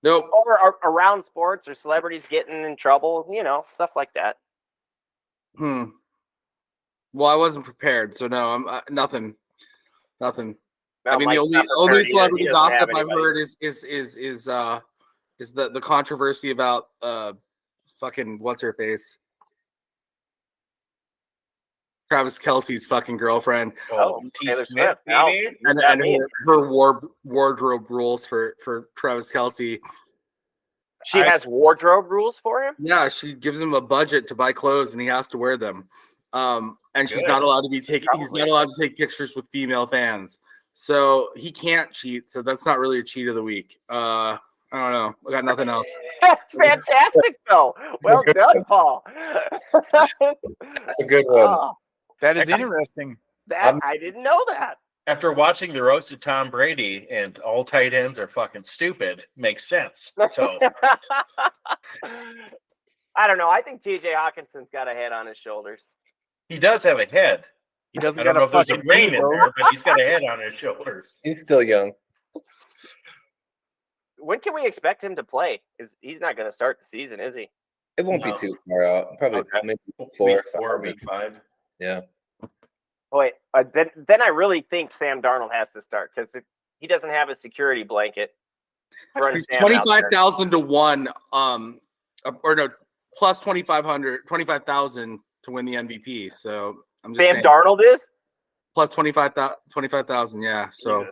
Nope. Or around sports or celebrities getting in trouble, stuff like that. Well, I wasn't prepared, so no, I'm nothing. Nothing. Well, I mean, the Mike's not only prepared either. celebrity He doesn't have gossip I've anybody. heard is the controversy about fucking what's her face, Travis Kelce's fucking girlfriend, Oh, T. Taylor Smith, Swift. No. baby. and her wardrobe rules for Travis Kelce. She has wardrobe rules for him? Yeah, she gives him a budget to buy clothes, and he has to wear them. And she's Good. not allowed to be taking. He's Probably. not allowed to take pictures with female fans, so he can't cheat. So that's not really a cheat of the week. I don't know. I got nothing else. That's fantastic, though. Well done, Paul. That's a good one. Oh, That is interesting. I didn't know that. After watching the roast of Tom Brady and all tight ends are fucking stupid, makes sense. So I don't know. I think TJ Hawkinson's got a head on his shoulders. he does have a head. He doesn't I don't got know a if there's a fucking brain in ego. there, but he's got a head on his shoulders. He's still young. When can we expect him to play? He's not going to start the season, is he? It won't be No. too far out. Probably Okay. maybe Week 4 4, or 5. week 5. Yeah. Wait, then I really think Sam Darnold has to start because if he doesn't have a security blanket, run He's Sam out there. 25,000 to 1. Or no, plus 25,000 to win the MVP. So I'm just Sam saying, Darnold is? plus 25,000. Yeah. So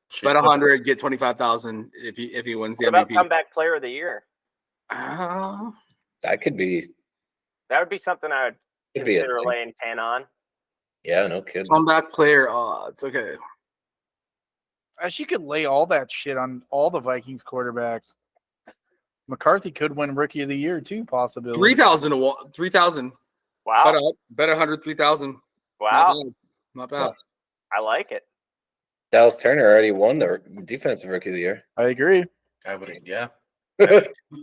Jesus. bet 100, get 25,000 if he wins the What about MVP. comeback player of the year? That could be. That would be something I would Could be a consider thing. laying 10 on. Yeah, no kidding. Comeback player. Oh, it's okay. Actually, you could lay all that shit on all the Vikings quarterbacks. McCarthy could win Rookie of the Year too, possibly. 3,000 to 1. 3,000. Wow. Bet 100, 3,000. Wow. Not bad. I like it. Dallas Turner already won the defensive rookie of the year. I agree. I would, yeah.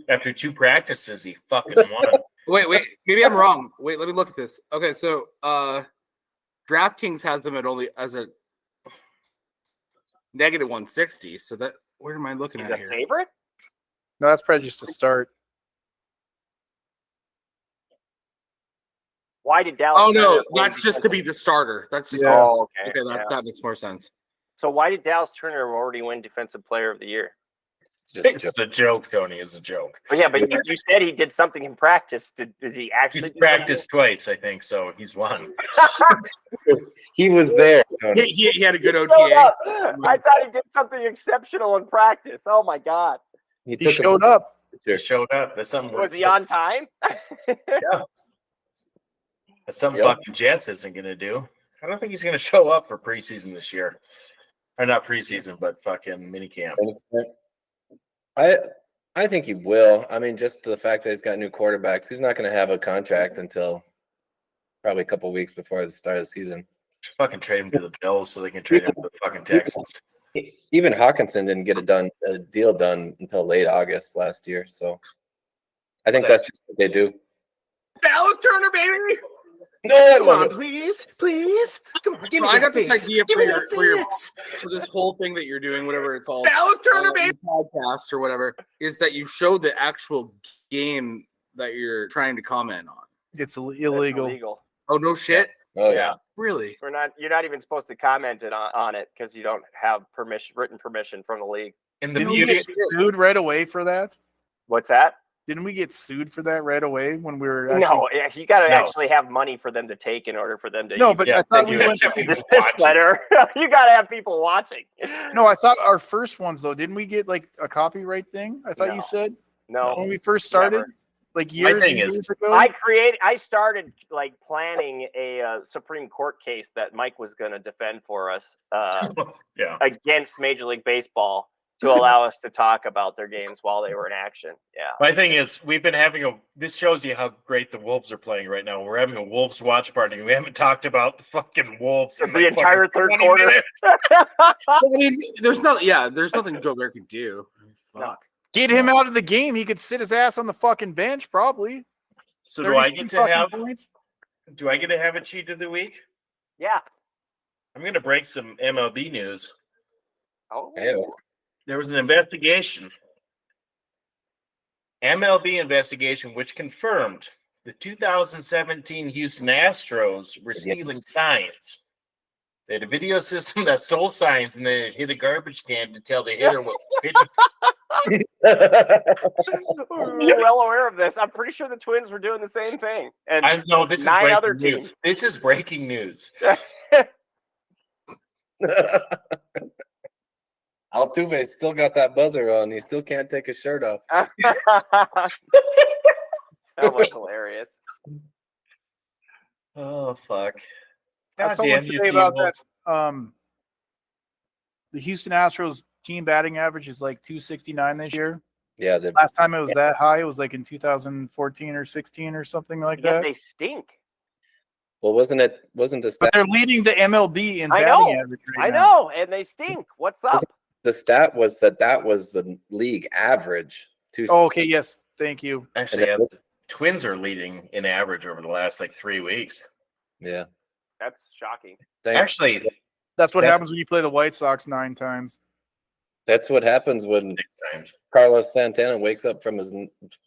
After 2 practices, he fucking won. Wait. Maybe I'm wrong. Wait, let me look at this. Okay, so DraftKings has them as a negative 160. So that where am I looking He's at a here? favorite? No, that's probably just a start. Why did Dallas? Oh no, Turner win that's just to be defensive- the starter. That's just Yeah. Oh, okay. okay. Yeah. That makes more sense. So why did Dallas Turner already win Defensive Player of the Year? Just a joke. It's a joke, Tony. It's a joke. But yeah, but you said he did something in practice. Did he actually? He's do practiced twice, I think, so he's won. something? He was there. Tony. He had a good Showed OTA. up. I thought he did something exceptional in practice. Oh my God. He He showed up. He showed up. That's something. Was he on time? That's something Yep. fucking Jets isn't going to do. I don't think he's going to show up for preseason this year. Or not preseason, but fucking minicamp. I think he will. I mean, just the fact that he's got new quarterbacks, he's not going to have a contract until probably a couple weeks before the start of the season. Fucking trade him to the Bills so they can trade him to the fucking Texans. Even Hawkinson didn't get a deal done until late August last year. So I think that's just what they do. Ballot Turner, baby. No, I Come love on, it. please. Come on, give So me I that got this fix. idea Give for me your that fix. for this whole thing that you're doing, whatever it's called, Ballot Turner, baby. podcast or whatever, is that you show the actual game that you're trying to comment on. It's That's illegal. illegal. Oh no shit! Oh, Yeah. yeah. Really? You're not even supposed to comment on it because you don't have written permission from the league. And the Didn't we beauty, get sued right away for that? What's that? Didn't we get sued for that right away when we were actually? No, you got to No. actually have money for them to take in order for them to. No, even but Yeah, I thought send we you went. have the people dismiss watching. letter. You got to have people watching. No, I thought our first ones though. Didn't we get like a copyright thing? I thought No. you said No. when we first started, Never. like years thing and is, years ago. I started like planning a Supreme Court case that Mike was going to defend for us yeah. against Major League Baseball to allow us to talk about their games while they were in action. Yeah. My thing is, we've been having this shows you how great the Wolves are playing right now. We're having a Wolves watch party, and we haven't talked about the fucking Wolves in The like entire fucking third 20 quarter. minutes. I mean, there's nothing Joe Bear can do. No. Fuck. Get him out of the game. He could sit his ass on the fucking bench, probably. So do I 32 get to fucking have? points? Do I get to have a cheat of the week? Yeah. I'm going to break some MLB news. Oh. Ew. There was an investigation, MLB investigation, which confirmed the 2017 Houston Astros were stealing signs. They had a video system that stole signs, and then it hit a garbage can to tell the hitter what pitch. We're well aware of this. I'm pretty sure the Twins were doing the same thing. And I know this is 9 breaking other news. teams. This is breaking news. Altuve still got that buzzer on. He still can't take his shirt off. That was hilarious. Oh fuck! I God saw one damn you, today about T-Wolves. that. The Houston Astros team batting average is like 269 this year. Yeah, Last time it was that high, it was like in 2014 or 16 or something like Yet that. they stink. well, wasn't the But stat? they're leading the MLB in I batting know. average right I now. know, and they stink. What's up? The stat was that was the league average. Oh, okay, yes, thank you. Actually, And the Twins are leading in average over the last like 3 weeks. Yeah. That's shocking. Thanks. Actually, That's what Yeah. happens when you play the White Sox 9 times. That's what happens when 6 times. Carlos Santana wakes up from his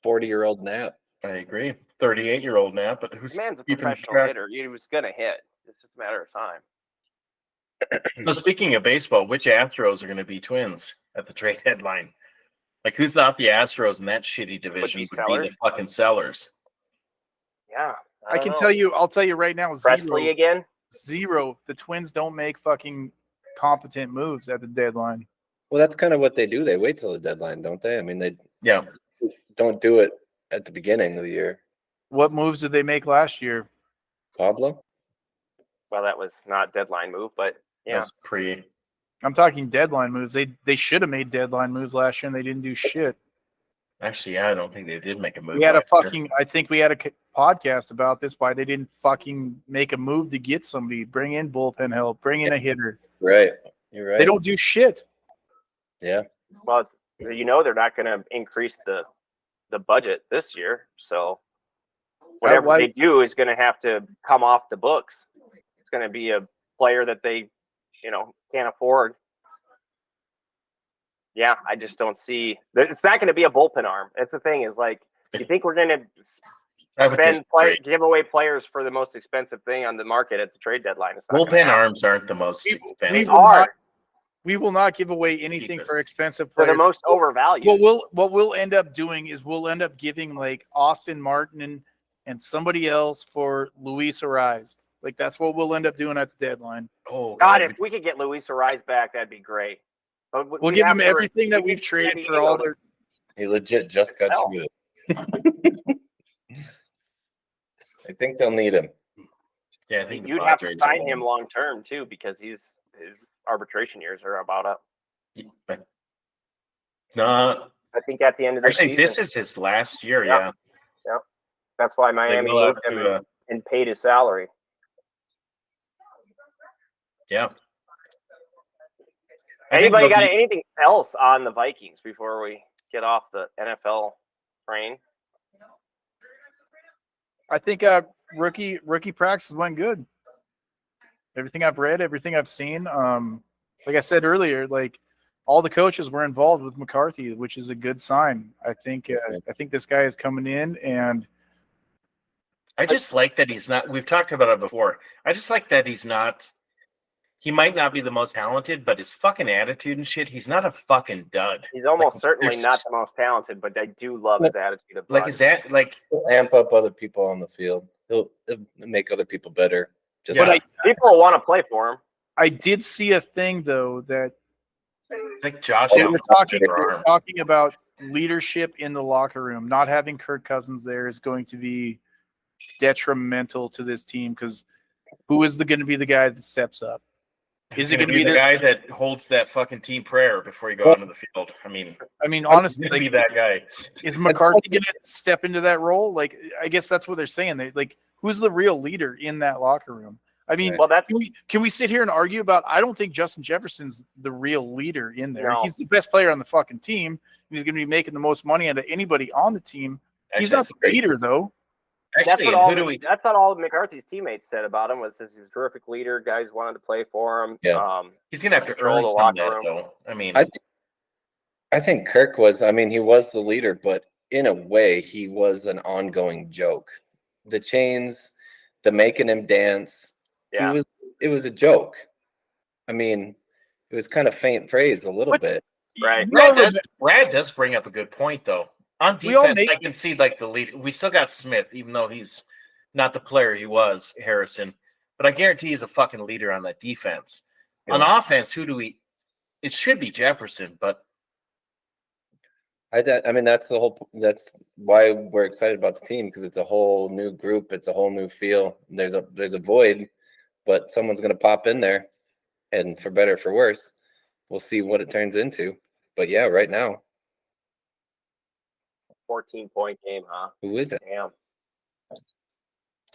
40-year-old nap. I agree. 38-year-old now, but who's The man's a keeping professional track? hitter. He was going to hit. It's just a matter of time. So speaking of baseball, which Astros are going to be Twins at the trade deadline? Like, who thought the Astros in that shitty division would be sellers? the fucking sellers? Yeah. I can tell you, I'll tell you right now, Presley again? zero. The Twins don't make fucking competent moves at the deadline. Well, that's kind of what they do. They wait till the deadline, don't they? I mean, they Yeah. don't do it at the beginning of the year. What moves did they make last year? Pablo? Well, that was not deadline move, but yeah. That's pre. I'm talking deadline moves. They should have made deadline moves last year and they didn't do shit. Actually, yeah, I don't think they did make a move. We had a last year. fucking, I think we had a podcast about this, why they didn't fucking make a move to get somebody, bring in bullpen help, bring in a hitter. Right. You're right. They don't do shit. Yeah. Well, they're not going to increase the budget this year. So whatever why- they do is going to have to come off the books. It's going to be a player that they, can't afford. Yeah, I just don't see. It's not going to be a bullpen arm. That's the thing is like, you think we're going to I would disagree. give away players for the most expensive thing on the market at the trade deadline? It's not gonna Bullpen happen. arms aren't the most We expensive. will are. not- We will not give away anything Cheapest. for expensive They're the players. most overvalued. What we'll end up doing is we'll end up giving like Austin Martin and somebody else for Luis Ariz. Like that's what we'll end up doing at the deadline. Oh God, if we could get Luis Ariz back, that'd be great. But We'll we'd give have them to- everything that we we've need traded San for all Diego. their. He legit just got Hell. you. I think they'll need him. Yeah, I think the You'd have to Padres sign are him long term too, because his arbitration years are about up. But no, I think at the end of the actually, season. this is his last year. Yeah. Yeah, That's why They Miami will moved have him to, and paid his salary. yeah. I think Anybody they'll got be- anything else on the Vikings before we get off the NFL train? I think rookie practice went good. Everything I've read, everything I've seen. Like I said earlier, like all the coaches were involved with McCarthy, which is a good sign. I think this guy is coming in, and I just like that he's not. We've talked about it before. I just like that he's not. He might not be the most talented, but his fucking attitude and shit. He's not a fucking dud. He's almost certainly there's- not the most talented, but I do love his attitude of Like, is that like? He'll amp up other people on the field. He'll make other people better. Just Yeah. people will want to play for him. I did see a thing though that It's like Josh. they Allen were talking about leadership in the locker room. Not having Kirk Cousins there is going to be detrimental to this team because who is going to be the guy that steps up? Is it going to be the guy that holds that fucking team prayer before you go onto the field? I mean, honestly, be that guy. Is McCarthy going to step into that role? Like, I guess that's what they're saying. Like, who's the real leader in that locker room? I mean, well, can we sit here and argue about? I don't think Justin Jefferson's the real leader in there. No. He's the best player on the fucking team. He's going to be making the most money out of anybody on the team. He's not the leader, though. Actually, that's what all of McCarthy's teammates said about him was he was a terrific leader. Guys wanted to play for him. Yeah. He's gonna have to earn some of that, though. I mean, I think Kirk was. I mean, he was the leader, but in a way, he was an ongoing joke. The chains, the making him dance. Yeah. It was a joke. I mean, it was kind of faint praise a little bit. Right. Brad does bring up a good point, though. On defense, I can see like the leader. We still got Smith, even though he's not the player he was, Harrison. But I guarantee he's a fucking leader on that defense. Yeah. On offense, who do we? It should be Jefferson, but I mean that's why we're excited about the team because it's a whole new group, it's a whole new feel. There's a void, but someone's gonna pop in there, and for better or for worse, we'll see what it turns into. But yeah, right now. 14-point game, huh? Who is it? Damn.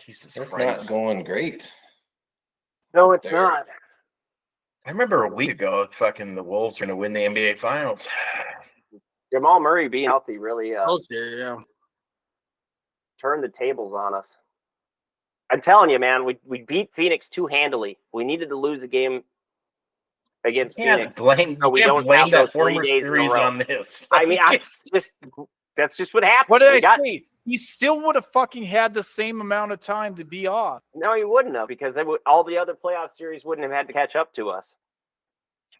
Jesus Christ. It's not going great. No, it's not. I remember a week ago, fucking the Wolves were going to win the NBA Finals. Jamal Murray being healthy really turned the tables on us. I'm telling you, man, we beat Phoenix too handily. We needed to lose a game against Phoenix. So we don't blame that former series on this. I mean, that's just what happened. What did I say? He still would have fucking had the same amount of time to be off. No, he wouldn't have because all the other playoff series wouldn't have had to catch up to us.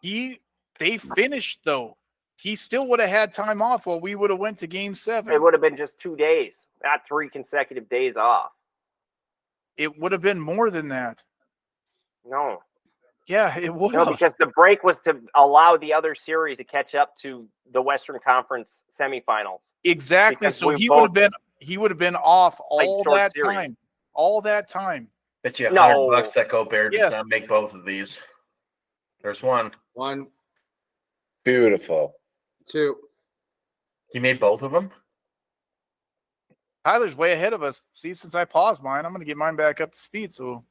They finished though. He still would have had time off while we would have went to Game 7. It would have been just 2 days, not 3 consecutive days off. It would have been more than that. No. Yeah, it would have. No, because the break was to allow the other series to catch up to the Western Conference semifinals. Exactly. Because so he would have been off all that series. time. All that time. Bet you $100 that Gobert does not make both of these. There's one. Beautiful. 2. You made both of them? Tyler's way ahead of us. See, since I paused mine, I'm going to get mine back up to speed. So,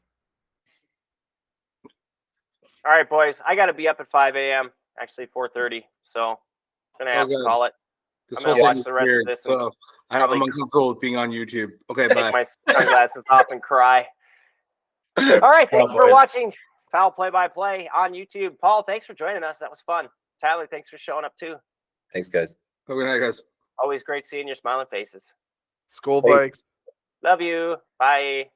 all right, boys. I got to be up at 5 a.m. Actually, 4:30. So, I'm going to have to call it. I'm going to watch the rest of this. So I'm uncomfortable with being on YouTube. Okay, bye. Take my sunglasses off and cry. All right, thank you for watching Foul Play-by-Play on YouTube. Paul, thanks for joining us. That was fun. Tyler, thanks for showing up too. Thanks, guys. Have a good night, guys. Always great seeing your smiling faces. Skull Bikes. Love you. Bye.